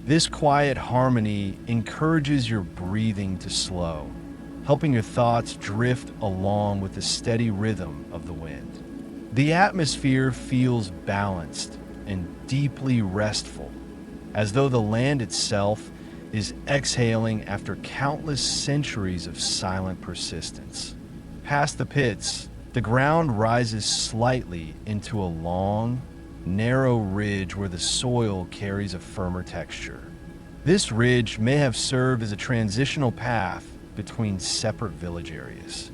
This quiet harmony encourages your breathing to slow, helping your thoughts drift along with the steady rhythm of the wind. The atmosphere feels balanced and deeply restful, as though the land itself is exhaling after countless centuries of silent persistence. Past the pits, the ground rises slightly into a long, narrow ridge where the soil carries a firmer texture. This ridge may have served as a transitional path between separate village areas.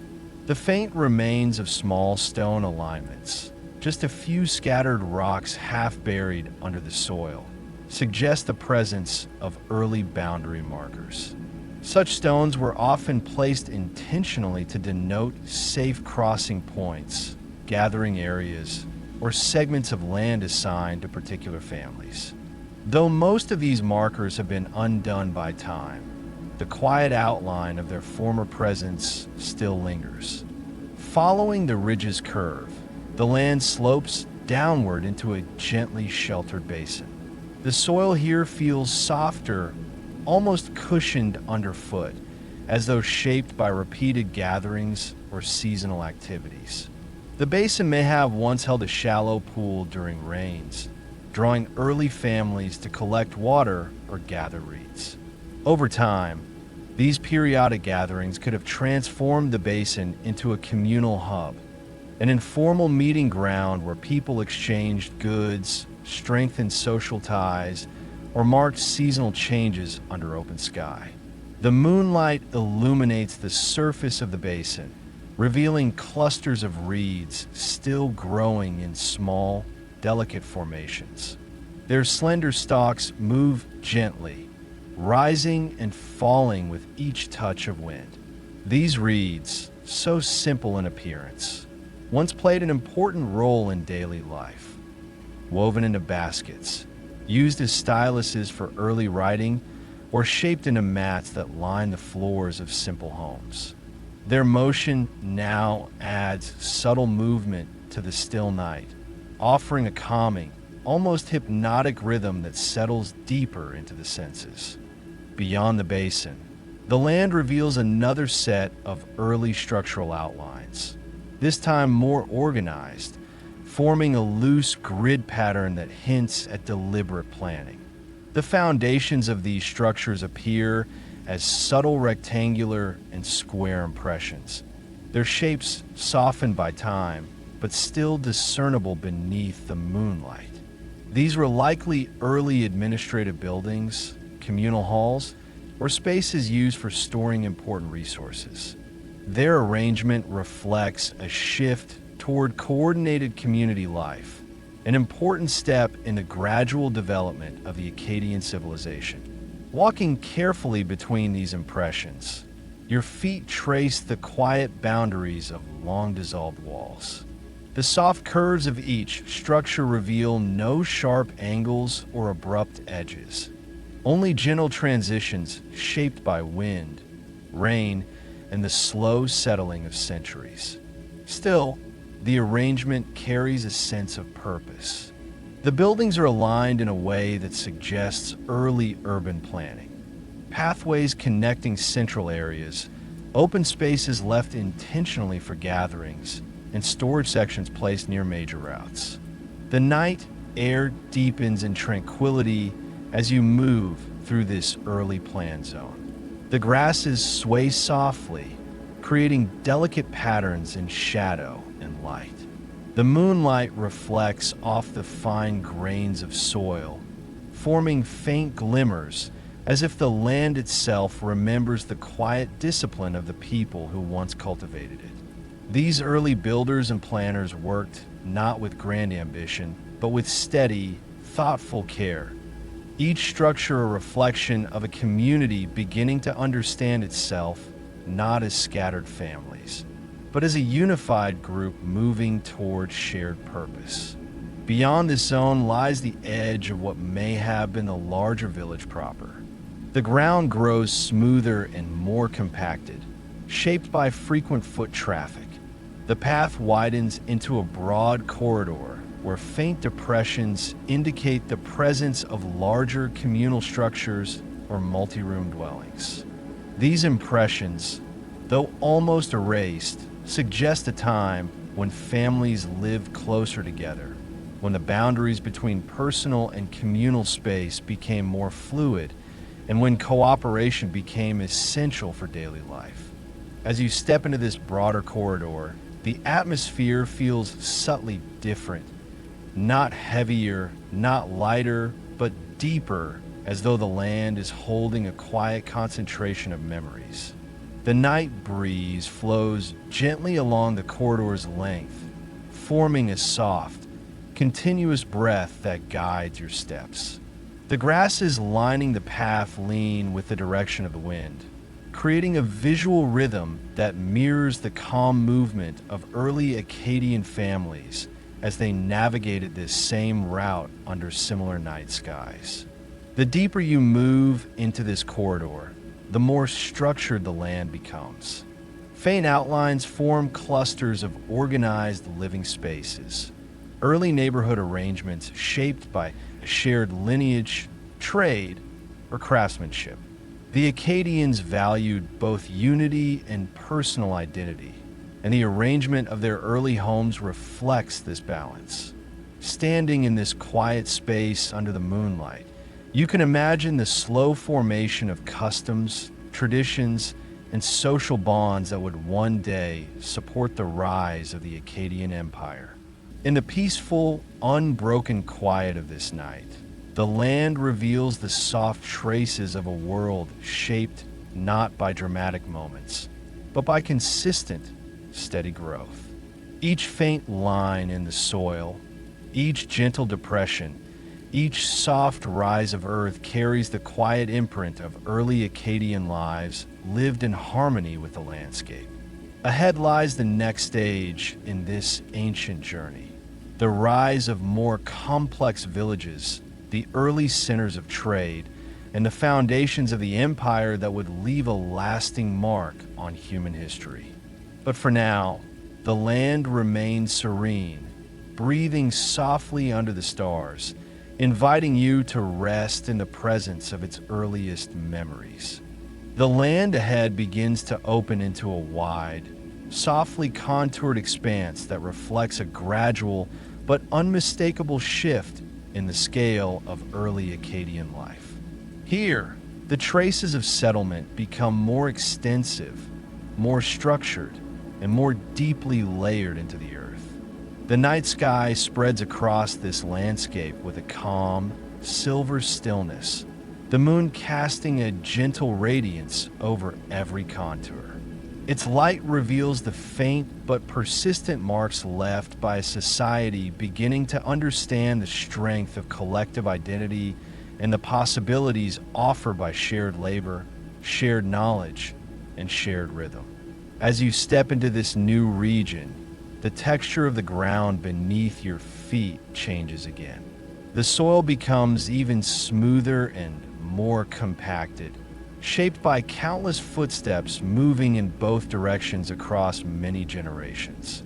The faint remains of small stone alignments, just a few scattered rocks half buried under the soil, suggest the presence of early boundary markers. Such stones were often placed intentionally to denote safe crossing points, gathering areas, or segments of land assigned to particular families. Though most of these markers have been undone by time, the quiet outline of their former presence still lingers. Following the ridge's curve, the land slopes downward into a gently sheltered basin. The soil here feels softer, almost cushioned underfoot, as though shaped by repeated gatherings or seasonal activities. The basin may have once held a shallow pool during rains, drawing early families to collect water or gather reeds. Over time, these periodic gatherings could have transformed the basin into a communal hub, an informal meeting ground where people exchanged goods, strengthened social ties, or marked seasonal changes under open sky. The moonlight illuminates the surface of the basin, revealing clusters of reeds still growing in small, delicate formations. Their slender stalks move gently, rising and falling with each touch of wind. These reeds, so simple in appearance, once played an important role in daily life. Woven into baskets, used as styluses for early writing, or shaped into mats that line the floors of simple homes. Their motion now adds subtle movement to the still night, offering a calming, almost hypnotic rhythm that settles deeper into the senses. Beyond the basin, the land reveals another set of early structural outlines, this time more organized, forming a loose grid pattern that hints at deliberate planning. The foundations of these structures appear as subtle rectangular and square impressions, their shapes softened by time, but still discernible beneath the moonlight. These were likely early administrative buildings, communal halls, or spaces used for storing important resources. Their arrangement reflects a shift toward coordinated community life, an important step in the gradual development of the Akkadian civilization. Walking carefully between these impressions, your feet trace the quiet boundaries of long-dissolved walls. The soft curves of each structure reveal no sharp angles or abrupt edges, only gentle transitions shaped by wind, rain, and the slow settling of centuries. Still, the arrangement carries a sense of purpose. The buildings are aligned in a way that suggests early urban planning. Pathways connecting central areas, open spaces left intentionally for gatherings, and storage sections placed near major routes. The night air deepens in tranquility as you move through this early plan zone. The grasses sway softly, creating delicate patterns in shadow and light. The moonlight reflects off the fine grains of soil, forming faint glimmers as if the land itself remembers the quiet discipline of the people who once cultivated it. These early builders and planners worked not with grand ambition, but with steady, thoughtful care. Each structure a reflection of a community beginning to understand itself not as scattered families, but as a unified group moving toward shared purpose. Beyond this zone lies the edge of what may have been the larger village proper. The ground grows smoother and more compacted, shaped by frequent foot traffic. The path widens into a broad corridor where faint depressions indicate the presence of larger communal structures or multi-room dwellings. These impressions, though almost erased, suggest a time when families lived closer together, when the boundaries between personal and communal space became more fluid, and when cooperation became essential for daily life. As you step into this broader corridor, the atmosphere feels subtly different, not heavier, not lighter, but deeper, as though the land is holding a quiet concentration of memories. The night breeze flows gently along the corridor's length, forming a soft, continuous breath that guides your steps. The grasses lining the path lean with the direction of the wind, creating a visual rhythm that mirrors the calm movement of early Akkadian families as they navigated this same route under similar night skies. The deeper you move into this corridor, the more structured the land becomes. Faint outlines form clusters of organized living spaces, early neighborhood arrangements shaped by shared lineage, trade, or craftsmanship. The Akkadians valued both unity and personal identity, and the arrangement of their early homes reflects this balance. Standing in this quiet space under the moonlight, you can imagine the slow formation of customs, traditions, and social bonds that would one day support the rise of the Akkadian Empire. In the peaceful, unbroken quiet of this night, the land reveals the soft traces of a world shaped not by dramatic moments, but by consistent, steady growth. Each faint line in the soil, each gentle depression, each soft rise of earth carries the quiet imprint of early Akkadian lives lived in harmony with the landscape. Ahead lies the next stage in this ancient journey, the rise of more complex villages, the early centers of trade, and the foundations of the empire that would leave a lasting mark on human history. But for now, the land remains serene, breathing softly under the stars, inviting you to rest in the presence of its earliest memories. The land ahead begins to open into a wide, softly contoured expanse that reflects a gradual but unmistakable shift in the scale of early Akkadian life. Here, the traces of settlement become more extensive, more structured, and more deeply layered into the earth. The night sky spreads across this landscape with a calm, silver stillness, the moon casting a gentle radiance over every contour. Its light reveals the faint but persistent marks left by a society beginning to understand the strength of collective identity and the possibilities offered by shared labor, shared knowledge, and shared rhythm. As you step into this new region, the texture of the ground beneath your feet changes again. The soil becomes even smoother and more compacted, shaped by countless footsteps moving in both directions across many generations.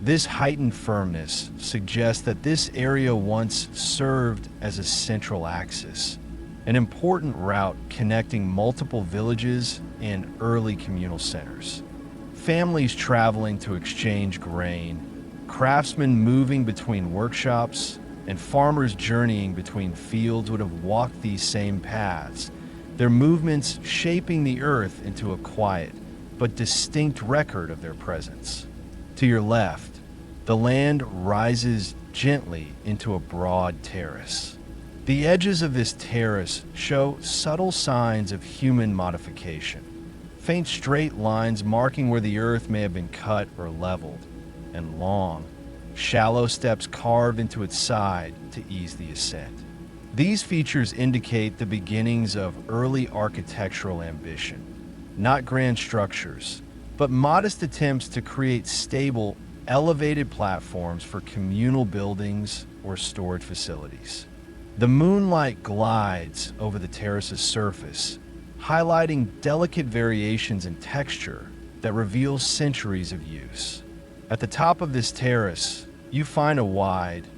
This heightened firmness suggests that this area once served as a central axis, an important route connecting multiple villages and early communal centers. Families traveling to exchange grain, craftsmen moving between workshops, and farmers journeying between fields would have walked these same paths, their movements shaping the earth into a quiet but distinct record of their presence. To your left, the land rises gently into a broad terrace. The edges of this terrace show subtle signs of human modification, faint straight lines marking where the earth may have been cut or leveled, and long, shallow steps carved into its side to ease the ascent. These features indicate the beginnings of early architectural ambition, not grand structures, but modest attempts to create stable, elevated platforms for communal buildings or storage facilities. The moonlight glides over the terrace's surface, highlighting delicate variations in texture that reveal centuries of use. At the top of this terrace, you find a wide,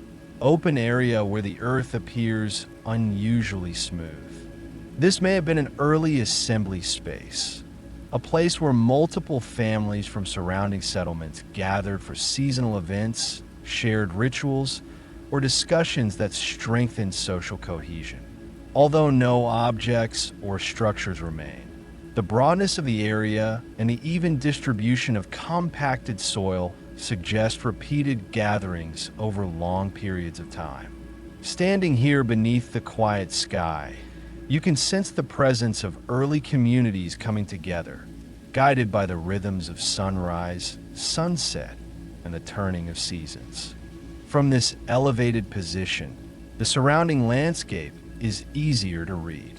open area where the earth appears unusually smooth. This may have been an early assembly space, a place where multiple families from surrounding settlements gathered for seasonal events, shared rituals, or discussions that strengthened social cohesion. Although no objects or structures remain, the broadness of the area and the even distribution of compacted soil suggest repeated gatherings over long periods of time. Standing here beneath the quiet sky, you can sense the presence of early communities coming together, guided by the rhythms of sunrise, sunset, and the turning of seasons. From this elevated position, the surrounding landscape is easier to read.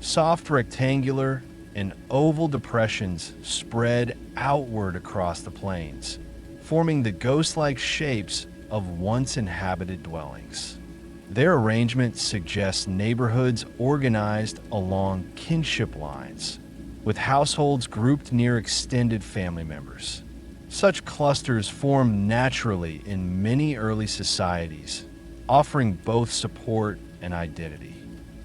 Soft rectangular and oval depressions spread outward across the plains, forming the ghost-like shapes of once inhabited dwellings. Their arrangement suggests neighborhoods organized along kinship lines, with households grouped near extended family members. Such clusters form naturally in many early societies, offering both support and identity.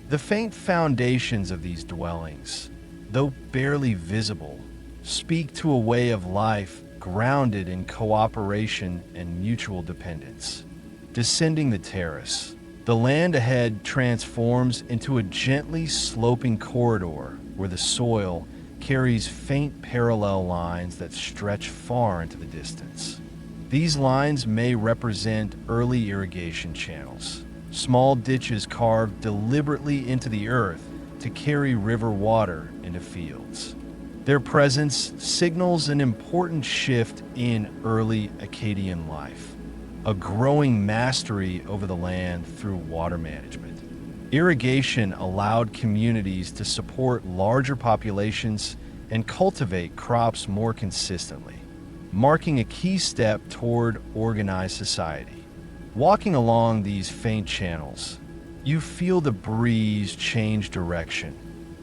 The faint foundations of these dwellings, though barely visible, speak to a way of life grounded in cooperation and mutual dependence. Descending the terrace, the land ahead transforms into a gently sloping corridor where the soil carries faint parallel lines that stretch far into the distance. These lines may represent early irrigation channels, small ditches carved deliberately into the earth to carry river water into fields. Their presence signals an important shift in early Akkadian life, a growing mastery over the land through water management. Irrigation allowed communities to support larger populations and cultivate crops more consistently, marking a key step toward organized society. Walking along these faint channels, You feel the breeze change direction,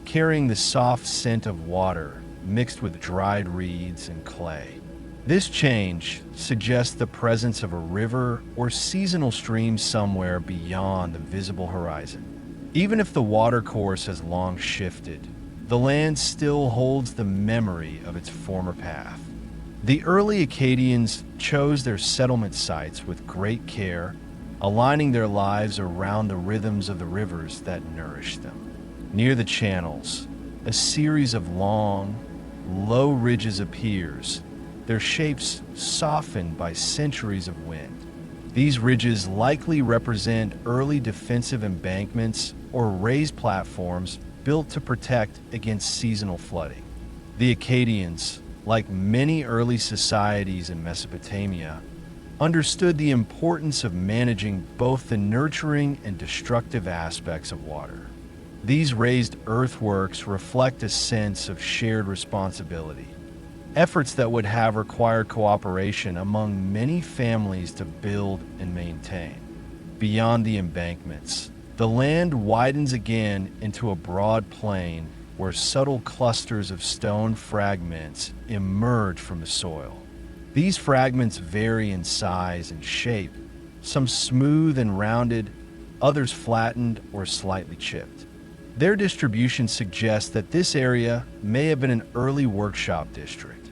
carrying the soft scent of water mixed with dried reeds and clay. This change suggests the presence of a river or seasonal stream somewhere beyond the visible horizon. Even if the water course has long shifted, the land still holds the memory of its former path. The early Akkadians chose their settlement sites with great care, aligning their lives around the rhythms of the rivers that nourished them. Near the channels, a series of long, low ridges appears, their shapes softened by centuries of wind. These ridges likely represent early defensive embankments or raised platforms built to protect against seasonal flooding. The Akkadians, like many early societies in Mesopotamia, understood the importance of managing both the nurturing and destructive aspects of water. These raised earthworks reflect a sense of shared responsibility, efforts that would have required cooperation among many families to build and maintain. Beyond the embankments, the land widens again into a broad plain where subtle clusters of stone fragments emerge from the soil. These fragments vary in size and shape, some smooth and rounded, others flattened or slightly chipped. Their distribution suggests that this area may have been an early workshop district,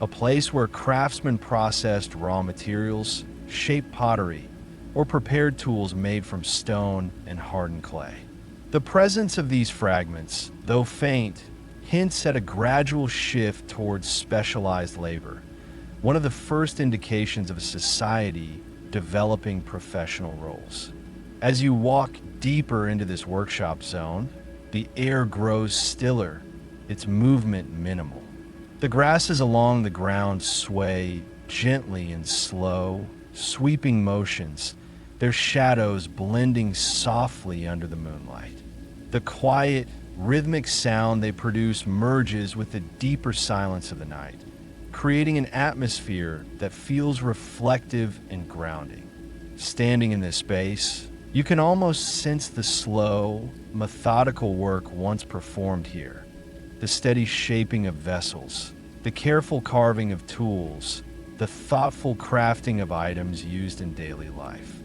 a place where craftsmen processed raw materials, shaped pottery, or prepared tools made from stone and hardened clay. The presence of these fragments, though faint, hints at a gradual shift towards specialized labor, one of the first indications of a society developing professional roles. As you walk deeper into this workshop zone, the air grows stiller, its movement minimal. The grasses along the ground sway gently in slow, sweeping motions, their shadows blending softly under the moonlight. The quiet, rhythmic sound they produce merges with the deeper silence of the night, creating an atmosphere that feels reflective and grounding. Standing in this space, you can almost sense the slow, methodical work once performed here, the steady shaping of vessels, the careful carving of tools, the thoughtful crafting of items used in daily life.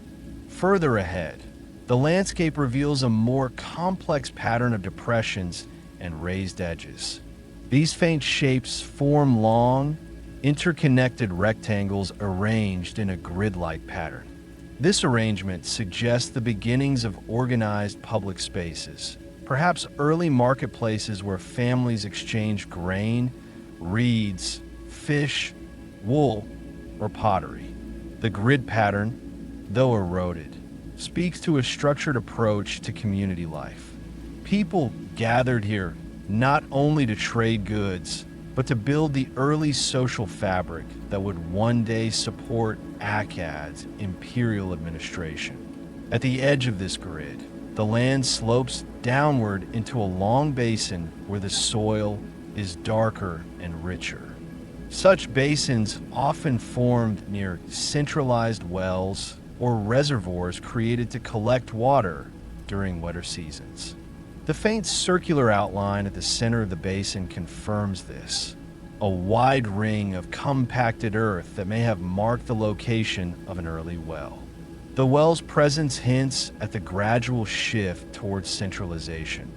Further ahead, the landscape reveals a more complex pattern of depressions and raised edges. These faint shapes form long, interconnected rectangles arranged in a grid-like pattern. This arrangement suggests the beginnings of organized public spaces, perhaps early marketplaces where families exchanged grain, reeds, fish, wool, or pottery. The grid pattern, though eroded, speaks to a structured approach to community life. People gathered here not only to trade goods, but to build the early social fabric that would one day support Akkad's imperial administration. At the edge of this grid, the land slopes downward into a long basin where the soil is darker and richer. Such basins often formed near centralized wells or reservoirs created to collect water during wetter seasons. The faint circular outline at the center of the basin confirms this, a wide ring of compacted earth that may have marked the location of an early well. The well's presence hints at the gradual shift towards centralization,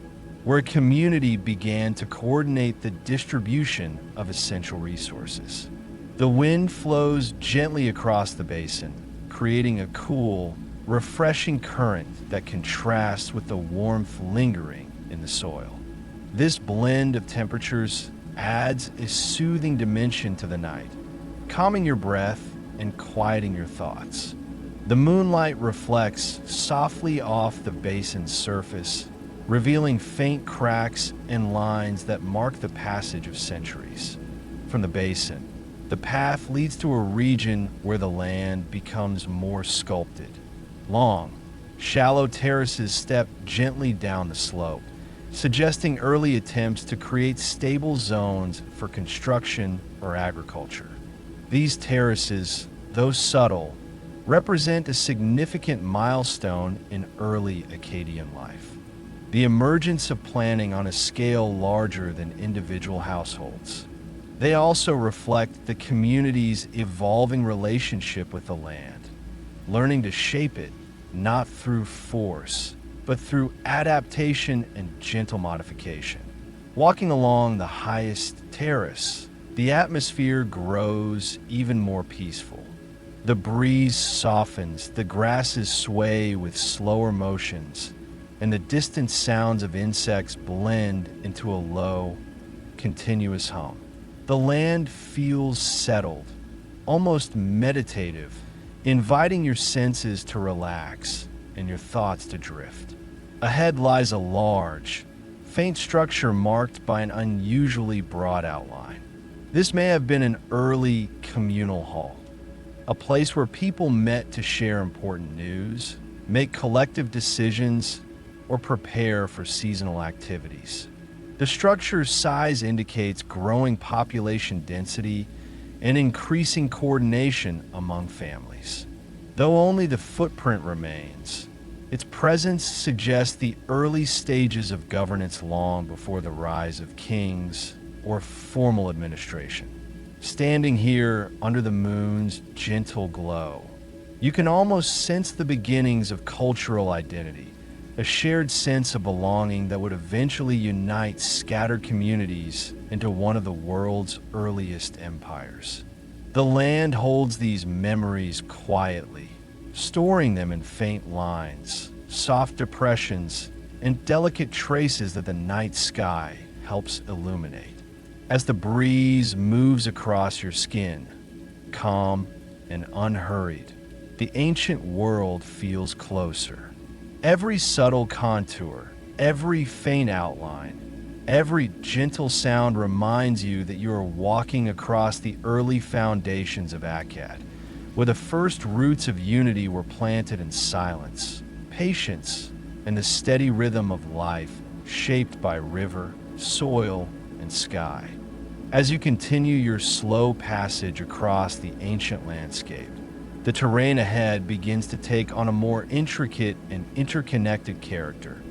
where a community began to coordinate the distribution of essential resources. The wind flows gently across the basin, creating a cool, refreshing current that contrasts with the warmth lingering in the soil. This blend of temperatures adds a soothing dimension to the night, calming your breath and quieting your thoughts. The moonlight reflects softly off the basin's surface, revealing faint cracks and lines that mark the passage of centuries. From the basin, the path leads to a region where the land becomes more sculpted. Long, shallow terraces step gently down the slope, suggesting early attempts to create stable zones for construction or agriculture. These terraces, though subtle, represent a significant milestone in early Akkadian life. The emergence of planning on a scale larger than individual households. They also reflect the community's evolving relationship with the land, learning to shape it not through force, but through adaptation and gentle modification. Walking along the highest terrace, the atmosphere grows even more peaceful. The breeze softens, the grasses sway with slower motions, and the distant sounds of insects blend into a low, continuous hum. The land feels settled, almost meditative, inviting your senses to relax and your thoughts to drift. Ahead lies a large, faint structure marked by an unusually broad outline. This may have been an early communal hall, a place where people met to share important news, make collective decisions, or prepare for seasonal activities. The structure's size indicates growing population density and increasing coordination among families. Though only the footprint remains, its presence suggests the early stages of governance long before the rise of kings or formal administration. Standing here under the moon's gentle glow, you can almost sense the beginnings of cultural identity, a shared sense of belonging that would eventually unite scattered communities into one of the world's earliest empires. The land holds these memories quietly, storing them in faint lines, soft depressions, and delicate traces that the night sky helps illuminate. As the breeze moves across your skin, calm and unhurried, the ancient world feels closer. Every subtle contour, every faint outline, every gentle sound reminds you that you are walking across the early foundations of Akkad, where the first roots of unity were planted in silence, patience, and the steady rhythm of life shaped by river, soil, and sky. As you continue your slow passage across the ancient landscape, the terrain ahead begins to take on a more intricate and interconnected character,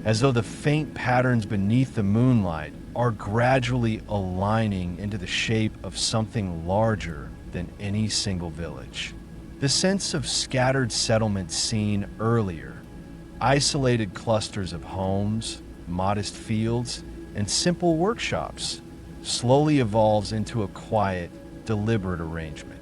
as though the faint patterns beneath the moonlight are gradually aligning into the shape of something larger than any single village. The sense of scattered settlement seen earlier, isolated clusters of homes, modest fields, and simple workshops, slowly evolves into a quiet, deliberate arrangement.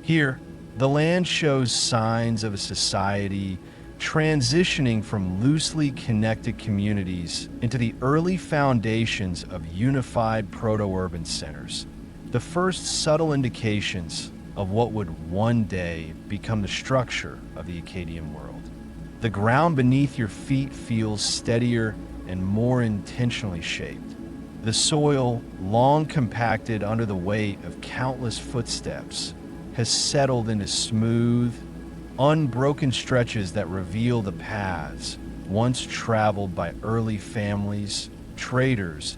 Here, the land shows signs of a society transitioning from loosely connected communities into the early foundations of unified proto-urban centers, the first subtle indications of what would one day become the structure of the Akkadian world. The ground beneath your feet feels steadier and more intentionally shaped. The soil, long compacted under the weight of countless footsteps, has settled into smooth, unbroken stretches that reveal the paths once traveled by early families, traders,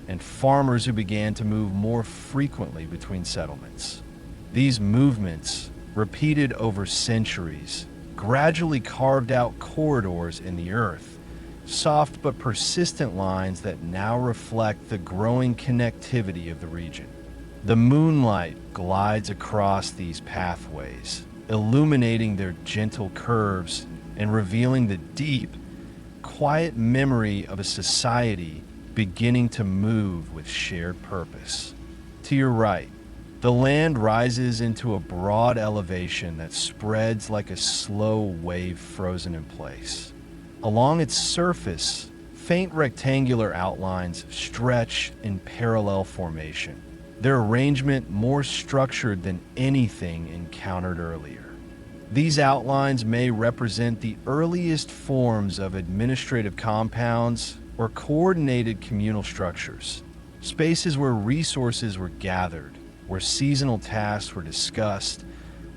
and farmers who began to move more frequently between settlements. These movements, repeated over centuries, gradually carved out corridors in the earth, soft but persistent lines that now reflect the growing connectivity of the region. The moonlight glides across these pathways, illuminating their gentle curves and revealing the deep, quiet memory of a society beginning to move with shared purpose. To your right, the land rises into a broad elevation that spreads like a slow wave frozen in place. Along its surface, faint rectangular outlines stretch in parallel formation, their arrangement more structured than anything encountered earlier. These outlines may represent the earliest forms of administrative compounds or coordinated communal structures, spaces where resources were gathered, where seasonal tasks were discussed,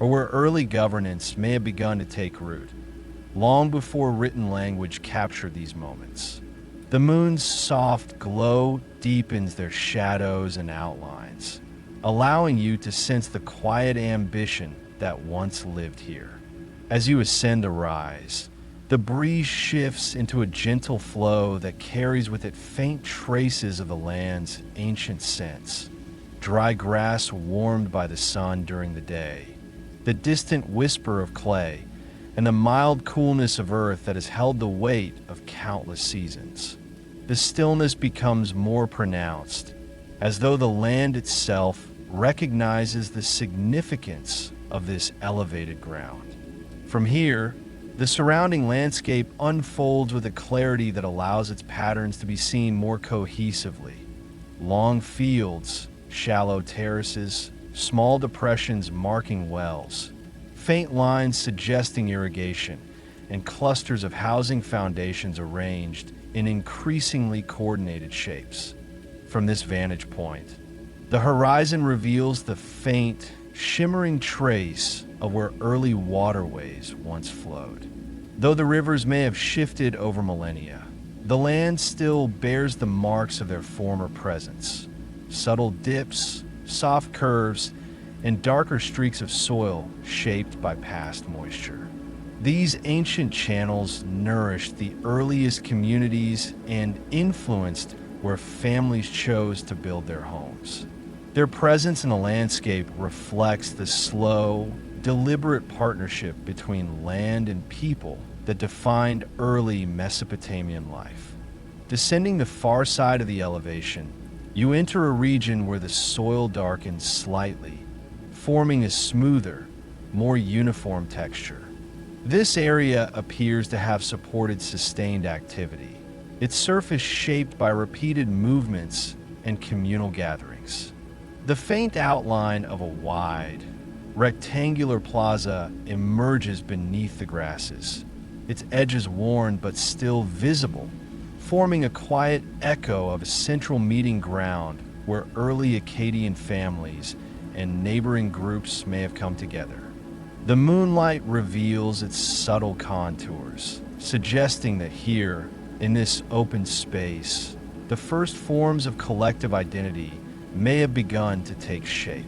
or where early governance may have begun to take root, long before written language captured these moments. The moon's soft glow deepens their shadows and outlines, allowing you to sense the quiet ambition that once lived here. As you ascend the rise, the breeze shifts into a gentle flow that carries with it faint traces of the land's ancient scents. Dry grass warmed by the sun during the day, the distant whisper of clay, and the mild coolness of earth that has held the weight of countless seasons. The stillness becomes more pronounced, as though the land itself recognizes the significance of this elevated ground. From here, the surrounding landscape unfolds with a clarity that allows its patterns to be seen more cohesively. Long fields, shallow terraces, small depressions marking wells, faint lines suggesting irrigation, and clusters of housing foundations arranged in increasingly coordinated shapes. From this vantage point, the horizon reveals the faint, shimmering trace of where early waterways once flowed. Though the rivers may have shifted over millennia, the land still bears the marks of their former presence. Subtle dips, soft curves, and darker streaks of soil shaped by past moisture. These ancient channels nourished the earliest communities and influenced where families chose to build their homes. Their presence in the landscape reflects the slow, deliberate partnership between land and people that defined early Mesopotamian life. Descending the far side of the elevation, you enter a region where the soil darkens slightly, forming a smoother, more uniform texture. This area appears to have supported sustained activity, its surface shaped by repeated movements and communal gatherings. The faint outline of a wide, rectangular plaza emerges beneath the grasses, its edges worn but still visible, forming a quiet echo of a central meeting ground where early Akkadian families and neighboring groups may have come together. The moonlight reveals its subtle contours, suggesting that here, in this open space, the first forms of collective identity may have begun to take shape.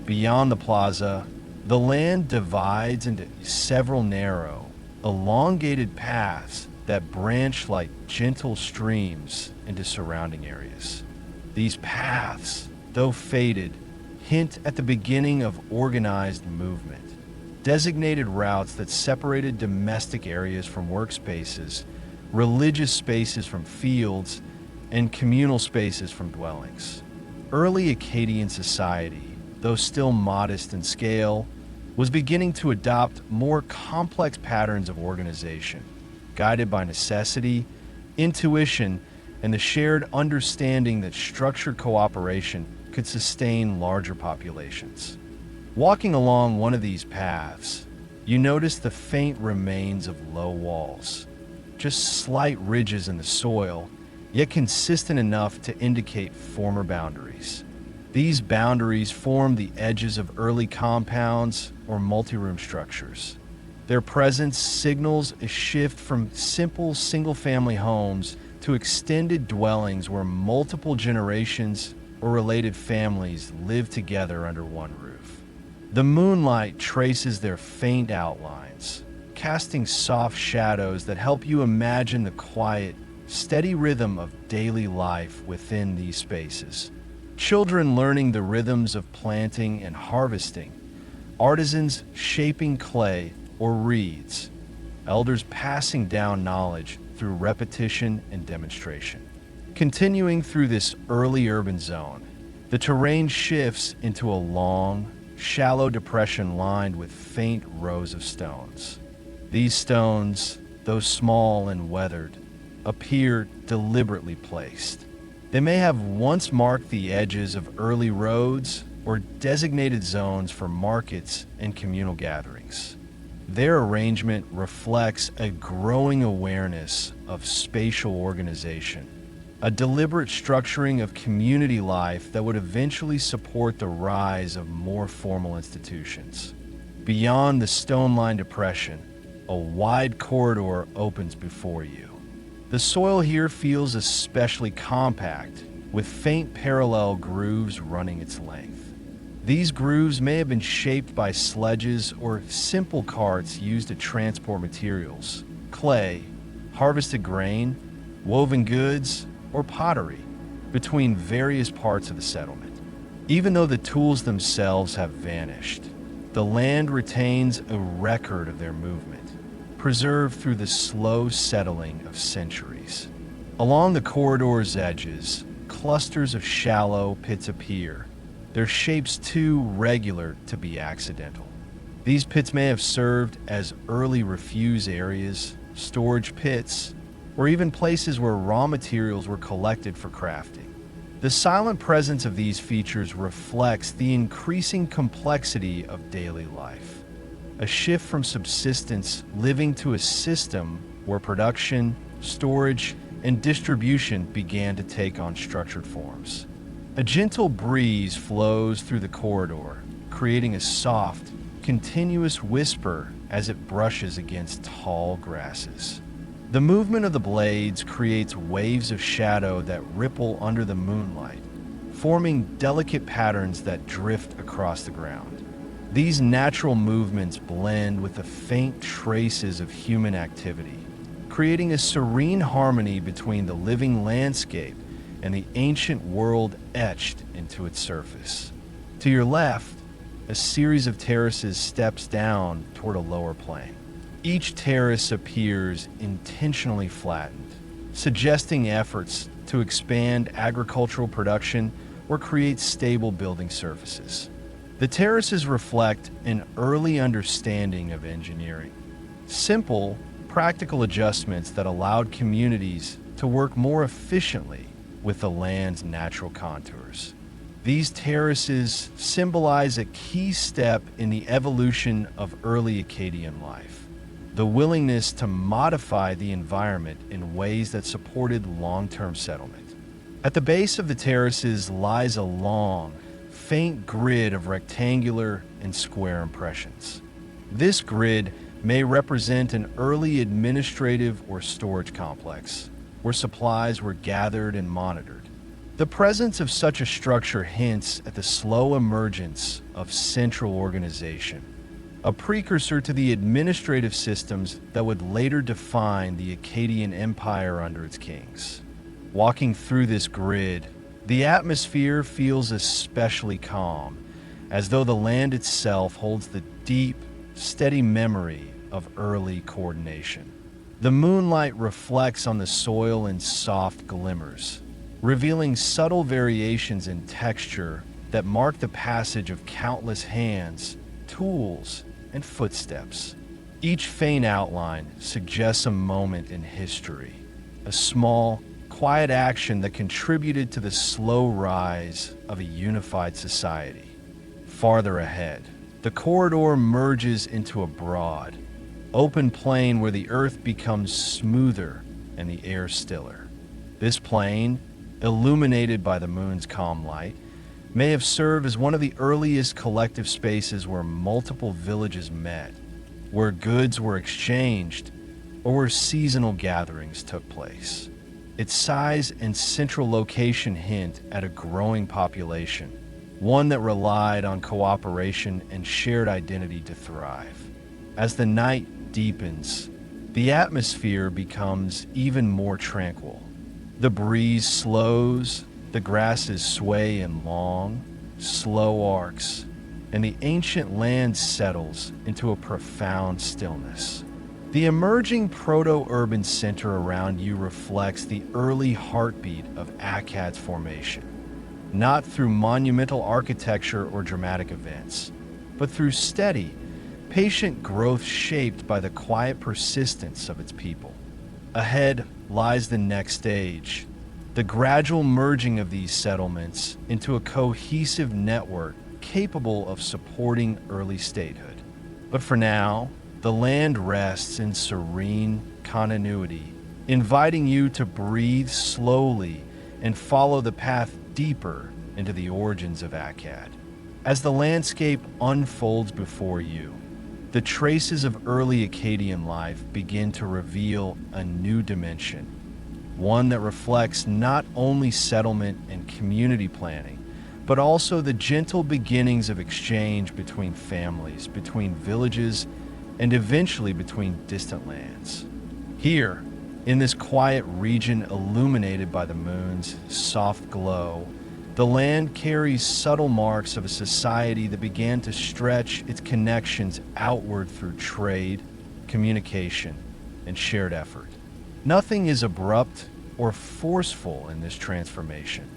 Beyond the plaza, the land divides into several narrow, elongated paths that branch like gentle streams into surrounding areas. These paths, though faded, hint at the beginning of organized movement. Designated routes that separated domestic areas from workspaces, religious spaces from fields, and communal spaces from dwellings. Early Akkadian society, though still modest in scale, was beginning to adopt more complex patterns of organization, guided by necessity, intuition, and the shared understanding that structured cooperation could sustain larger populations. Walking along one of these paths, you notice the faint remains of low walls, just slight ridges in the soil, yet consistent enough to indicate former boundaries. These boundaries form the edges of early compounds or multi-room structures. Their presence signals a shift from simple single-family homes to extended dwellings where multiple generations or related families live together under one roof. The moonlight traces their faint outlines, casting soft shadows that help you imagine the quiet, steady rhythm of daily life within these spaces. Children learning the rhythms of planting and harvesting, artisans shaping clay or reeds, elders passing down knowledge through repetition and demonstration. Continuing through this early urban zone, the terrain shifts into a long, shallow depression lined with faint rows of stones. These stones, though small and weathered, appear deliberately placed. They may have once marked the edges of early roads or designated zones for markets and communal gatherings. Their arrangement reflects a growing awareness of spatial organization, a deliberate structuring of community life that would eventually support the rise of more formal institutions. Beyond the stone-lined depression, a wide corridor opens before you. The soil here feels especially compact, with faint parallel grooves running its length. These grooves may have been shaped by sledges or simple carts used to transport materials, clay, harvested grain, woven goods, or pottery, between various parts of the settlement. Even though the tools themselves have vanished, the land retains a record of their movement, preserved through the slow settling of centuries. Along the corridor's edges, clusters of shallow pits appear, their shapes too regular to be accidental. These pits may have served as early refuse areas, storage pits, or even places where raw materials were collected for crafting. The silent presence of these features reflects the increasing complexity of daily life, a shift from subsistence living to a system where production, storage, and distribution began to take on structured forms. A gentle breeze flows through the corridor, creating a soft, continuous whisper as it brushes against tall grasses. The movement of the blades creates waves of shadow that ripple under the moonlight, forming delicate patterns that drift across the ground. These natural movements blend with the faint traces of human activity, creating a serene harmony between the living landscape and the ancient world etched into its surface. To your left, a series of terraces steps down toward a lower plane. Each terrace appears intentionally flattened, suggesting efforts to expand agricultural production or create stable building surfaces. The terraces reflect an early understanding of engineering. Simple, practical adjustments that allowed communities to work more efficiently with the land's natural contours. These terraces symbolize a key step in the evolution of early Akkadian life, the willingness to modify the environment in ways that supported long-term settlement. At the base of the terraces lies a long, faint grid of rectangular and square impressions. This grid may represent an early administrative or storage complex, where supplies were gathered and monitored. The presence of such a structure hints at the slow emergence of central organization, a precursor to the administrative systems that would later define the Akkadian Empire under its kings. Walking through this grid, the atmosphere feels especially calm, as though the land itself holds the deep, steady memory of early coordination. The moonlight reflects on the soil in soft glimmers, revealing subtle variations in texture that mark the passage of countless hands, tools, and footsteps. Each faint outline suggests a moment in history, a small, quiet action that contributed to the slow rise of a unified society. Farther ahead, the corridor merges into a broad, open plain where the earth becomes smoother and the air stiller. This plain, illuminated by the moon's calm light, may have served as one of the earliest collective spaces where multiple villages met, where goods were exchanged, or where seasonal gatherings took place. Its size and central location hint at a growing population, one that relied on cooperation and shared identity to thrive. As the night deepens, the atmosphere becomes even more tranquil. The breeze slows, the grasses sway in long, slow arcs, and the ancient land settles into a profound stillness. The emerging proto-urban center around you reflects the early heartbeat of Akkad's formation, not through monumental architecture or dramatic events, but through steady, patient growth shaped by the quiet persistence of its people. Ahead lies the next stage, the gradual merging of these settlements into a cohesive network capable of supporting early statehood. But for now, the land rests in serene continuity, inviting you to breathe slowly and follow the path deeper into the origins of Akkad. As the landscape unfolds before you, the traces of early Akkadian life begin to reveal a new dimension, one that reflects not only settlement and community planning, but also the gentle beginnings of exchange between families, between villages, and eventually between distant lands. Here, in this quiet region illuminated by the moon's soft glow, the land carries subtle marks of a society that began to stretch its connections outward through trade, communication, and shared effort. Nothing is abrupt or forceful in this transformation.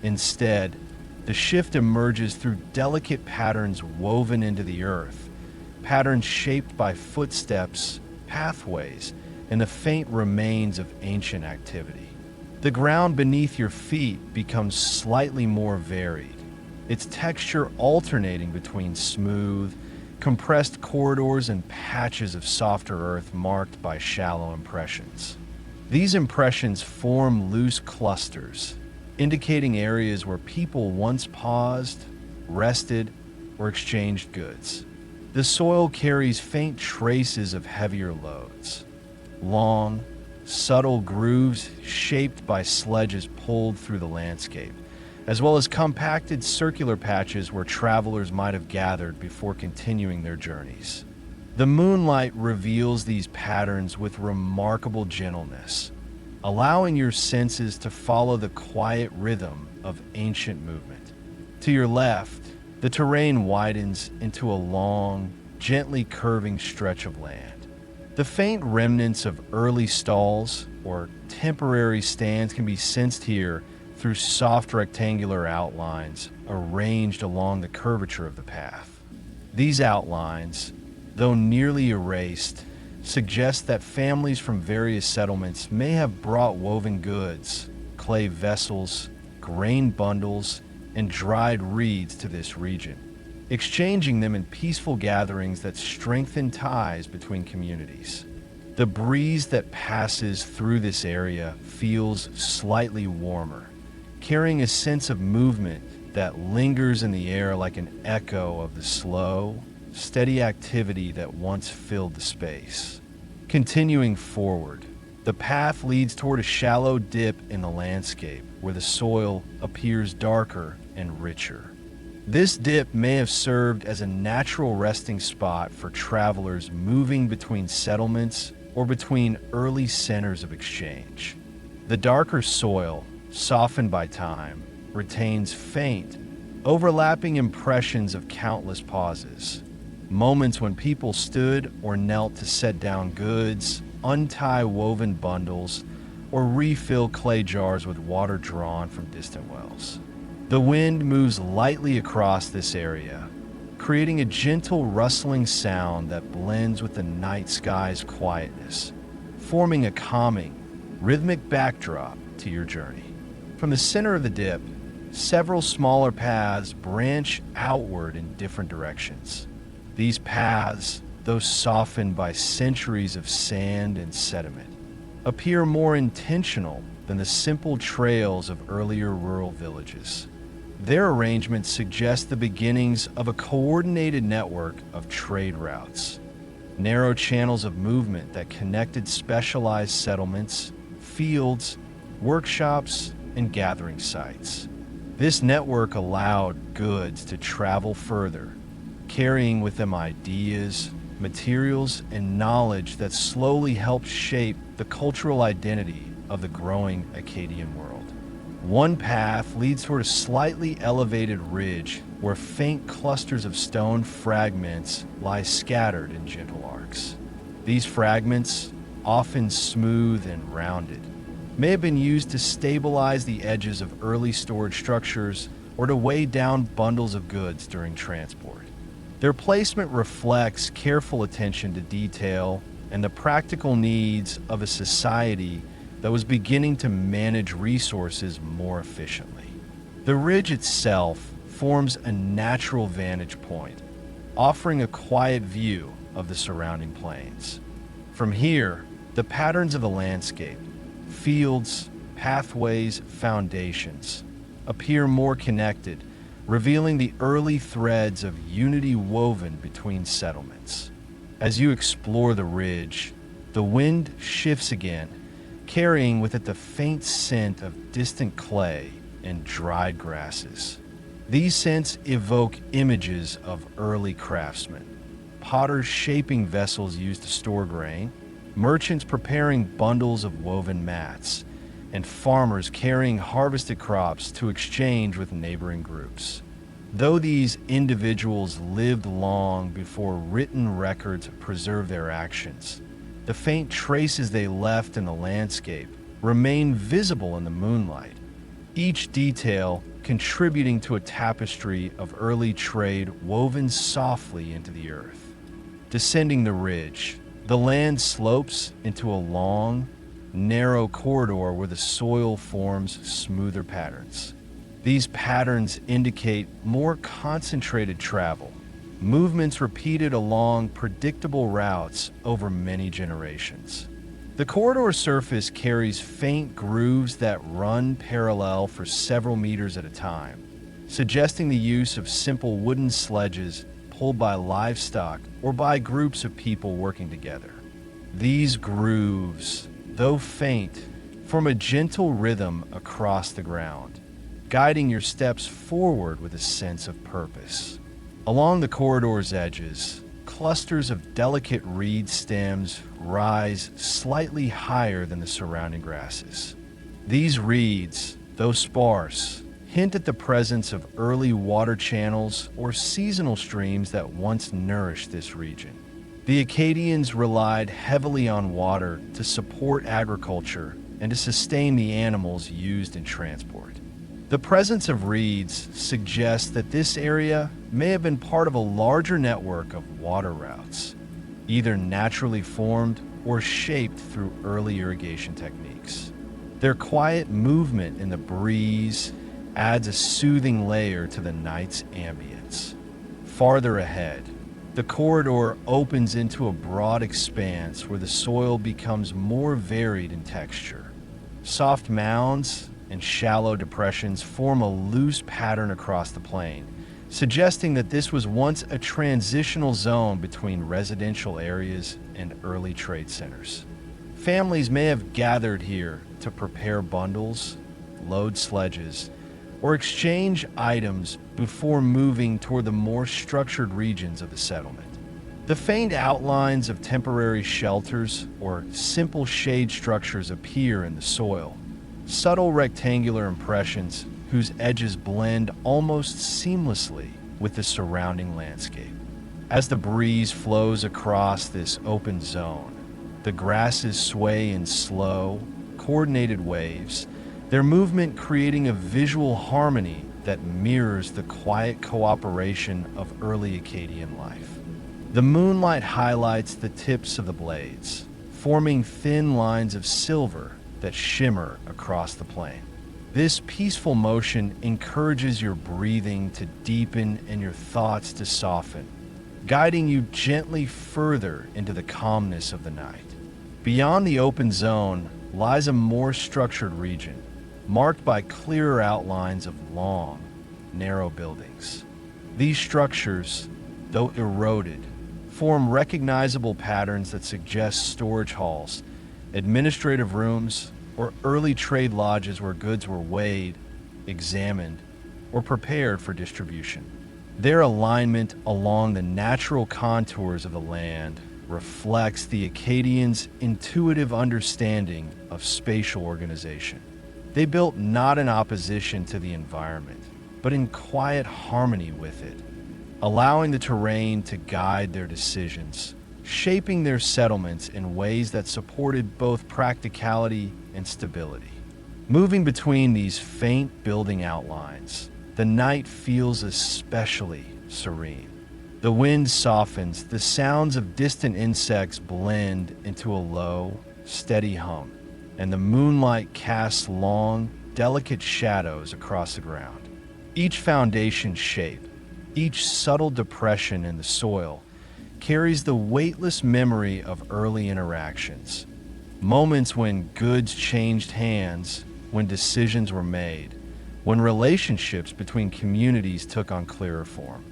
Instead, the shift emerges through delicate patterns woven into the earth, patterns shaped by footsteps, pathways, and the faint remains of ancient activity. The ground beneath your feet becomes slightly more varied, its texture alternating between smooth, compressed corridors and patches of softer earth marked by shallow impressions. These impressions form loose clusters, indicating areas where people once paused, rested, or exchanged goods. The soil carries faint traces of heavier loads, long, subtle grooves shaped by sledges pulled through the landscape, as well as compacted circular patches where travelers might have gathered before continuing their journeys. The moonlight reveals these patterns with remarkable gentleness, allowing your senses to follow the quiet rhythm of ancient movement. To your left, the terrain widens into a long, gently curving stretch of land. The faint remnants of early stalls or temporary stands can be sensed here through soft rectangular outlines arranged along the curvature of the path. These outlines, though nearly erased, suggest that families from various settlements may have brought woven goods, clay vessels, grain bundles, and dried reeds to this region, exchanging them in peaceful gatherings that strengthen ties between communities. The breeze that passes through this area feels slightly warmer, carrying a sense of movement that lingers in the air like an echo of the slow, steady activity that once filled the space. Continuing forward, the path leads toward a shallow dip in the landscape where the soil appears darker and richer. This dip may have served as a natural resting spot for travelers moving between settlements or between early centers of exchange. The darker soil, softened by time, retains faint, overlapping impressions of countless pauses. Moments when people stood or knelt to set down goods, untie woven bundles, or refill clay jars with water drawn from distant wells. The wind moves lightly across this area, creating a gentle rustling sound that blends with the night sky's quietness, forming a calming, rhythmic backdrop to your journey. From the center of the dip, several smaller paths branch outward in different directions. These paths, though softened by centuries of sand and sediment, appear more intentional than the simple trails of earlier rural villages. Their arrangement suggests the beginnings of a coordinated network of trade routes, narrow channels of movement that connected specialized settlements, fields, workshops, and gathering sites. This network allowed goods to travel further, carrying with them ideas, materials, and knowledge that slowly helped shape the cultural identity of the growing Akkadian world. One path leads toward a slightly elevated ridge where faint clusters of stone fragments lie scattered in gentle arcs. These fragments, often smooth and rounded, may have been used to stabilize the edges of early storage structures or to weigh down bundles of goods during transport. Their placement reflects careful attention to detail and the practical needs of a society that was beginning to manage resources more efficiently. The ridge itself forms a natural vantage point, offering a quiet view of the surrounding plains. From here, the patterns of the landscape, fields, pathways, foundations, appear more connected, revealing the early threads of unity woven between settlements. As you explore the ridge, the wind shifts again, carrying with it the faint scent of distant clay and dried grasses. These scents evoke images of early craftsmen, potters shaping vessels used to store grain, merchants preparing bundles of woven mats, and farmers carrying harvested crops to exchange with neighboring groups. Though these individuals lived long before written records preserved their actions, the faint traces they left in the landscape remain visible in the moonlight, each detail contributing to a tapestry of early trade woven softly into the earth. Descending the ridge, the land slopes into a long, narrow corridor where the soil forms smoother patterns. These patterns indicate more concentrated travel, movements repeated along predictable routes over many generations. The corridor surface carries faint grooves that run parallel for several meters at a time, suggesting the use of simple wooden sledges pulled by livestock or by groups of people working together. These grooves, though faint, form a gentle rhythm across the ground, guiding your steps forward with a sense of purpose. Along the corridor's edges, clusters of delicate reed stems rise slightly higher than the surrounding grasses. These reeds, though sparse, hint at the presence of early water channels or seasonal streams that once nourished this region. The Akkadians relied heavily on water to support agriculture and to sustain the animals used in transport. The presence of reeds suggests that this area may have been part of a larger network of water routes, either naturally formed or shaped through early irrigation techniques. Their quiet movement in the breeze adds a soothing layer to the night's ambience. Farther ahead, the corridor opens into a broad expanse where the soil becomes more varied in texture. Soft mounds and shallow depressions form a loose pattern across the plain, suggesting that this was once a transitional zone between residential areas and early trade centers. Families may have gathered here to prepare bundles, load sledges, or exchange items before moving toward the more structured regions of the settlement. The faint outlines of temporary shelters or simple shade structures appear in the soil, subtle rectangular impressions whose edges blend almost seamlessly with the surrounding landscape. As the breeze flows across this open zone, the grasses sway in slow, coordinated waves, their movement creating a visual harmony that mirrors the quiet cooperation of early Akkadian life. The moonlight highlights the tips of the blades, forming thin lines of silver that shimmer across the plain. This peaceful motion encourages your breathing to deepen and your thoughts to soften, guiding you gently further into the calmness of the night. Beyond the open zone lies a more structured region, marked by clearer outlines of long, narrow buildings. These structures, though eroded, form recognizable patterns that suggest storage halls, administrative rooms, or early trade lodges where goods were weighed, examined, or prepared for distribution. Their alignment along the natural contours of the land reflects the Akkadians' intuitive understanding of spatial organization. They built not in opposition to the environment, but in quiet harmony with it, allowing the terrain to guide their decisions, shaping their settlements in ways that supported both practicality and stability. Moving between these faint building outlines, the night feels especially serene. The wind softens, the sounds of distant insects blend into a low, steady hum, and the moonlight casts long, delicate shadows across the ground. Each foundation shape, each subtle depression in the soil, carries the weightless memory of early interactions, moments when goods changed hands, when decisions were made, when relationships between communities took on clearer form.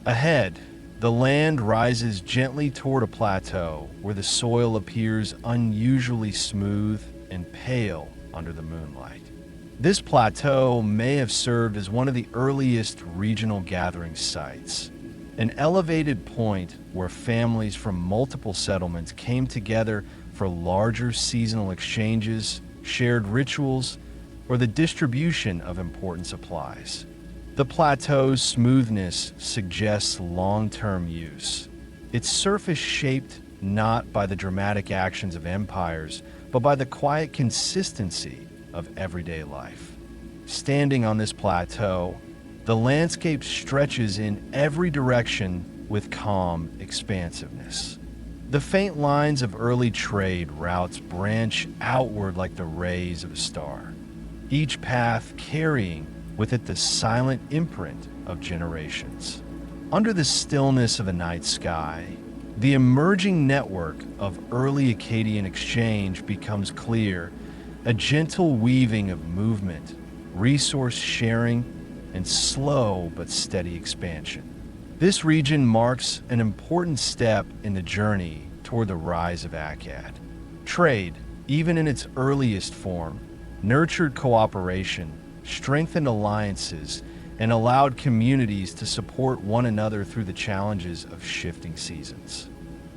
Ahead, the land rises gently toward a plateau where the soil appears unusually smooth and pale under the moonlight. This plateau may have served as one of the earliest regional gathering sites, an elevated point where families from multiple settlements came together for larger seasonal exchanges, shared rituals, or the distribution of important supplies. The plateau's smoothness suggests long-term use. Its surface shaped not by the dramatic actions of empires, but by the quiet consistency of everyday life. Standing on this plateau, the landscape stretches in every direction with calm expansiveness. The faint lines of early trade routes branch outward like the rays of a star, each path carrying with it the silent imprint of generations. Under the stillness of a night sky, the emerging network of early Akkadian exchange becomes clear, a gentle weaving of movement, resource sharing, and slow but steady expansion. This region marks an important step in the journey toward the rise of Akkad. Trade, even in its earliest form, nurtured cooperation, strengthened alliances, and allowed communities to support one another through the challenges of shifting seasons.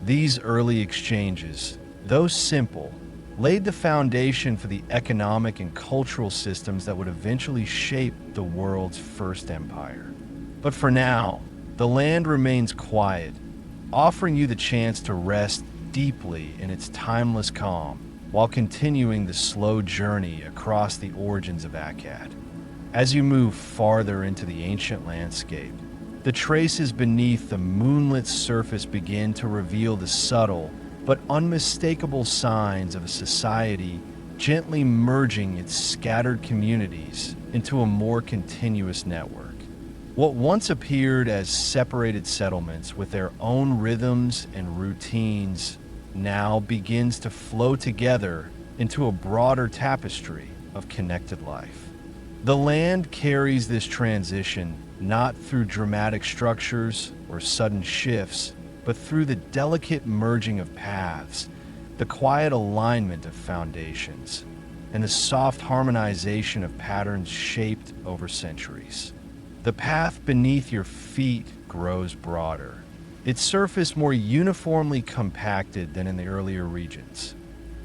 These early exchanges, though simple, laid the foundation for the economic and cultural systems that would eventually shape the world's first empire. But for now, the land remains quiet, offering you the chance to rest deeply in its timeless calm while continuing the slow journey across the origins of Akkad. As you move farther into the ancient landscape, the traces beneath the moonlit surface begin to reveal the subtle but unmistakable signs of a society gently merging its scattered communities into a more continuous network. What once appeared as separated settlements with their own rhythms and routines now begins to flow together into a broader tapestry of connected life. The land carries this transition not through dramatic structures or sudden shifts, but through the delicate merging of paths, the quiet alignment of foundations, and the soft harmonization of patterns shaped over centuries. The path beneath your feet grows broader, its surface more uniformly compacted than in the earlier regions.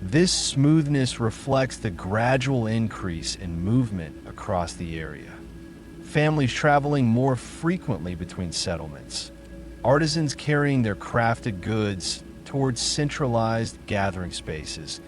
This smoothness reflects the gradual increase in movement across the area. Families traveling more frequently between settlements, artisans carrying their crafted goods towards centralized gathering spaces,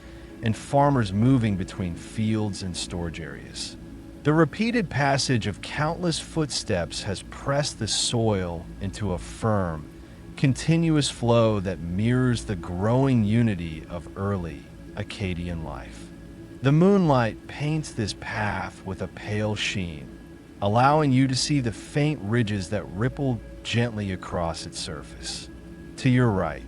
and farmers moving between fields and storage areas. The repeated passage of countless footsteps has pressed the soil into a firm, continuous flow that mirrors the growing unity of early Akkadian life. The moonlight paints this path with a pale sheen, allowing you to see the faint ridges that ripple gently across its surface. To your right,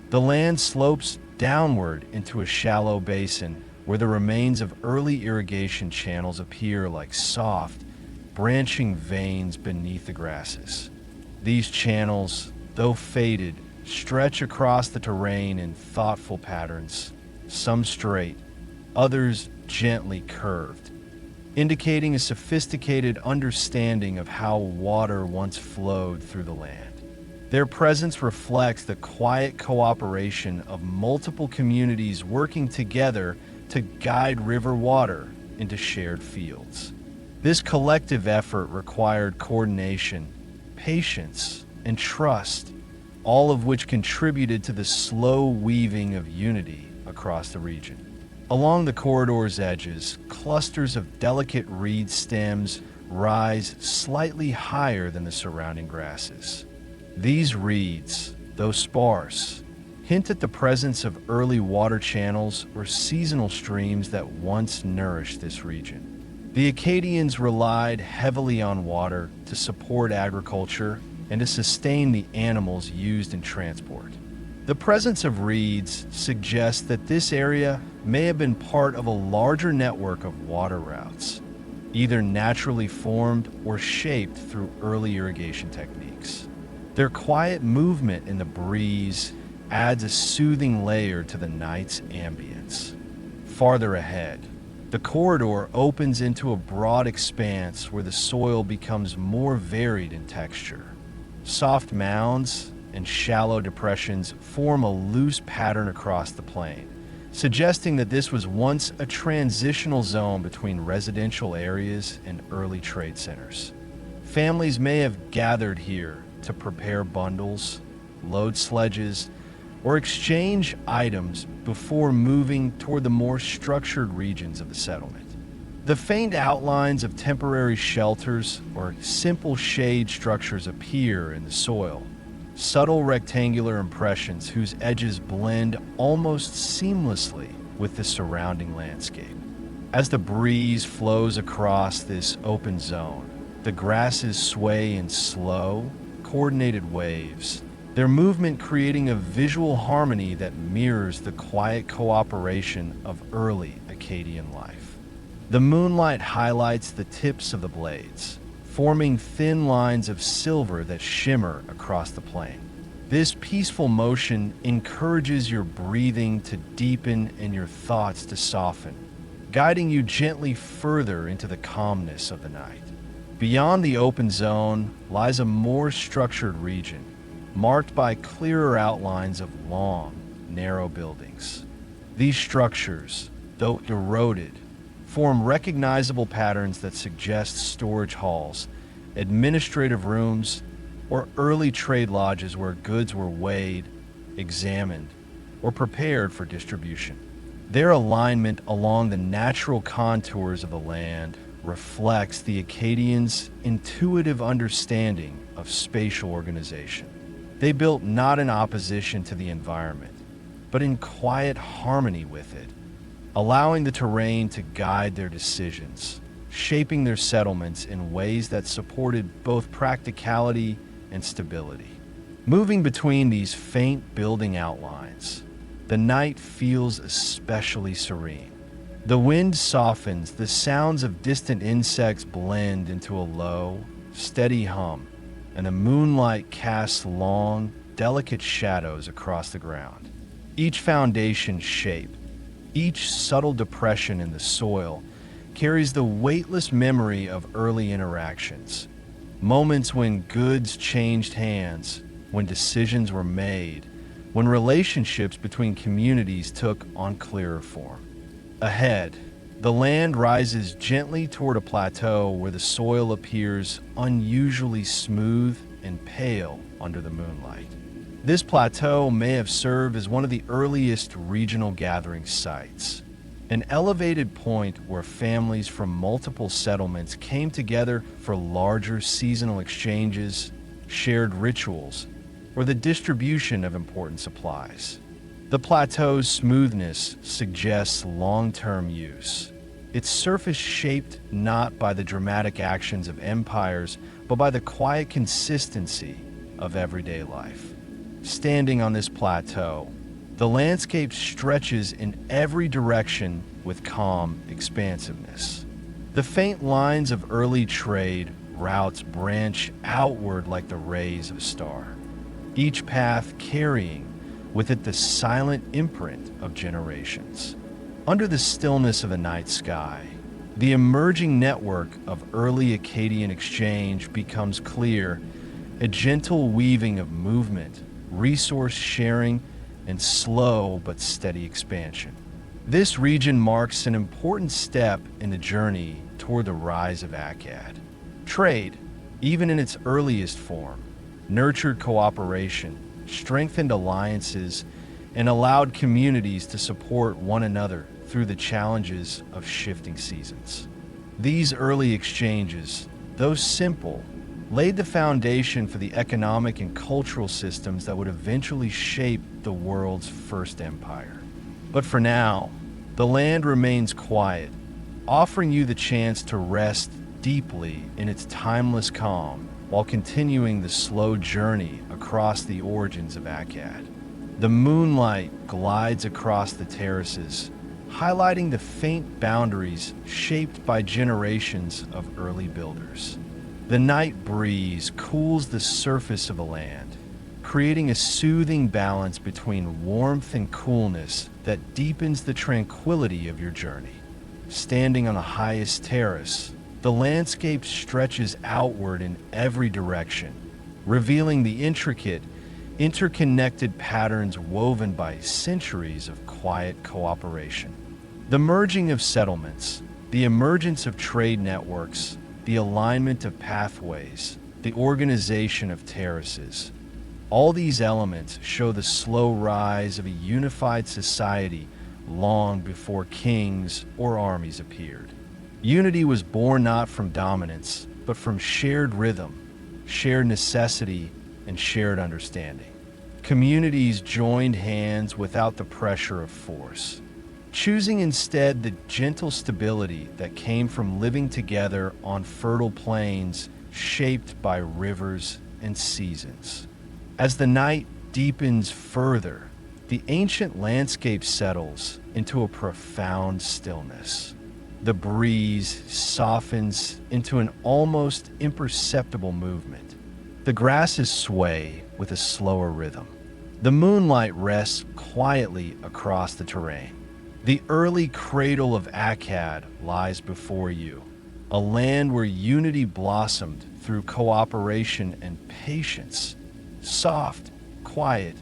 the land slopes downward into a shallow basin where the remains of early irrigation channels appear like soft, branching veins beneath the grasses. These channels, though faded, stretch across the terrain in thoughtful patterns, some straight, others gently curved, indicating a sophisticated understanding of how water once flowed through the land. Their presence reflects the quiet cooperation of multiple communities working together to guide river water into shared fields. This collective effort required coordination, patience, and trust, all of which contributed to the slow weaving of unity across the region. Along the corridor's edges, clusters of delicate reed stems rise slightly higher than the surrounding grasses. These reeds, though sparse, hint at the presence of early water channels or seasonal streams that once nourished this region. The Akkadians relied heavily on water to support agriculture and to sustain the animals used in transport. The presence of reeds suggests that this area may have been part of a larger network of water routes, either naturally formed or shaped through early irrigation techniques. Their quiet movement in the breeze adds a soothing layer to the night's ambience. Farther ahead, The corridor opens into a broad expanse where the soil becomes more varied in texture. Soft mounds and shallow depressions form a loose pattern across the plain, suggesting that this was once a transitional zone between residential areas and early trade centers. Families may have gathered here to prepare bundles, load sledges, or exchange items before moving toward the more structured regions of the settlement. The faint outlines of temporary shelters or simple shade structures appear in the soil, subtle rectangular impressions whose edges blend almost seamlessly with the surrounding landscape. As the breeze flows across this open zone, the grasses sway in slow, coordinated waves, their movement creating a visual harmony that mirrors the quiet cooperation of early Akkadian life. The moonlight highlights the tips of the blades, forming thin lines of silver that shimmer across the plain. This peaceful motion encourages your breathing to deepen and your thoughts to soften, guiding you gently further into the calmness of the night. Beyond the open zone lies a more structured region, marked by clearer outlines of long, narrow buildings. These structures, though eroded, form recognizable patterns that suggest storage halls, administrative rooms, or early trade lodges where goods were weighed, examined, or prepared for distribution. Their alignment along the natural contours of the land reflects the Akkadians' intuitive understanding of spatial organization. They built not in opposition to the environment, but in quiet harmony with it, allowing the terrain to guide their decisions, shaping their settlements in ways that supported both practicality and stability. Moving between these faint building outlines, the night feels especially serene. The wind softens, the sounds of distant insects blend into a low, steady hum, and the moonlight casts long, delicate shadows across the ground. Each foundation shape, each subtle depression in the soil carries the weightless memory of early interactions, moments when goods changed hands, when decisions were made, when relationships between communities took on clearer form. Ahead, the land rises gently toward a plateau where the soil appears unusually smooth and pale under the moonlight. This plateau may have served as one of the earliest regional gathering sites, an elevated point where families from multiple settlements came together for larger seasonal exchanges, shared rituals, or the distribution of important supplies. The plateau's smoothness suggests long-term use, its surface shaped not by the dramatic actions of empires, but by the quiet consistency of everyday life. Standing on this plateau, the landscape stretches in every direction with calm expansiveness. The faint lines of early trade routes branch outward like the rays of a star, each path carrying with it the silent imprint of generations. Under the stillness of the night sky, the emerging network of early Akkadian exchange becomes clear, a gentle weaving of movement, resource sharing, and slow but steady expansion. This region marks an important step in the journey toward the rise of Akkad. Trade, even in its earliest form, nurtured cooperation, strengthened alliances, and allowed communities to support one another through the challenges of shifting seasons. These early exchanges, though simple, laid the foundation for the economic and cultural systems that would eventually shape the world's first empire. But for now, the land remains quiet, offering you the chance to rest deeply in its timeless calm while continuing the slow journey across the origins of Akkad. The moonlight glides across the terraces, highlighting the faint boundaries shaped by generations of early builders. The night breeze cools the surface of the land, creating a soothing balance between warmth and coolness that deepens the tranquility of your journey. standing on the highest terrace, the landscape stretches outward in every direction, revealing the intricate, interconnected patterns woven by centuries of quiet cooperation. The merging of settlements, the emergence of trade networks, the alignment of pathways, the organization of terraces. All these elements show the slow rise of a unified society long before kings or armies appeared. Unity was born not from dominance, but from shared rhythm, shared necessity, and shared understanding. Communities joined hands without the pressure of force, choosing instead the gentle stability that came from living together on fertile plains shaped by rivers and seasons. As the night deepens further, the ancient landscape settles into a profound stillness. The breeze softens into an almost imperceptible movement. The grasses sway with a slower rhythm. The moonlight rests quietly across the terrain. The early cradle of Akkad lies before you, a land where unity blossomed through cooperation and patience, soft, quiet,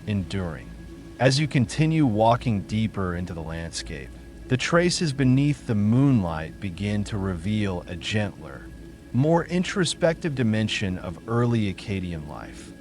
enduring. As you continue walking deeper into the landscape, the traces beneath the moonlight begin to reveal a gentler, more introspective dimension of early Akkadian life.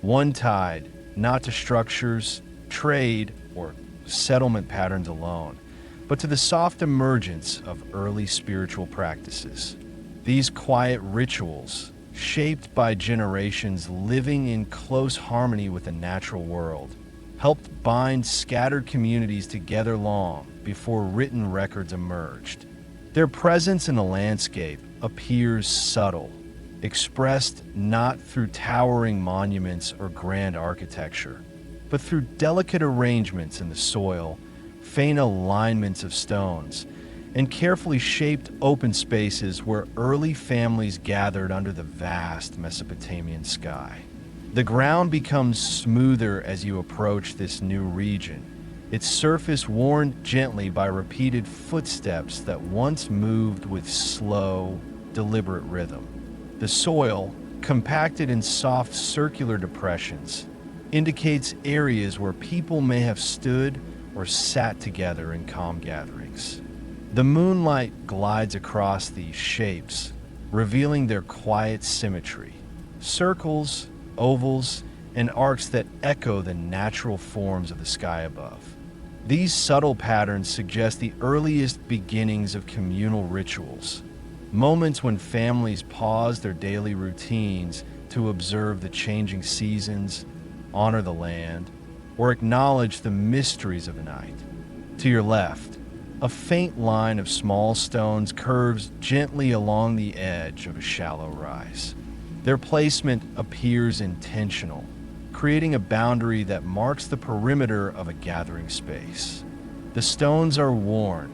One tied not to structures, trade, or settlement patterns alone, but to the soft emergence of early spiritual practices. These quiet rituals, shaped by generations living in close harmony with the natural world, helped bind scattered communities together long before written records emerged. Their presence in the landscape appears subtle, expressed not through towering monuments or grand architecture, but through delicate arrangements in the soil, faint alignments of stones, and carefully shaped open spaces where early families gathered under the vast Mesopotamian sky. The ground becomes smoother as you approach this new region, its surface worn gently by repeated footsteps that once moved with slow, deliberate rhythm. The soil, compacted in soft circular depressions, indicates areas where people may have stood or sat together in calm gatherings. The moonlight glides across these shapes, revealing their quiet symmetry, circles, ovals, and arcs that echo the natural forms of the sky above. These subtle patterns suggest the earliest beginnings of communal rituals, moments when families pause their daily routines to observe the changing seasons, honor the land, or acknowledge the mysteries of the night. To your left, a faint line of small stones curves gently along the edge of a shallow rise. Their placement appears intentional, creating a boundary that marks the perimeter of a gathering space. The stones are worn,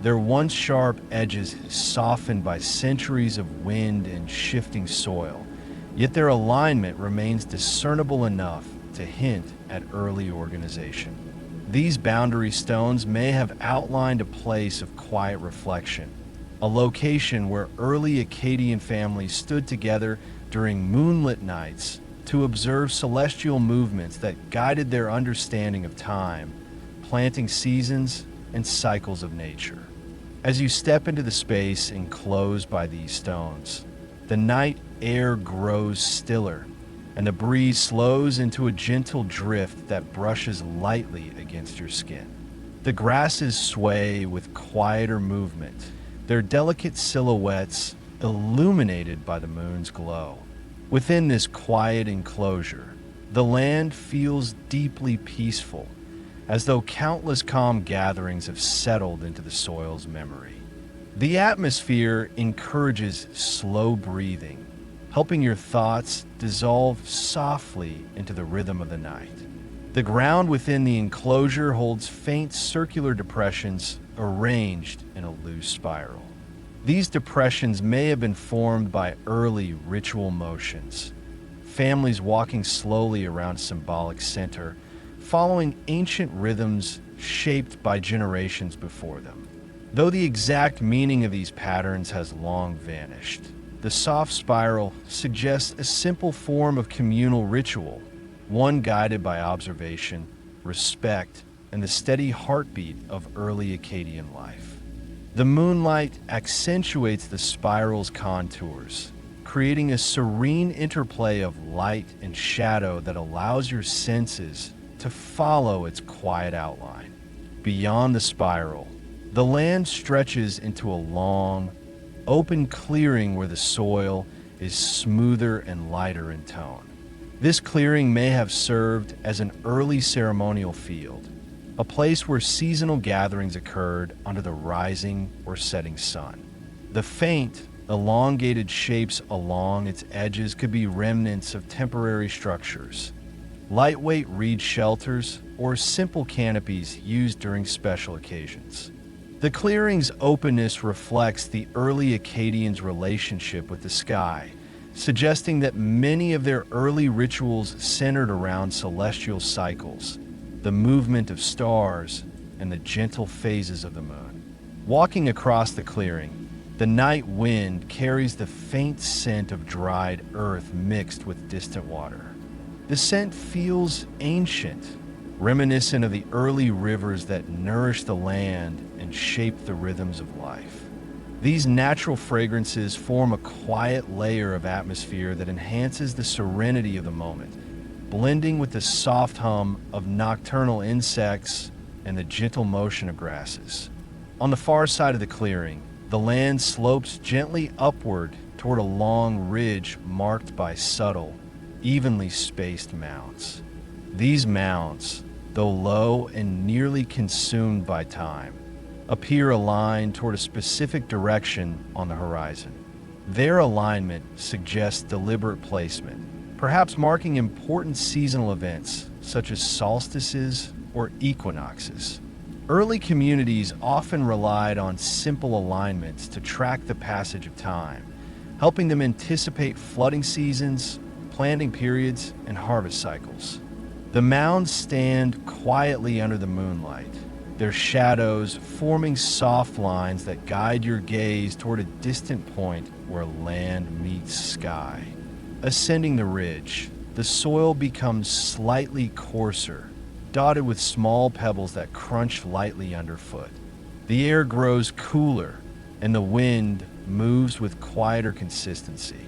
their once sharp edges softened by centuries of wind and shifting soil, yet their alignment remains discernible enough to hint at early organization. These boundary stones may have outlined a place of quiet reflection, a location where early Akkadian families stood together during moonlit nights to observe celestial movements that guided their understanding of time, planting seasons, and cycles of nature. As you step into the space enclosed by these stones, the night air grows stiller, and the breeze slows into a gentle drift that brushes lightly against your skin. The grasses sway with quieter movement, their delicate silhouettes illuminated by the moon's glow. Within this quiet enclosure, the land feels deeply peaceful, as though countless calm gatherings have settled into the soil's memory. The atmosphere encourages slow breathing, helping your thoughts dissolve softly into the rhythm of the night. The ground within the enclosure holds faint circular depressions arranged in a loose spiral. These depressions may have been formed by early ritual motions, families walking slowly around a symbolic center, following ancient rhythms shaped by generations before them. Though the exact meaning of these patterns has long vanished, the soft spiral suggests a simple form of communal ritual, one guided by observation, respect, and the steady heartbeat of early Akkadian life. The moonlight accentuates the spiral's contours, creating a serene interplay of light and shadow that allows your senses to follow its quiet outline. Beyond the spiral, the land stretches into a long, open clearing where the soil is smoother and lighter in tone. This clearing may have served as an early ceremonial field, a place where seasonal gatherings occurred under the rising or setting sun. The faint, elongated shapes along its edges could be remnants of temporary structures, lightweight reed shelters, or simple canopies used during special occasions. The clearing's openness reflects the early Akkadians' relationship with the sky, suggesting that many of their early rituals centered around celestial cycles, the movement of stars, and the gentle phases of the moon. Walking across the clearing, the night wind carries the faint scent of dried earth mixed with distant water. The scent feels ancient, reminiscent of the early rivers that nourished the land and shaped the rhythms of life. These natural fragrances form a quiet layer of atmosphere that enhances the serenity of the moment, blending with the soft hum of nocturnal insects and the gentle motion of grasses. On the far side of the clearing, the land slopes gently upward toward a long ridge marked by subtle, evenly spaced mounds. These mounds, though low and nearly consumed by time, appear aligned toward a specific direction on the horizon. Their alignment suggests deliberate placement, perhaps marking important seasonal events such as solstices or equinoxes. Early communities often relied on simple alignments to track the passage of time, helping them anticipate flooding seasons, planting periods, and harvest cycles. The mounds stand quietly under the moonlight, their shadows forming soft lines that guide your gaze toward a distant point where land meets sky. Ascending the ridge, the soil becomes slightly coarser, dotted with small pebbles that crunch lightly underfoot. The air grows cooler, and the wind moves with quieter consistency.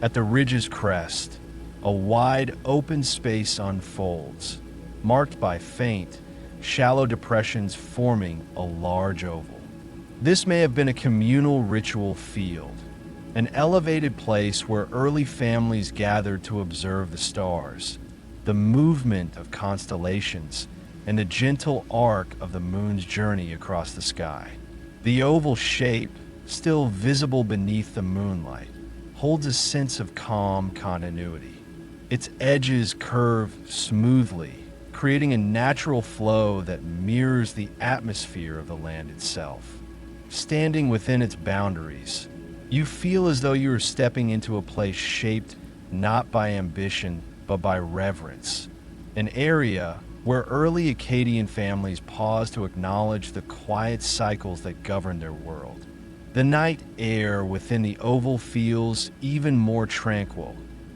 At the ridge's crest, a wide open space unfolds, marked by faint, shallow depressions forming a large oval. This may have been a communal ritual field, an elevated place where early families gathered to observe the stars, the movement of constellations, and the gentle arc of the moon's journey across the sky. The oval shape, still visible beneath the moonlight, holds a sense of calm continuity. Its edges curve smoothly, creating a natural flow that mirrors the atmosphere of the land itself. Standing within its boundaries, you feel as though you are stepping into a place shaped not by ambition, but by reverence, an area where early Akkadian families paused to acknowledge the quiet cycles that govern their world. The night air within the oval feels even more tranquil,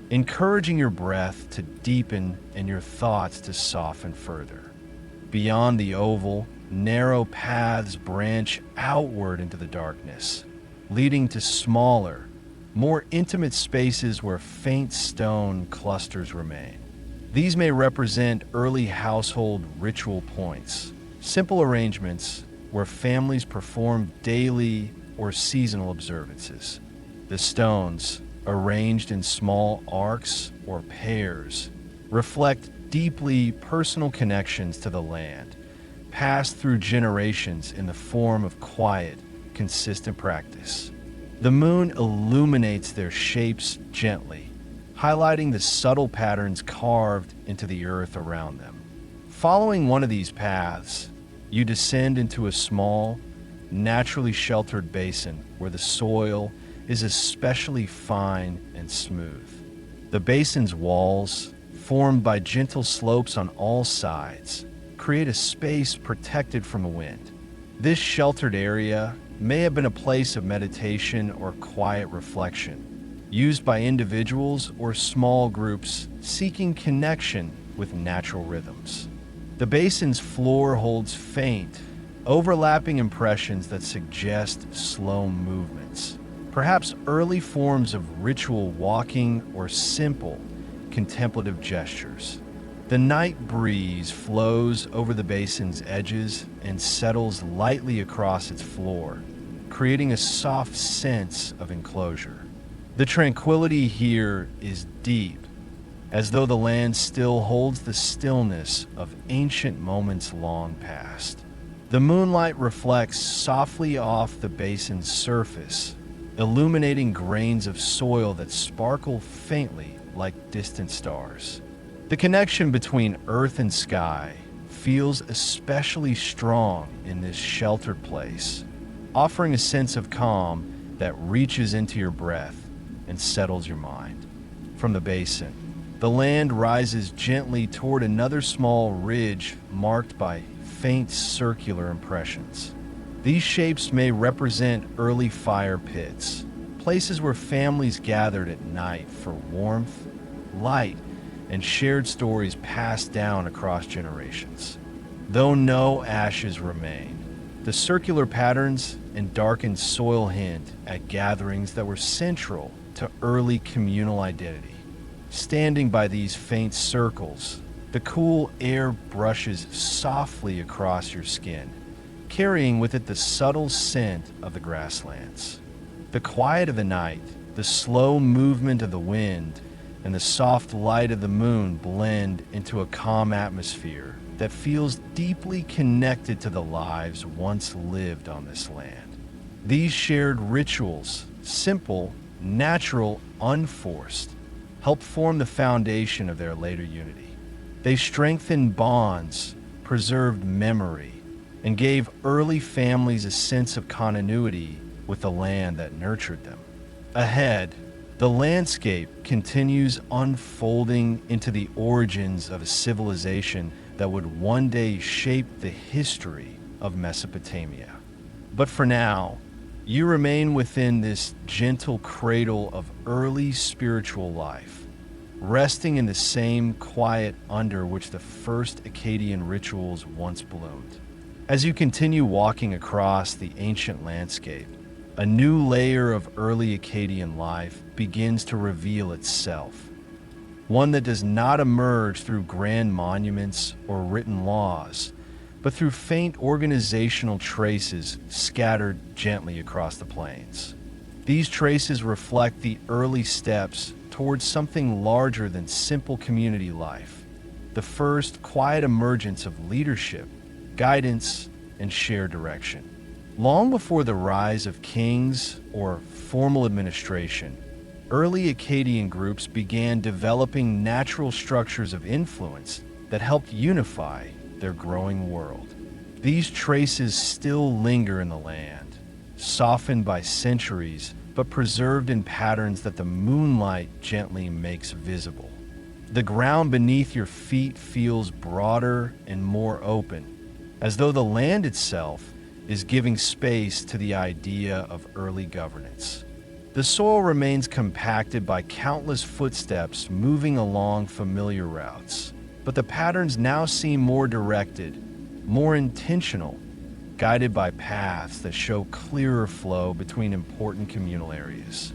encouraging your breath to deepen and your thoughts to soften further. Beyond the oval, narrow paths branch outward into the darkness, leading to smaller, more intimate spaces where faint stone clusters remain. These may represent early household ritual points, simple arrangements where families perform daily or seasonal observances. The stones, arranged in small arcs or pairs, reflect deeply personal connections to the land, passed through generations in the form of quiet, consistent practice. The moon illuminates their shapes gently, highlighting the subtle patterns carved into the earth around them. Following one of these paths, you descend into a small, naturally sheltered basin where the soil is especially fine and smooth. The basin's walls, formed by gentle slopes on all sides, create a space protected from the wind. This sheltered area may have been a place of meditation or quiet reflection, used by individuals or small groups seeking connection with natural rhythms. The basin's floor holds faint, overlapping impressions that suggest slow movements, perhaps early forms of ritual walking or simple, contemplative gestures. The night breeze flows over the basin's edges and settles lightly across its floor, creating a soft sense of enclosure. The tranquility here is deep, as though the land still holds the stillness of ancient moments long past. The moonlight reflects softly off the basin's surface, illuminating grains of soil that sparkle faintly like distant stars. The connection between earth and sky feels especially strong in this sheltered place, offering a sense of calm that reaches into your breath and settles your mind. From the basin, the land rises gently toward another small ridge marked by faint circular impressions. These shapes may represent early fire pits, places where families gathered at night for warmth, light, and shared stories passed down across generations. Though no ashes remain, the circular patterns and darkened soil hint at gatherings that were central to early communal identity. Standing by these faint circles, the cool air brushes softly across your skin, carrying with it the subtle scent of the grasslands. The quiet of the night, the slow movement of the wind, and the soft light of the moon blend into a calm atmosphere that feels deeply connected to the lives once lived on this land. These shared rituals, simple, natural, unforced, help form the foundation of their later unity. They strengthened bonds, preserved memory, and gave early families a sense of continuity with the land that nurtured them. Ahead, the landscape continues unfolding into the origins of a civilization that would one day shape the history of Mesopotamia. But for now, you remain within this gentle cradle of early spiritual life, resting in the same quiet under which the first Akkadian rituals once bloomed. As you continue walking across the ancient landscape, a new layer of early Akkadian life begins to reveal itself, one that does not emerge through grand monuments or written laws, but through faint organizational traces scattered gently across the plains. These traces reflect the early steps towards something larger than simple community life, the first quiet emergence of leadership, guidance, and shared direction. Long before the rise of kings or formal administration, early Akkadian groups began developing natural structures of influence that helped unify their growing world. These traces still linger in the land, softened by centuries, but preserved in patterns that the moonlight gently makes visible. The ground beneath your feet feels broader and more open, as though the land itself is giving space to the idea of early governance. The soil remains compacted by countless footsteps moving along familiar routes, but the patterns now seem more directed, more intentional, guided by paths that show clearer flow between important communal areas.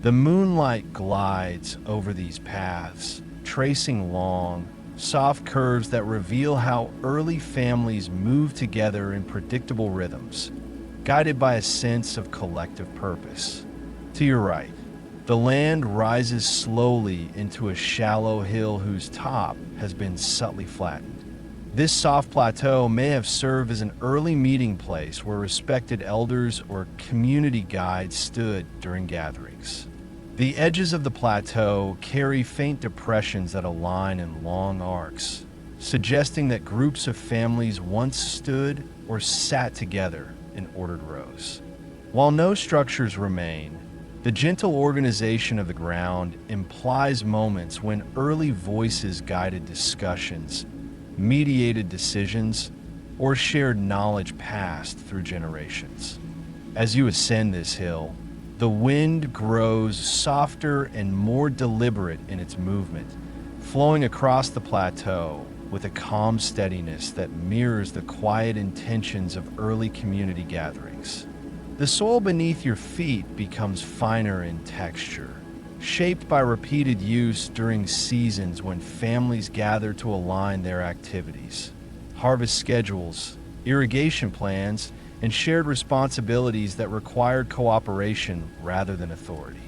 The moonlight glides over these paths, tracing long, soft curves that reveal how early families move together in predictable rhythms, guided by a sense of collective purpose. To your right, the land rises slowly into a shallow hill whose top has been subtly flattened. This soft plateau may have served as an early meeting place where respected elders or community guides stood during gatherings. The edges of the plateau carry faint depressions that align in long arcs, suggesting that groups of families once stood or sat together in ordered rows. While no structures remain, the gentle organization of the ground implies moments when early voices guided discussions, mediated decisions, or shared knowledge passed through generations. As you ascend this hill, the wind grows softer and more deliberate in its movement, flowing across the plateau with a calm steadiness that mirrors the quiet intentions of early community gatherings. The soil beneath your feet becomes finer in texture, shaped by repeated use during seasons when families gather to align their activities. Harvest schedules, irrigation plans, and shared responsibilities that required cooperation rather than authority.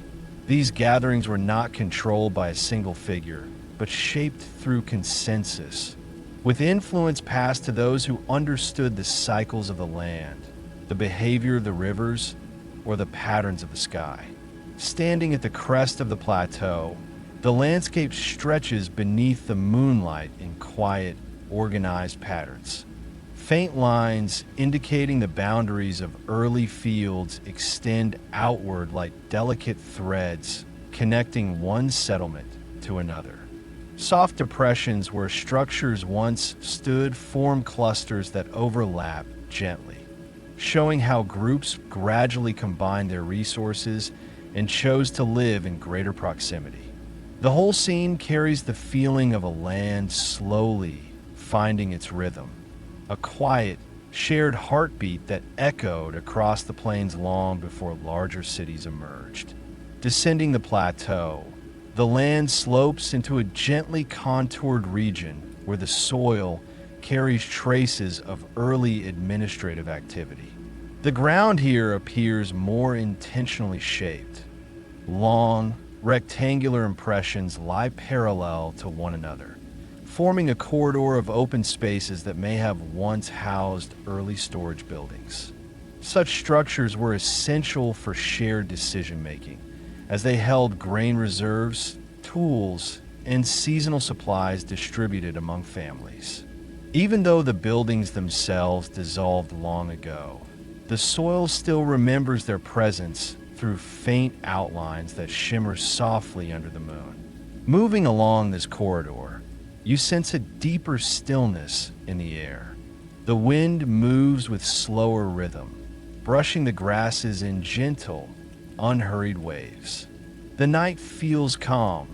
These gatherings were not controlled by a single figure, but shaped through consensus, with influence passed to those who understood the cycles of the land, the behavior of the rivers, or the patterns of the sky. Standing at the crest of the plateau, the landscape stretches beneath the moonlight in quiet, organized patterns. Faint lines indicating the boundaries of early fields extend outward like delicate threads connecting one settlement to another. Soft depressions where structures once stood form clusters that overlap gently, showing how groups gradually combined their resources and chose to live in greater proximity. The whole scene carries the feeling of a land slowly finding its rhythm, a quiet, shared heartbeat that echoed across the plains long before larger cities emerged. Descending the plateau, the land slopes into a gently contoured region where the soil carries traces of early administrative activity. The ground here appears more intentionally shaped. Long, rectangular impressions lie parallel to one another, forming a corridor of open spaces that may have once housed early storage buildings. Such structures were essential for shared decision-making, as they held grain reserves, tools, and seasonal supplies distributed among families. Even though the buildings themselves dissolved long ago, the soil still remembers their presence through faint outlines that shimmer softly under the moon. Moving along this corridor, you sense a deeper stillness in the air. The wind moves with slower rhythm, brushing the grasses in gentle, unhurried waves. The night feels calm,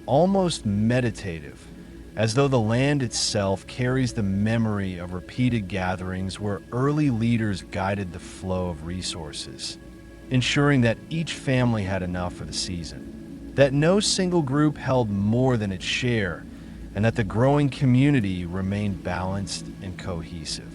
almost meditative, as though the land itself carries the memory of repeated gatherings where early leaders guided the flow of resources, ensuring that each family had enough for the season, that no single group held more than its share, and that the growing community remained balanced and cohesive.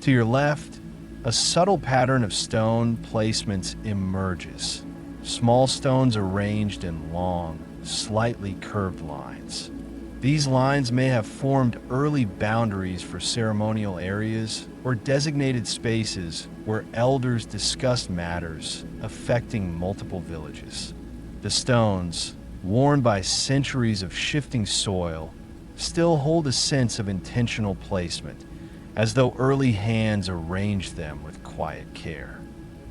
To your left, a subtle pattern of stone placements emerges, small stones arranged in long, slightly curved lines. These lines may have formed early boundaries for ceremonial areas or designated spaces where elders discussed matters affecting multiple villages. The stones, worn by centuries of shifting soil, still hold a sense of intentional placement, as though early hands arranged them with quiet care.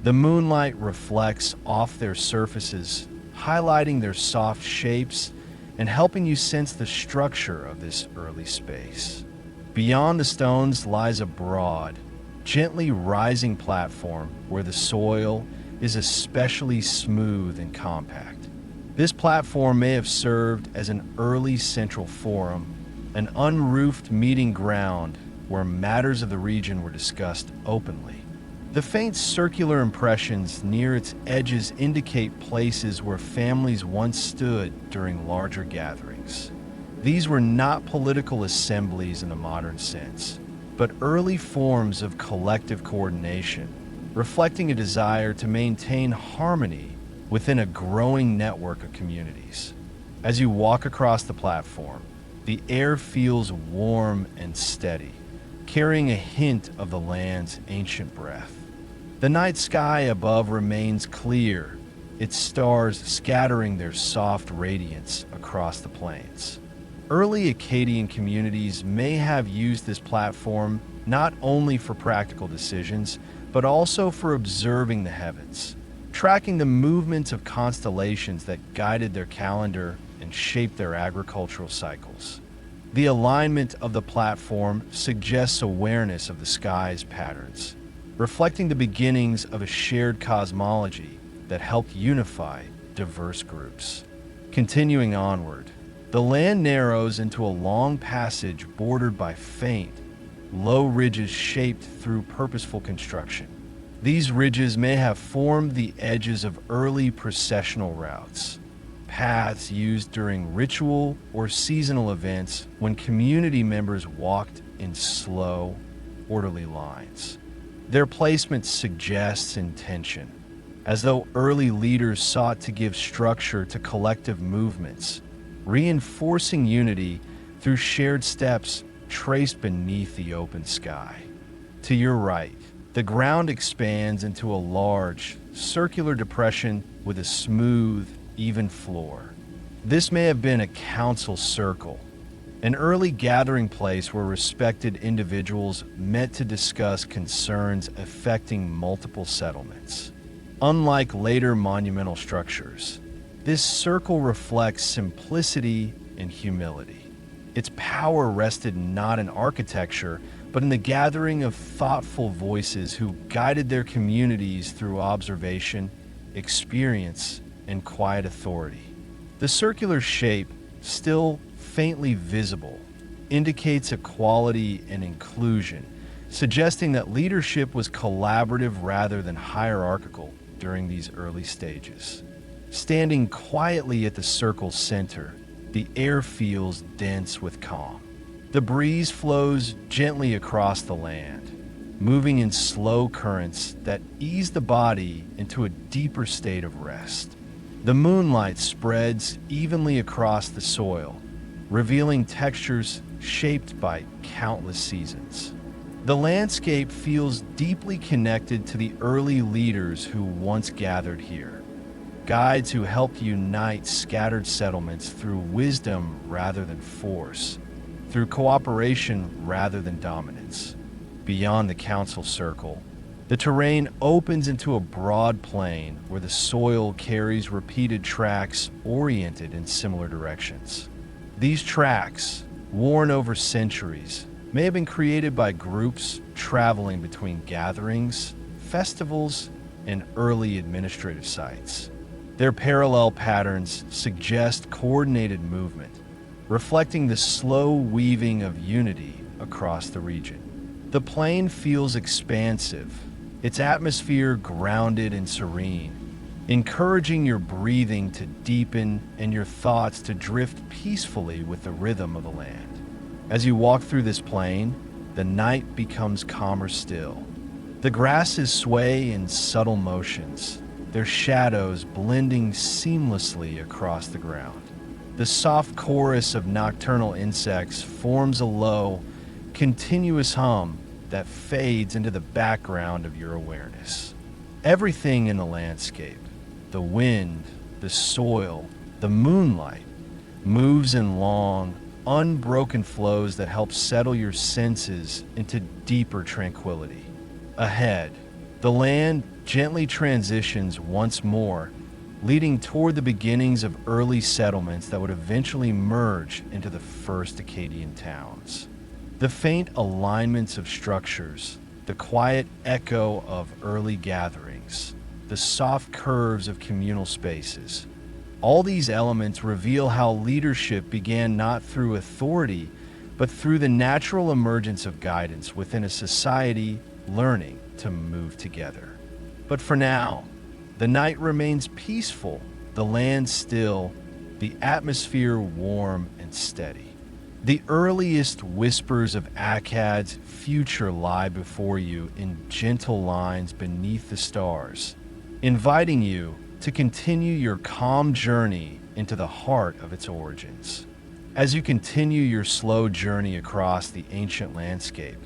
The moonlight reflects off their surfaces, highlighting their soft shapes and helping you sense the structure of this early space. Beyond the stones lies a broad, gently rising platform where the soil is especially smooth and compact. This platform may have served as an early central forum, an unroofed meeting ground where matters of the region were discussed openly. The faint circular impressions near its edges indicate places where families once stood during larger gatherings. These were not political assemblies in the modern sense, but early forms of collective coordination, reflecting a desire to maintain harmony within a growing network of communities. As you walk across the platform, the air feels warm and steady, carrying a hint of the land's ancient breath. The night sky above remains clear, its stars scattering their soft radiance across the plains. Early Akkadian communities may have used this platform not only for practical decisions, but also for observing the heavens, tracking the movements of constellations that guided their calendar and shaped their agricultural cycles. The alignment of the platform suggests awareness of the sky's patterns, reflecting the beginnings of a shared cosmology that helped unify diverse groups. Continuing onward, the land narrows into a long passage bordered by faint, low ridges shaped through purposeful construction. These ridges may have formed the edges of early processional routes, paths used during ritual or seasonal events when community members walked in slow, orderly lines. Their placement suggests intention, as though early leaders sought to give structure to collective movements, reinforcing unity through shared steps traced beneath the open sky. To your right, the ground expands into a large, circular depression with a smooth, even floor. This may have been a council circle, an early gathering place where respected individuals met to discuss concerns affecting multiple settlements. Unlike later monumental structures, this circle reflects simplicity and humility. Its power rested not in architecture, but in the gathering of thoughtful voices who guided their communities through observation, experience, and quiet authority. The circular shape, still faintly visible, indicates equality and inclusion, suggesting that leadership was collaborative rather than hierarchical during these early stages. Standing quietly at the circle's center, the air feels dense with calm. The breeze flows gently across the land, moving in slow currents that ease the body into a deeper state of rest. The moonlight spreads evenly across the soil, revealing textures shaped by countless seasons. The landscape feels deeply connected to the early leaders who once gathered here, guides who helped unite scattered settlements through wisdom rather than force, through cooperation rather than dominance. Beyond the council circle, the terrain opens into a broad plain where the soil carries repeated tracks oriented in similar directions. These tracks, worn over centuries, may have been created by groups traveling between gatherings, festivals, and early administrative sites. Their parallel patterns suggest coordinated movement, reflecting the slow weaving of unity across the region. The plain feels expansive, its atmosphere grounded and serene, encouraging your breathing to deepen and your thoughts to drift peacefully with the rhythm of the land. As you walk through this plain, the night becomes calmer still. The grasses sway in subtle motions, their shadows blending seamlessly across the ground. The soft chorus of nocturnal insects forms a low, continuous hum that fades into the background of your awareness. Everything in the landscape, the wind, the soil, the moonlight, moves in long, unbroken flows that help settle your senses into deeper tranquility. Ahead, the land gently transitions once more, leading toward the beginnings of early settlements that would eventually merge into the first Akkadian towns. The faint alignments of structures, the quiet echo of early gatherings, the soft curves of communal spaces, all these elements reveal how leadership began not through authority, but through the natural emergence of guidance within a society learning to move together. But for now, the night remains peaceful, the land still, the atmosphere warm and steady. The earliest whispers of Akkad's future lie before you in gentle lines beneath the stars, inviting you to continue your calm journey into the heart of its origins. As you continue your slow journey across the ancient landscape,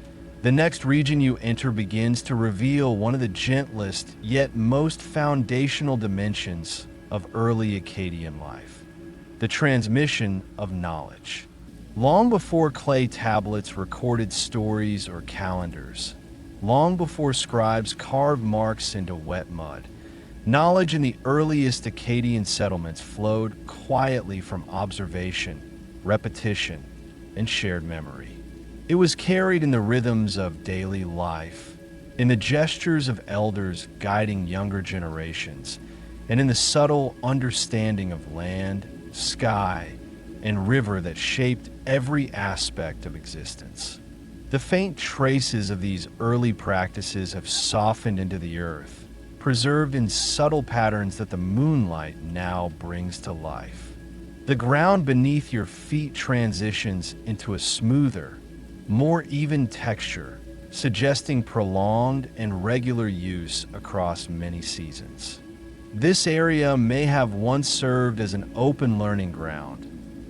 the next region you enter begins to reveal one of the gentlest yet most foundational dimensions of early Akkadian life: the transmission of knowledge. Long before clay tablets recorded stories or calendars, long before scribes carved marks into wet mud, knowledge in the earliest Akkadian settlements flowed quietly from observation, repetition, and shared memory. It was carried in the rhythms of daily life, in the gestures of elders guiding younger generations, and in the subtle understanding of land, sky, and river that shaped every aspect of existence. The faint traces of these early practices have softened into the earth, preserved in subtle patterns that the moonlight now brings to life. The ground beneath your feet transitions into a smoother, more even texture, suggesting prolonged and regular use across many seasons. This area may have once served as an open learning ground,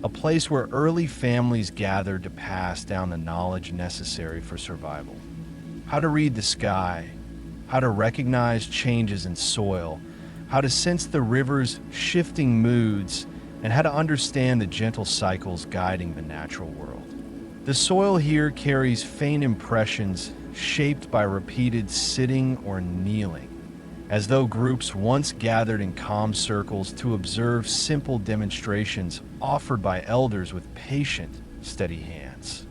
a place where early families gathered to pass down the knowledge necessary for survival. How to read the sky, how to recognize changes in soil, how to sense the river's shifting moods, and how to understand the gentle cycles guiding the natural world. The soil here carries faint impressions shaped by repeated sitting or kneeling, as though groups once gathered in calm circles to observe simple demonstrations offered by elders with patient, steady hands.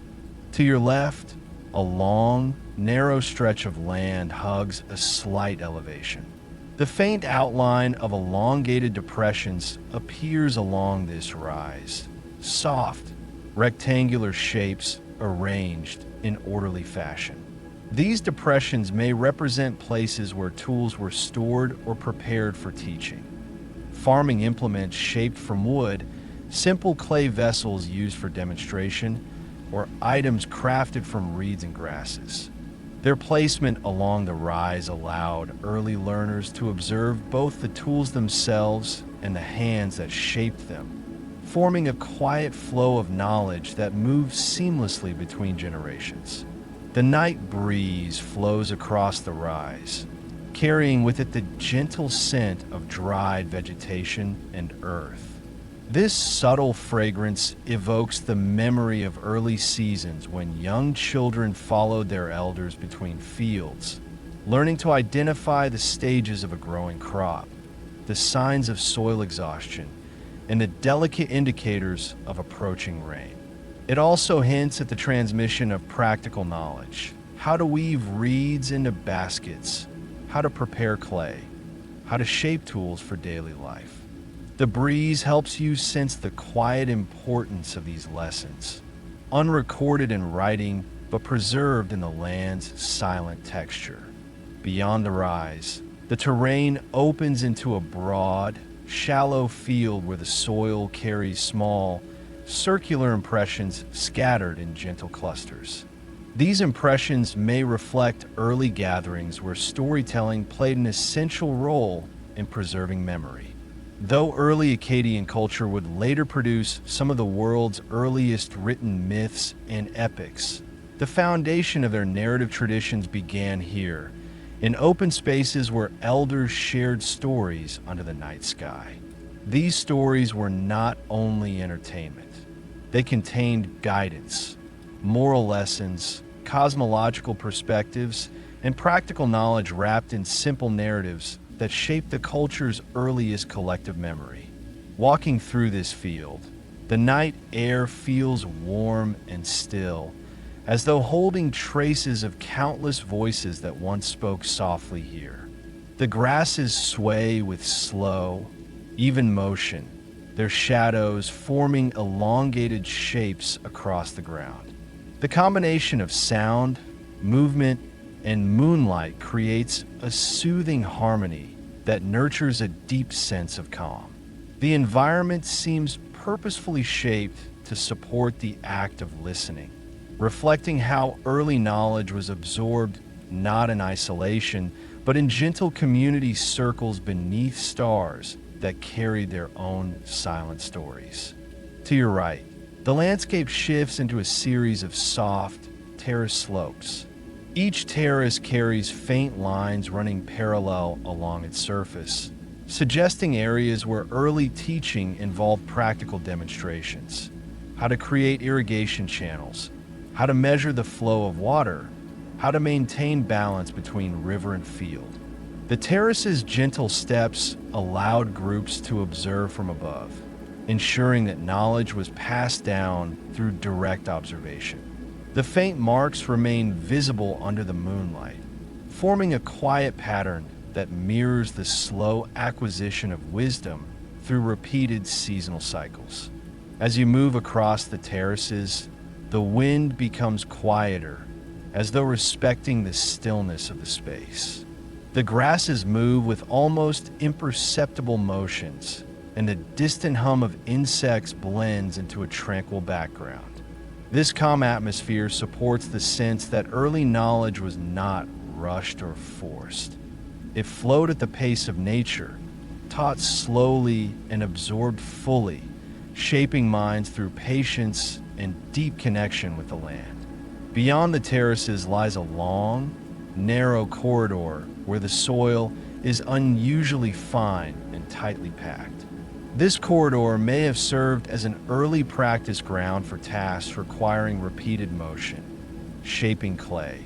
To your left, a long, narrow stretch of land hugs a slight elevation. The faint outline of elongated depressions appears along this rise, soft, rectangular shapes arranged in orderly fashion. These depressions may represent places where tools were stored or prepared for teaching. Farming implements shaped from wood, simple clay vessels used for demonstration, or items crafted from reeds and grasses. Their placement along the rise allowed early learners to observe both the tools themselves and the hands that shaped them, forming a quiet flow of knowledge that moved seamlessly between generations. The night breeze flows across the rise, carrying with it the gentle scent of dried vegetation and earth. This subtle fragrance evokes the memory of early seasons when young children followed their elders between fields, learning to identify the stages of a growing crop, the signs of soil exhaustion, and the delicate indicators of approaching rain. It also hints at the transmission of practical knowledge, how to weave reeds into baskets, how to prepare clay, how to shape tools for daily life. The breeze helps you sense the quiet importance of these lessons, unrecorded in writing but preserved in the land's silent texture. Beyond the rise, the terrain opens into a broad, shallow field where the soil carries small, circular impressions scattered in gentle clusters. These impressions may reflect early gatherings where storytelling played an essential role in preserving memory. Though early Akkadian culture would later produce some of the world's earliest written myths and epics, the foundation of their narrative traditions began here, in open spaces where elders shared stories under the night sky. These stories were not only entertainment. They contained guidance, moral lessons, cosmological perspectives, and practical knowledge wrapped in simple narratives that shaped the culture's earliest collective memory. Walking through this field, the night air feels warm and still, as though holding traces of countless voices that once spoke softly here. The grasses sway with slow, even motion, their shadows forming elongated shapes across the ground. The combination of sound, movement, and moonlight creates a soothing harmony that nurtures a deep sense of calm. The environment seems purposefully shaped to support the act of listening, reflecting how early knowledge was absorbed not in isolation, but in gentle community circles beneath stars that carried their own silent stories. To your right, the landscape shifts into a series of soft, terraced slopes. Each terrace carries faint lines running parallel along its surface, suggesting areas where early teaching involved practical demonstrations, how to create irrigation channels, how to measure the flow of water, how to maintain balance between river and field. The terrace's gentle steps allowed groups to observe from above, ensuring that knowledge was passed down through direct observation. The faint marks remain visible under the moonlight, forming a quiet pattern that mirrors the slow acquisition of wisdom through repeated seasonal cycles. As you move across the terraces, the wind becomes quieter, as though respecting the stillness of the space. The grasses move with almost imperceptible motions, and the distant hum of insects blends into a tranquil background. This calm atmosphere supports the sense that early knowledge was not rushed or forced. It flowed at the pace of nature, taught slowly and absorbed fully, shaping minds through patience and deep connection with the land. Beyond the terraces lies a long, narrow corridor where the soil is unusually fine and tightly packed. This corridor may have served as an early practice ground for tasks requiring repeated motion, shaping clay,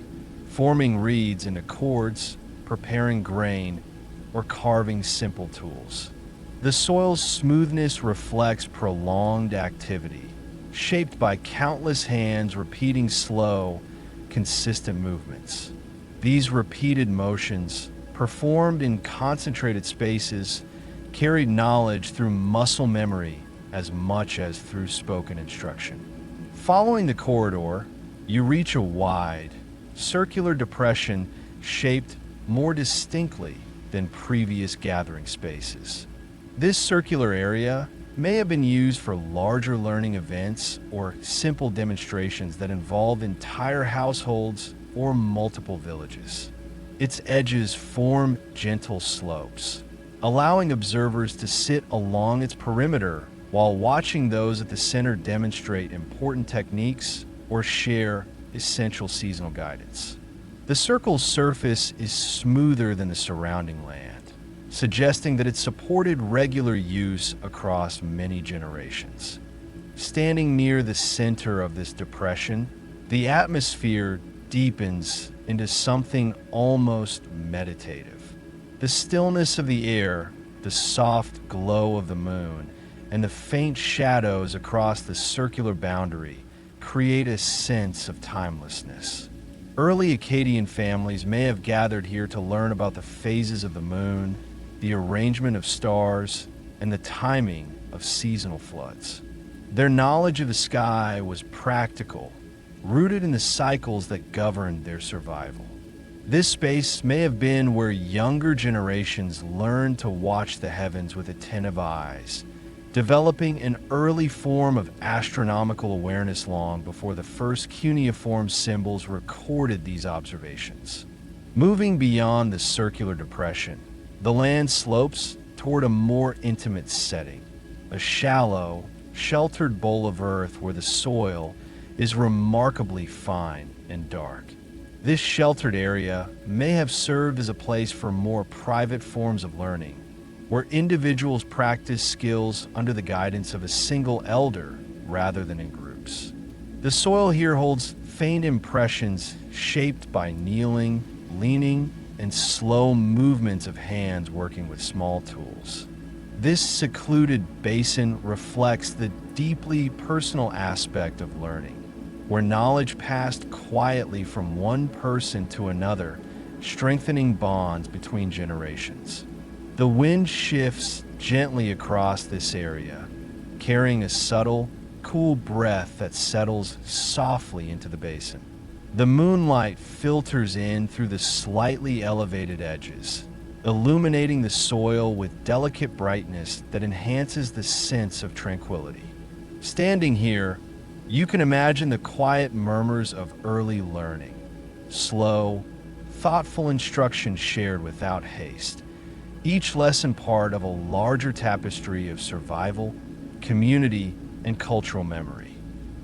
forming reeds into chords, preparing grain, or carving simple tools. The soil's smoothness reflects prolonged activity, shaped by countless hands repeating slow, consistent movements. These repeated motions, performed in concentrated spaces, carried knowledge through muscle memory as much as through spoken instruction. Following the corridor, you reach a wide, circular depression shaped more distinctly than previous gathering spaces. This circular area may have been used for larger learning events or simple demonstrations that involve entire households or multiple villages. Its edges form gentle slopes, allowing observers to sit along its perimeter while watching those at the center demonstrate important techniques or share essential seasonal guidance. The circle's surface is smoother than the surrounding land, suggesting that it supported regular use across many generations. Standing near the center of this depression, the atmosphere deepens into something almost meditative. The stillness of the air, the soft glow of the moon, and the faint shadows across the circular boundary create a sense of timelessness. Early Akkadian families may have gathered here to learn about the phases of the moon, the arrangement of stars, and the timing of seasonal floods. Their knowledge of the sky was practical, rooted in the cycles that governed their survival. This space may have been where younger generations learned to watch the heavens with attentive eyes, developing an early form of astronomical awareness long before the first cuneiform symbols recorded these observations. Moving beyond the circular depression, the land slopes toward a more intimate setting, a shallow, sheltered bowl of earth where the soil is remarkably fine and dark. This sheltered area may have served as a place for more private forms of learning, where individuals practice skills under the guidance of a single elder rather than in groups. The soil here holds faint impressions shaped by kneeling, leaning, and slow movements of hands working with small tools. This secluded basin reflects the deeply personal aspect of learning, where knowledge passed quietly from one person to another, strengthening bonds between generations. The wind shifts gently across this area, carrying a subtle, cool breath that settles softly into the basin. The moonlight filters in through the slightly elevated edges, illuminating the soil with delicate brightness that enhances the sense of tranquility. Standing here, you can imagine the quiet murmurs of early learning, slow, thoughtful instruction shared without haste, each lesson part of a larger tapestry of survival, community, and cultural memory.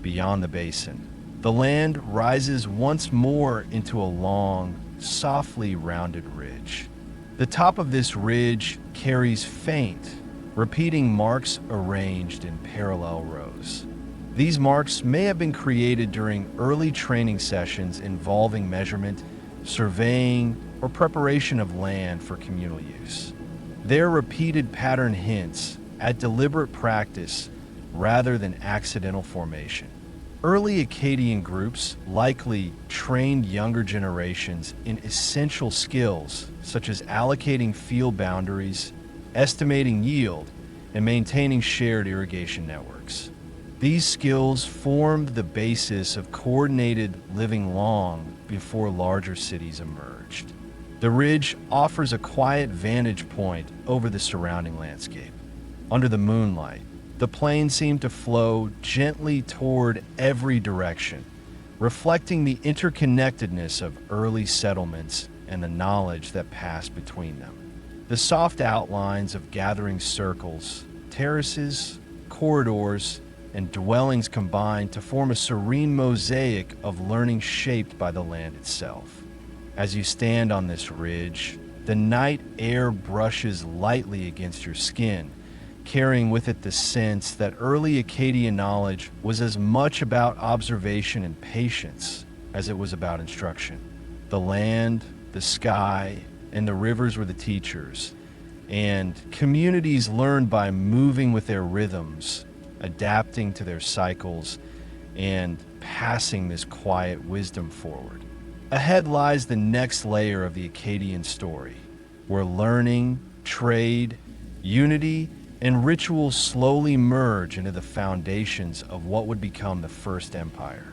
Beyond the basin, the land rises once more into a long, softly rounded ridge. The top of this ridge carries faint, repeating marks arranged in parallel rows. These marks may have been created during early training sessions involving measurement, surveying, or preparation of land for communal use. Their repeated pattern hints at deliberate practice rather than accidental formation. Early Akkadian groups likely trained younger generations in essential skills such as allocating field boundaries, estimating yield, and maintaining shared irrigation networks. These skills formed the basis of coordinated living long before larger cities emerged. The ridge offers a quiet vantage point over the surrounding landscape. Under the moonlight, the plain seemed to flow gently toward every direction, reflecting the interconnectedness of early settlements and the knowledge that passed between them. The soft outlines of gathering circles, terraces, corridors, and dwellings combined to form a serene mosaic of learning shaped by the land itself. As you stand on this ridge, the night air brushes lightly against your skin, carrying with it the sense that early Akkadian knowledge was as much about observation and patience as it was about instruction. The land, the sky, and the rivers were the teachers, and communities learned by moving with their rhythms, adapting to their cycles, and passing this quiet wisdom forward. Ahead lies the next layer of the Akkadian story, where learning, trade, unity, and ritual slowly merge into the foundations of what would become the First Empire.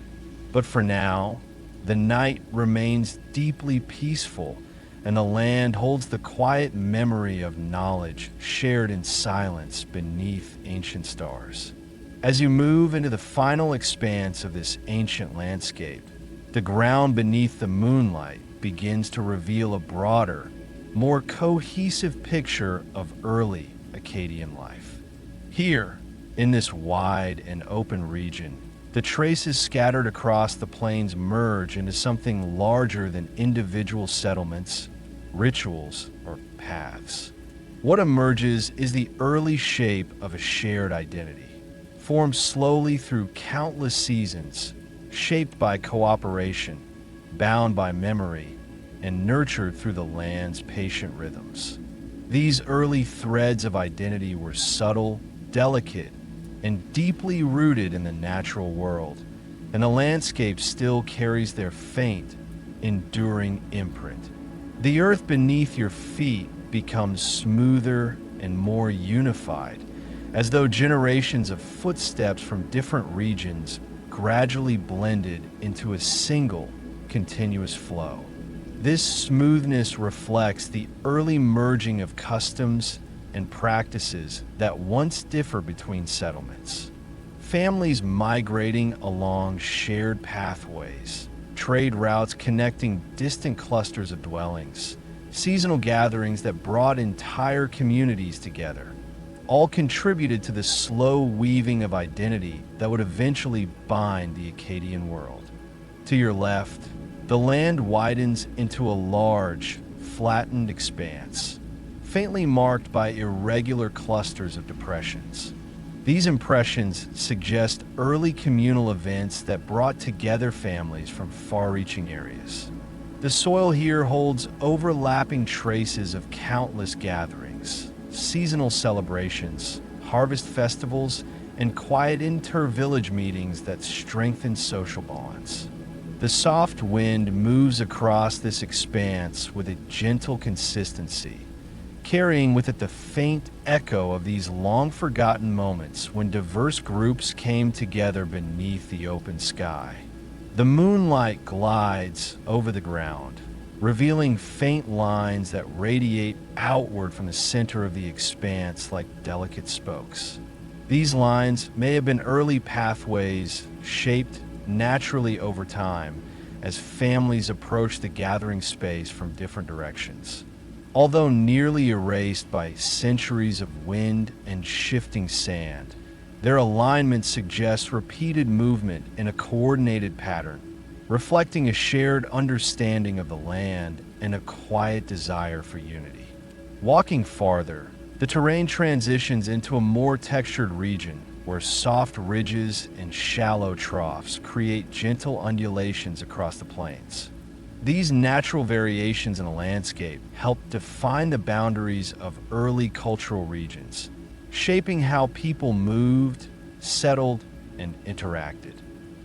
But for now, the night remains deeply peaceful, and the land holds the quiet memory of knowledge shared in silence beneath ancient stars. As you move into the final expanse of this ancient landscape, the ground beneath the moonlight begins to reveal a broader, more cohesive picture of early Akkadian life. Here, in this wide and open region, the traces scattered across the plains merge into something larger than individual settlements, rituals, or paths. What emerges is the early shape of a shared identity, formed slowly through countless seasons, shaped by cooperation, bound by memory, and nurtured through the land's patient rhythms. These early threads of identity were subtle, delicate, and deeply rooted in the natural world, and the landscape still carries their faint, enduring imprint. The earth beneath your feet becomes smoother and more unified, as though generations of footsteps from different regions gradually blended into a single, continuous flow. This smoothness reflects the early merging of customs and practices that once differ between settlements. Families migrating along shared pathways, trade routes connecting distant clusters of dwellings, seasonal gatherings that brought entire communities together, all contributed to the slow weaving of identity that would eventually bind the Akkadian world. To your left, the land widens into a large, flattened expanse, faintly marked by irregular clusters of depressions. These impressions suggest early communal events that brought together families from far-reaching areas. The soil here holds overlapping traces of countless gatherings, seasonal celebrations, harvest festivals, and quiet inter-village meetings that strengthen social bonds. The soft wind moves across this expanse with a gentle consistency, carrying with it the faint echo of these long-forgotten moments when diverse groups came together beneath the open sky. The moonlight glides over the ground, revealing faint lines that radiate outward from the center of the expanse like delicate spokes. These lines may have been early pathways shaped naturally over time as families approach the gathering space from different directions. Although nearly erased by centuries of wind and shifting sand, their alignment suggests repeated movement in a coordinated pattern, reflecting a shared understanding of the land and a quiet desire for unity. Walking farther, the terrain transitions into a more textured region where soft ridges and shallow troughs create gentle undulations across the plains. These natural variations in the landscape help define the boundaries of early cultural regions, shaping how people moved, settled, and interacted.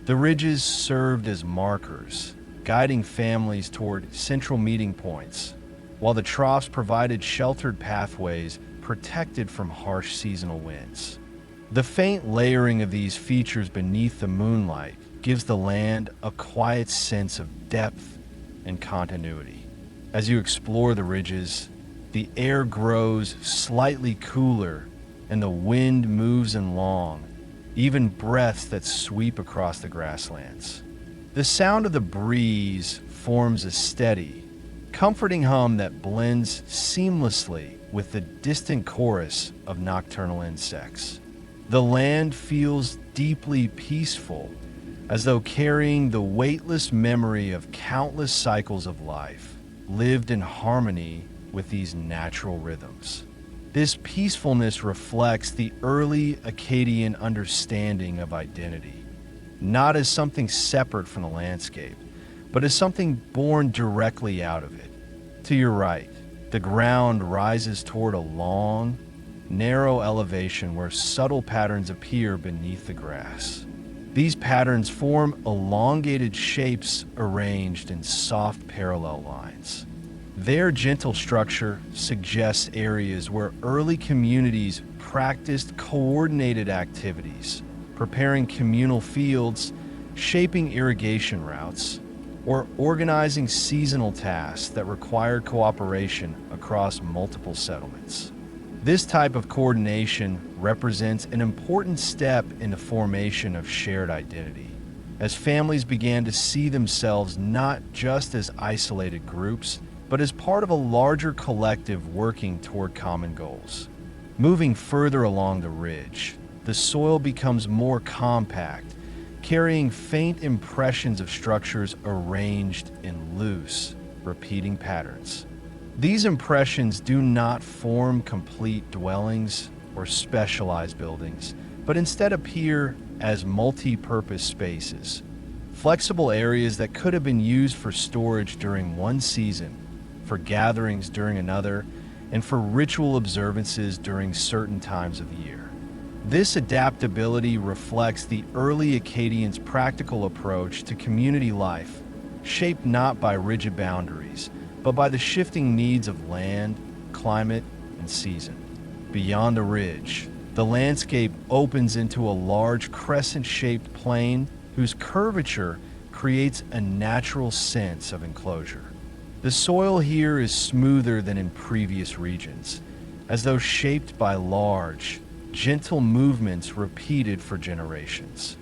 The ridges served as markers, guiding families toward central meeting points, while the troughs provided sheltered pathways protected from harsh seasonal winds. The faint layering of these features beneath the moonlight gives the land a quiet sense of depth and continuity. As you explore the ridges, the air grows slightly cooler and the wind moves in long, even breaths that sweep across the grasslands. The sound of the breeze forms a steady, comforting hum that blends seamlessly with the distant chorus of nocturnal insects. The land feels deeply peaceful, as though carrying the weightless memory of countless cycles of life, lived in harmony with these natural rhythms. This peacefulness reflects the early Akkadian understanding of identity, not as something separate from the landscape, but as something born directly out of it. To your right, the ground rises toward a long, narrow elevation where subtle patterns appear beneath the grass. These patterns form elongated shapes arranged in soft parallel lines. Their gentle structure suggests areas where early communities practiced coordinated activities, preparing communal fields, shaping irrigation routes, or organizing seasonal tasks that required cooperation across multiple settlements. This type of coordination represents an important step in the formation of shared identity, as families began to see themselves not just as isolated groups, but as part of a larger collective working toward common goals. Moving further along the ridge, the soil becomes more compact, carrying faint impressions of structures arranged in loose, repeating patterns. These impressions do not form complete dwellings or specialized buildings, but instead appear as multi-purpose spaces, flexible areas that could have been used for storage during one season, for gatherings during another, and for ritual observances during certain times of the year. This adaptability reflects the early Akkadians' practical approach to community life, shaped not by rigid boundaries, but by the shifting needs of land, climate, and season. Beyond the ridge, the landscape opens into a large crescent-shaped plain whose curvature creates a natural sense of enclosure. The soil here is smoother than in previous regions, as though shaped by large, gentle movements repeated for generations.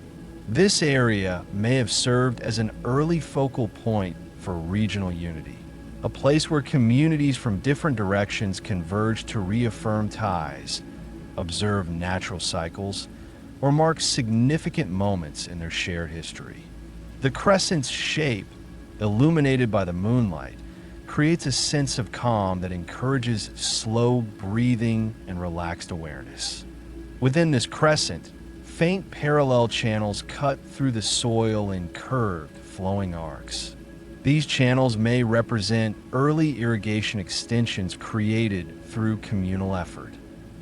This area may have served as an early focal point for regional unity, a place where communities from different directions converge to reaffirm ties, observe natural cycles, or mark significant moments in their shared history. The crescent's shape, illuminated by the moonlight, creates a sense of calm that encourages slow breathing and relaxed awareness. Within this crescent, faint parallel channels cut through the soil in curved, flowing arcs. These channels may represent early irrigation extensions created through communal effort.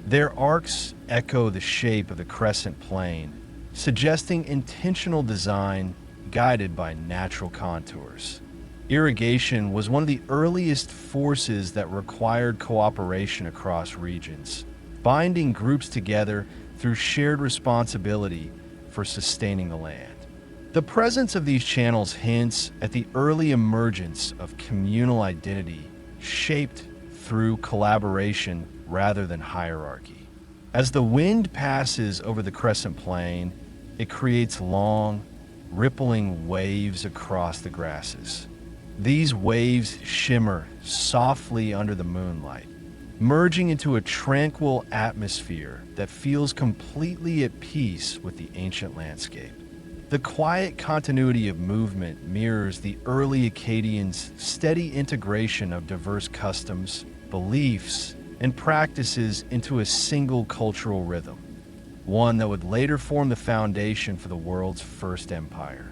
Their arcs echo the shape of the crescent plane, suggesting intentional design guided by natural contours. Irrigation was one of the earliest forces that required cooperation across regions, binding groups together through shared responsibility for sustaining the land. The presence of these channels hints at the early emergence of communal identity, shaped through collaboration rather than hierarchy. As the wind passes over the crescent plain, it creates long, rippling waves across the grasses. These waves shimmer softly under the moonlight, merging into a tranquil atmosphere that feels completely at peace with the ancient landscape. The quiet continuity of movement mirrors the early Akkadians' steady integration of diverse customs, beliefs, and practices into a single cultural rhythm, one that would later form the foundation for the world's first empire.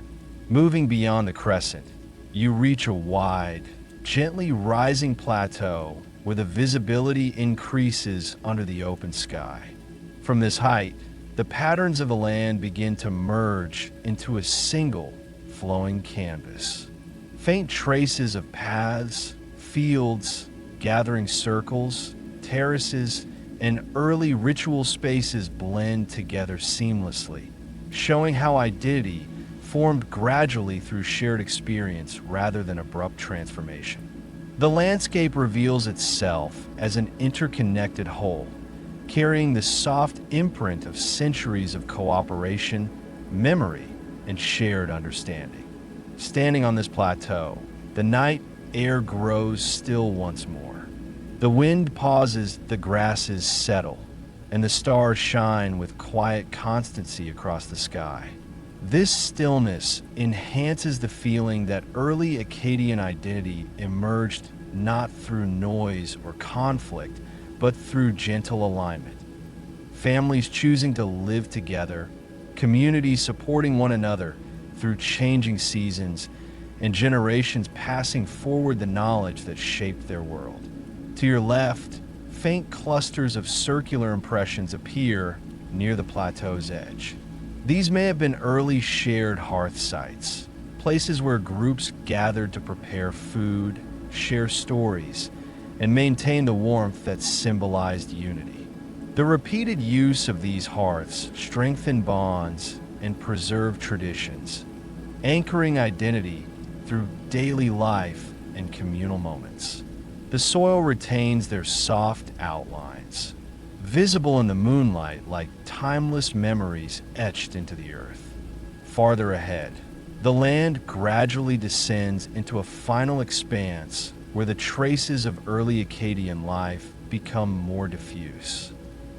Moving beyond the crescent, you reach a wide, gently rising plateau where the visibility increases under the open sky. From this height, the patterns of the land begin to merge into a single flowing canvas. Faint traces of paths, fields, gathering circles, terraces, and early ritual spaces blend together seamlessly, showing how identity formed gradually through shared experience rather than abrupt transformation. The landscape reveals itself as an interconnected whole, carrying the soft imprint of centuries of cooperation, memory, and shared understanding. Standing on this plateau, the night air grows still once more. The wind pauses, the grasses settle, and the stars shine with quiet constancy across the sky. This stillness enhances the feeling that early Akkadian identity emerged not through noise or conflict, but through gentle alignment. Families choosing to live together, communities supporting one another through changing seasons, and generations passing forward the knowledge that shaped their world. To your left, faint clusters of circular impressions appear near the plateau's edge. These may have been early shared hearth sites, places where groups gathered to prepare food, share stories, and maintain the warmth that symbolized unity. The repeated use of these hearths strengthened bonds and preserved traditions, anchoring identity through daily life and communal moments. The soil retains their soft outlines, visible in the moonlight like timeless memories etched into the earth. Farther ahead, the land gradually descends into a final expanse where the traces of early Akkadian life become more diffuse.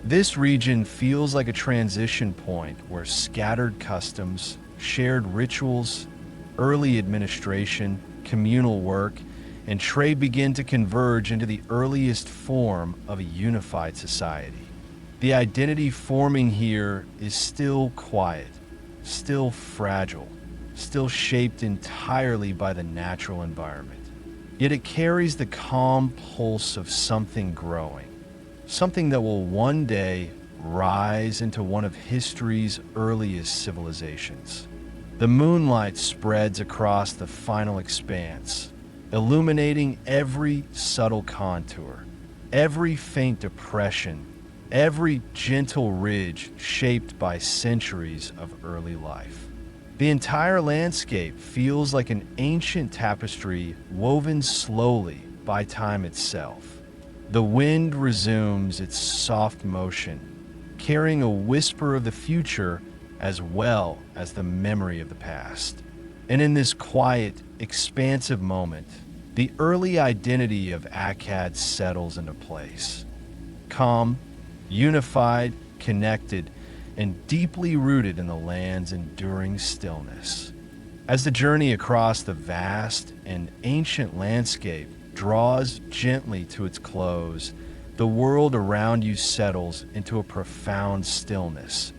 This region feels like a transition point where scattered customs, shared rituals, early administration, communal work, and trade begin to converge into the earliest form of a unified society. The identity forming here is still quiet, still fragile, still shaped entirely by the natural environment. Yet it carries the calm pulse of something growing, something that will one day rise into one of history's earliest civilizations. The moonlight spreads across the final expanse, illuminating every subtle contour, every faint depression, every gentle ridge shaped by centuries of early life. The entire landscape feels like an ancient tapestry woven slowly by time itself. The wind resumes its soft motion, carrying a whisper of the future as well as the memory of the past. And in this quiet, expansive moment, the early identity of Akkad settles into place. Calm, unified, connected, and deeply rooted in the land's enduring stillness. As the journey across the vast and ancient landscape draws gently to its close, the world around you settles into a profound stillness,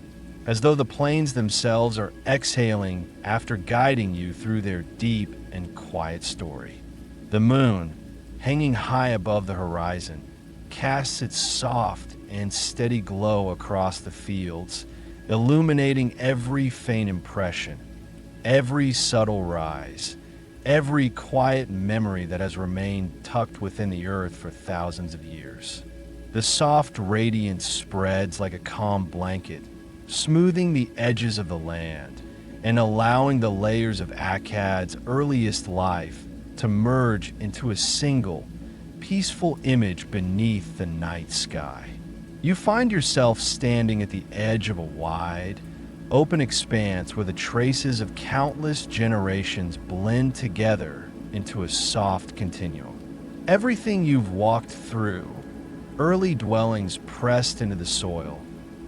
as though the plains themselves are exhaling after guiding you through their deep and quiet story. The moon, hanging high above the horizon, casts its soft and steady glow across the fields, illuminating every faint impression, every subtle rise, every quiet memory that has remained tucked within the earth for thousands of years. The soft radiance spreads like a calm blanket, smoothing the edges of the land and allowing the layers of Akkad's earliest life to merge into a single, peaceful image beneath the night sky. You find yourself standing at the edge of a wide, open expanse where the traces of countless generations blend together into a soft continuum. Everything you've walked through, early dwellings pressed into the soil,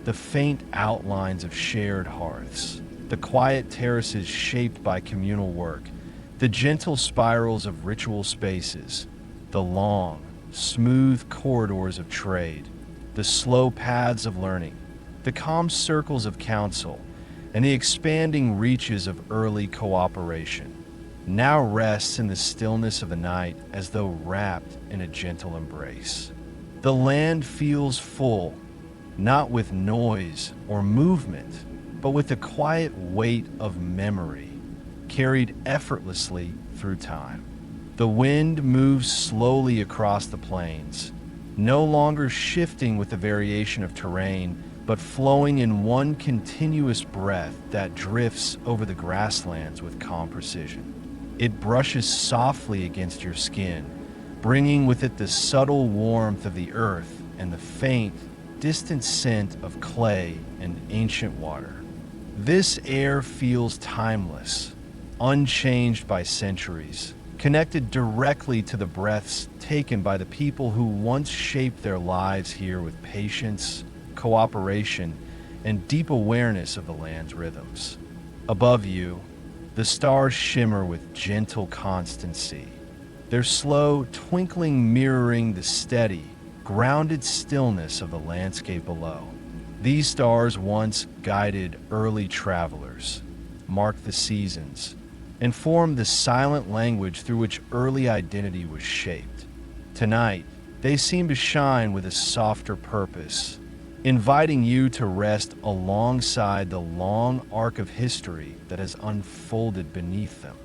the faint outlines of shared hearths, the quiet terraces shaped by communal work, the gentle spirals of ritual spaces, the long, smooth corridors of trade, the slow paths of learning, the calm circles of counsel, and the expanding reaches of early cooperation, now rests in the stillness of the night as though wrapped in a gentle embrace. The land feels full, not with noise or movement, but with the quiet weight of memory, carried effortlessly through time. The wind moves slowly across the plains, no longer shifting with the variation of terrain, but flowing in one continuous breath that drifts over the grasslands with calm precision. It brushes softly against your skin, bringing with it the subtle warmth of the earth and the faint, distant scent of clay and ancient water. This air feels timeless, unchanged by centuries, connected directly to the breaths taken by the people who once shaped their lives here with patience, cooperation, and deep awareness of the land's rhythms. Above you, the stars shimmer with gentle constancy, their slow twinkling mirroring the steady, grounded stillness of the landscape below. These stars once guided early travelers, marked the seasons, and formed the silent language through which early identity was shaped. Tonight, they seem to shine with a softer purpose, inviting you to rest alongside the long arc of history that has unfolded beneath them.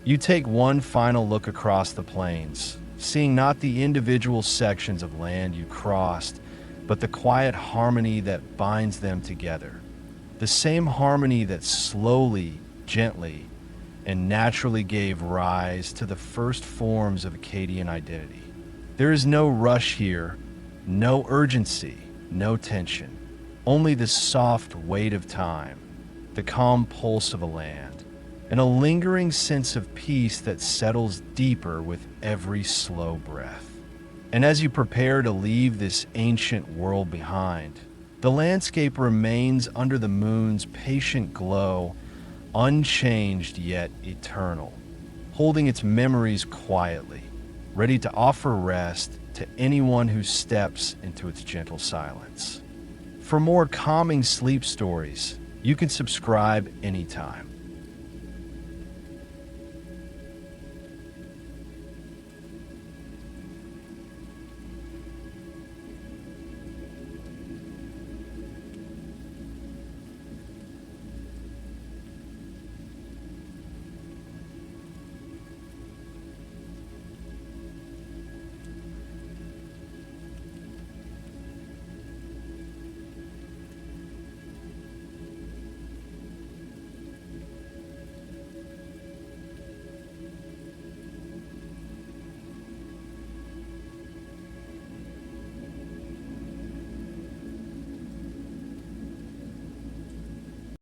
You take one final look across the plains, seeing not the individual sections of land you crossed, but the quiet harmony that binds them together. The same harmony that slowly, gently, and naturally gave rise to the first forms of Akkadian identity. There is no rush here, no urgency, no tension, only the soft weight of time, the calm pulse of a land, and a lingering sense of peace that settles deeper with every slow breath. And as you prepare to leave this ancient world behind, the landscape remains under the moon's patient glow, unchanged yet eternal, holding its memories quietly, ready to offer rest to anyone who steps into its gentle silence. For more calming sleep stories, you can subscribe anytime.